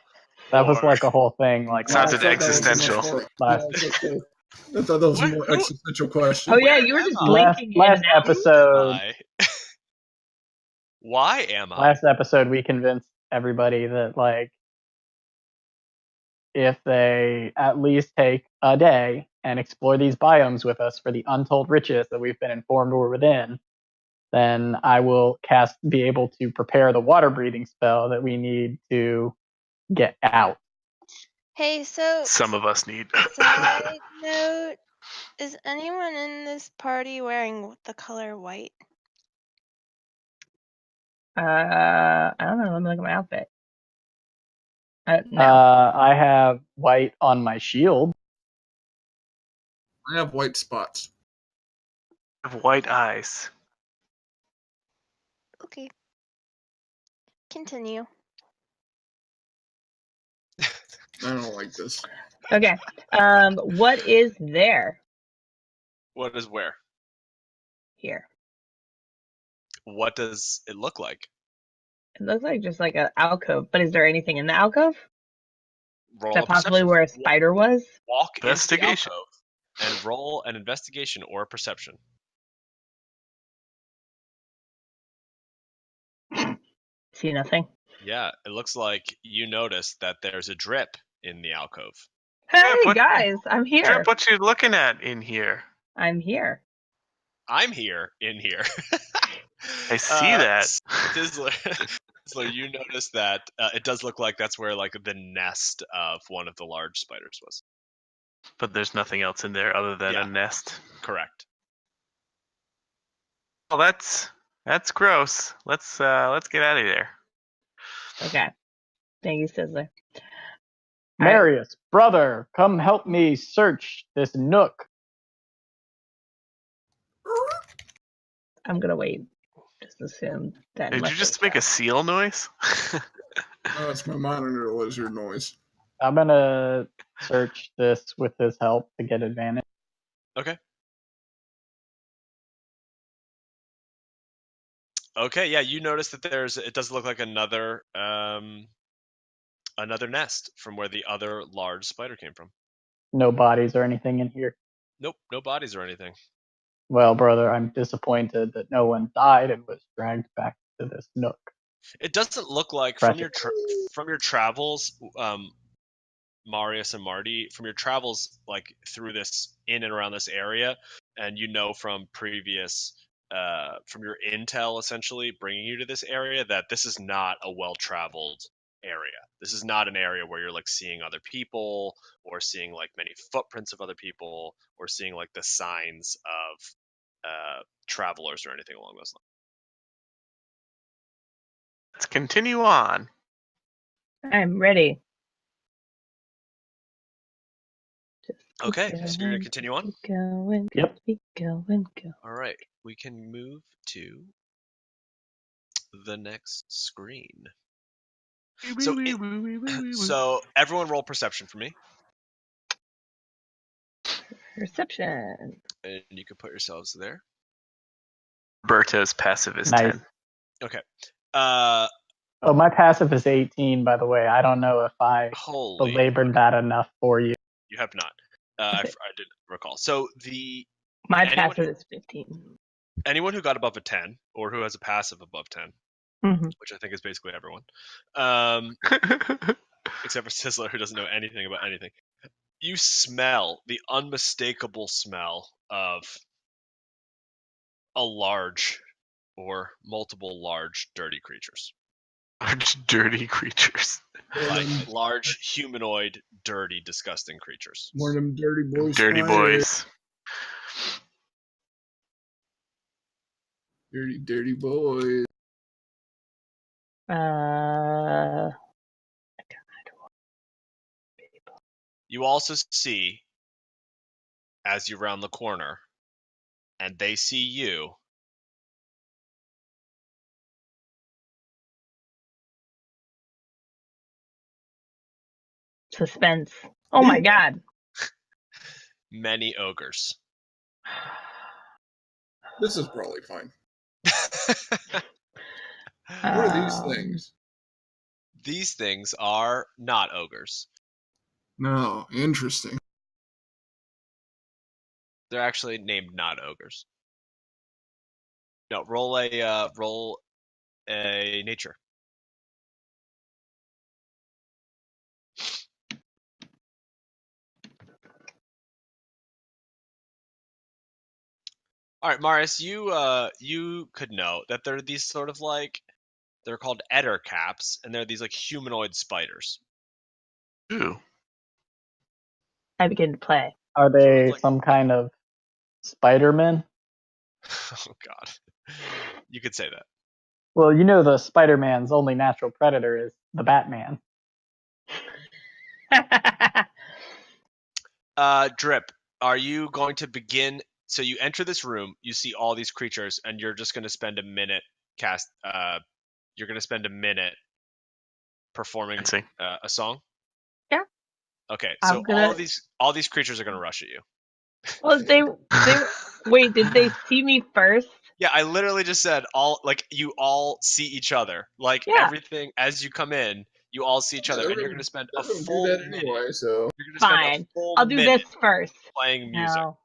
That was Or- like a whole thing. Like Sounds I thought that was existential. much more- Last- I thought that was a What? more Who- existential question. Oh yeah, you were am just I? blinking in last and out. episode. Why am I? Last episode, we convinced everybody that like if they at least take a day and explore these biomes with us for the untold riches that we've been informed were within, then I will be able to prepare the water breathing spell that we need to get out. Hey, so Some of us need. side note, is anyone in this party wearing the color white? I don't know. Let me look at my outfit. No. I have white on my shield. I have white spots. Have white eyes. Okay. Continue. I don't like this. Okay. What is there What is where? here? What does it look like? It looks like just like an alcove, but is there anything in the alcove? Roll Is that a possibly perception. where a spider was? Walk into the Investigation. alcove and roll an investigation or a perception. See nothing. Yeah, it looks like you notice that there's a drip in the alcove. Hey what- guys, I'm here. Drip, what you looking at in here? I'm here. I'm here in here. I see that. Sizzler, you notice that it does look like that's where like the nest of one of the large spiders was. But there's nothing else in there other than Yeah. a nest. Correct. Well, that's gross. Let's get out of there. Okay. Thank you, Sizzler. Marius, brother, come help me search this nook. I'm gonna wait. Just assume that. Did you unless just they make a seal noise? Oh, it's my monitor lizard noise. I'm gonna search this with his help to get advantage. Okay. Okay, yeah, you notice that it does look like another nest from where the other large spider came from. No bodies or anything in here. Nope, no bodies or anything. Well, brother, I'm disappointed that no one died and was dragged back to this nook. It doesn't look like from your travels, Marius and Marty, from your travels like through this in and around this area, and from previous from your intel essentially bringing you to this area that this is not a well-traveled area. This is not an area where you're like seeing other people or seeing like many footprints of other people or seeing like the signs of travelers or anything along those lines. Let's continue on. I'm ready. Okay, so you're gonna continue on? Keep going. Yep. Keep going. Go. All right, we can move to the next screen. So everyone roll perception for me. Perception. And you can put yourselves there. Roberto's passive is Nice. 10. Okay. Oh, my passive is 18, by the way. I don't know if I Holy. belabored that enough for you. You have not. I didn't recall. So my anyone passive is 15. Anyone who got above a 10 or who has a passive above 10, Mm-hmm. which I think is basically everyone, except for Sizzler, who doesn't know anything about anything. You smell the unmistakable smell of a large or multiple large dirty creatures. Large dirty creatures. Like large humanoid, dirty, disgusting creatures. One of them dirty boys. Dirty boys. Dirty boys. You also see, as you round the corner, and they see you, Suspense. Oh my god. many ogres. This is probably fine. What are these things? These things are not ogres. No, interesting. They're actually named not ogres. No, roll a nature. All right, Marius, you could know that they're these sort of like, they're called Eder caps, and they're these like humanoid spiders. Ooh. I begin to play. Are they like- some kind of Spider-Man? Oh God, you could say that. Well, you know the Spider-Man's only natural predator is the Batman. Drip, are you going to begin? So you enter this room, you see all these creatures, and you're just going to spend a minute you're going to spend a minute performing a song. Yeah. Okay, so all these creatures are going to rush at you. Well, they wait. Did they see me first? Yeah, I literally just said you all see each other. Like everything as you come in, you all see each other, and you're going to spend a full minute. Anyway, so You're going to spend Fine. a full I'll do minute this first. playing music. No.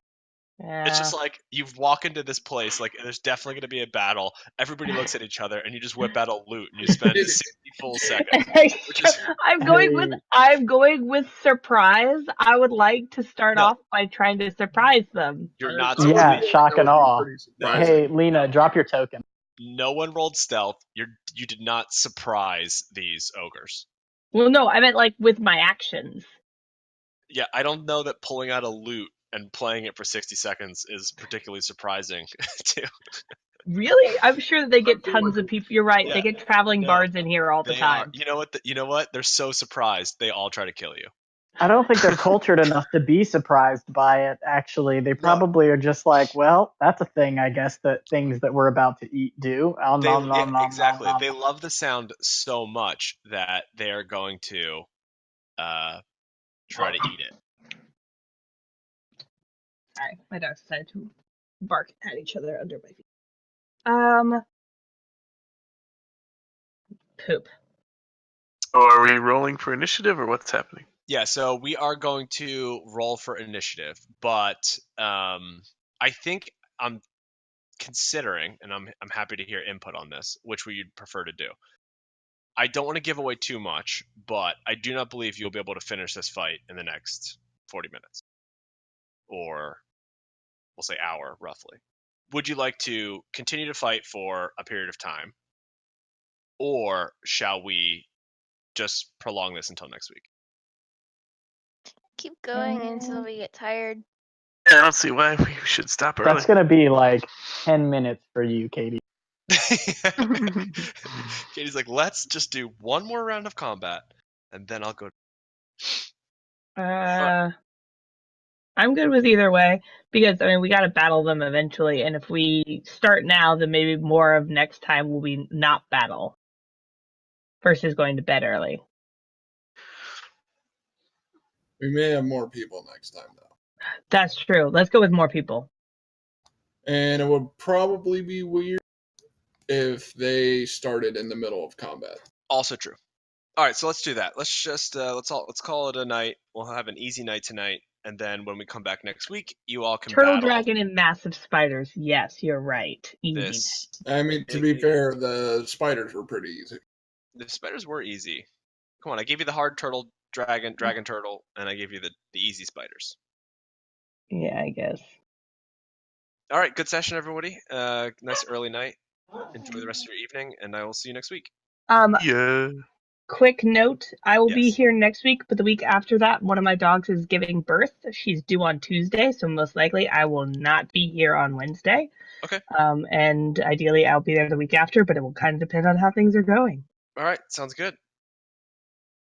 Yeah. It's just like you walk into this place, like there's definitely going to be a battle. Everybody looks at each other, and you just whip out a loot, and you spend 60 full seconds. Which is, I'm going with surprise. I would like to start off by trying to surprise them. You're not. Yeah, shock and awe. No. Hey, Lina, drop your token. No one rolled stealth. You did not surprise these ogres. Well, no, I meant like with my actions. Yeah, I don't know that pulling out a loot and playing it for 60 seconds is particularly surprising too. Really? I'm sure they get tons of people. You're right. Yeah. They get traveling bards in here all the time. You know what? They're so surprised they all try to kill you. I don't think they're cultured enough to be surprised by it, actually. They probably are just like, well, that's a thing, I guess, that things that we're about to eat do. Exactly. They love the sound so much that they are going to try to eat it. Sorry, my dogs decided to bark at each other under my feet. Poop. So are we rolling for initiative or what's happening? Yeah, so we are going to roll for initiative, but I think I'm considering, and I'm happy to hear input on this, which we'd prefer to do. I don't want to give away too much, but I do not believe you'll be able to finish this fight in the next 40 minutes. Or we'll say hour, roughly. Would you like to continue to fight for a period of time? Or shall we just prolong this until next week? Keep going until we get tired. Yeah, I don't see why we should stop early. That's going to be like 10 minutes for you, Katie. Katie's like, let's just do one more round of combat, and then I'll go. I'm good with either way, because, I mean, we gotta battle them eventually, and if we start now, then maybe more of next time will be not battle. Versus going to bed early. We may have more people next time, though. That's true. Let's go with more people. And it would probably be weird if they started in the middle of combat. Also true. All right, so let's do that. Let's just let's call it a night. We'll have an easy night tonight, and then when we come back next week, you all can Turtle battle dragon and massive spiders. Yes, you're right. Easy. this. I mean, to be fair, the spiders were pretty easy. The spiders were easy. Come on, I gave you the hard turtle, dragon turtle, and I gave you the easy spiders. Yeah, I guess. All right, good session, everybody. Nice early night. Enjoy the rest of your evening, and I will see you next week. Yeah. Quick note, I will be Yes. here next week, but the week after that, one of my dogs is giving birth. She's due on Tuesday, so most likely I will not be here on Wednesday. Okay. And ideally I'll be there the week after, but it will kind of depend on how things are going. All right, sounds good.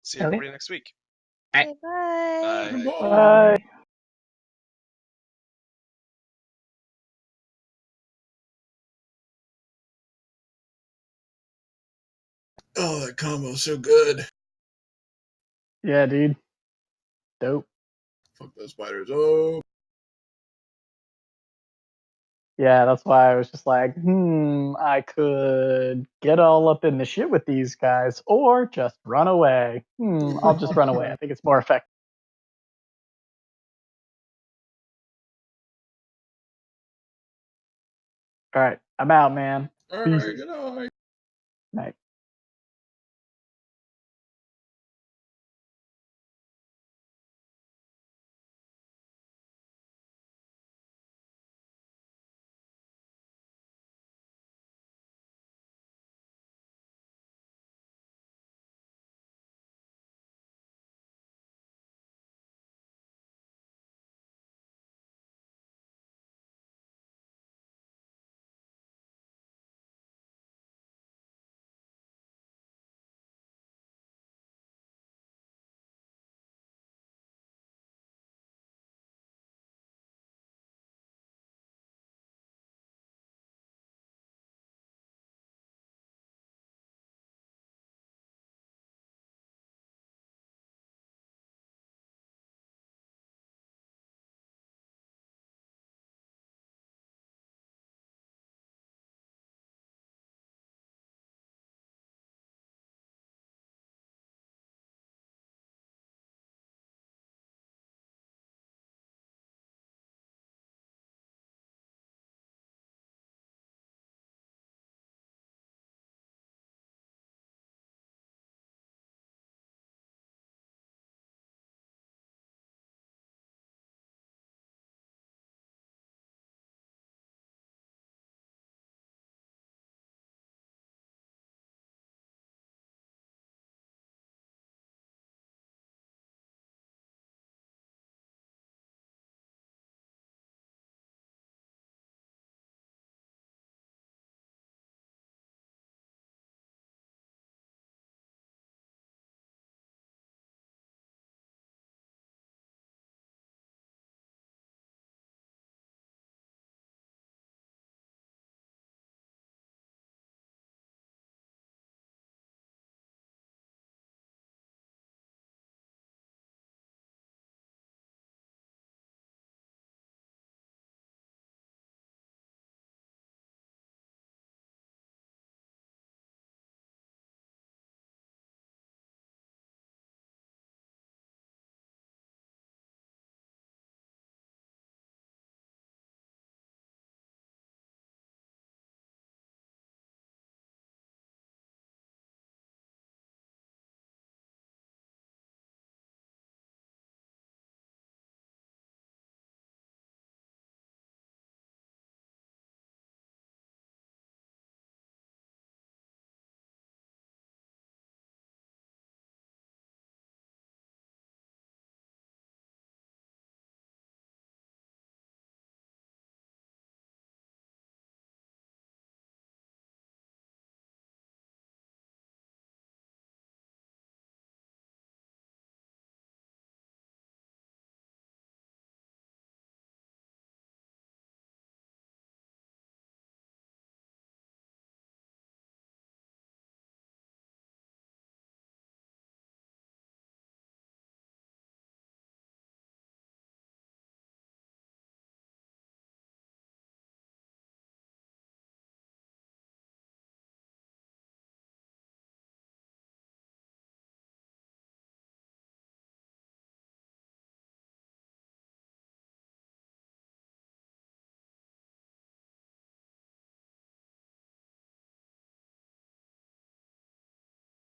See everybody next week. All right. Bye. Bye. Bye. Oh, that combo's so good. Yeah, dude. Dope. Fuck those spiders. Oh. Yeah, that's why I was just like, I could get all up in the shit with these guys or just run away. I'll just run away. I think it's more effective. All right, I'm out, man. All Peace. right, good night. Night.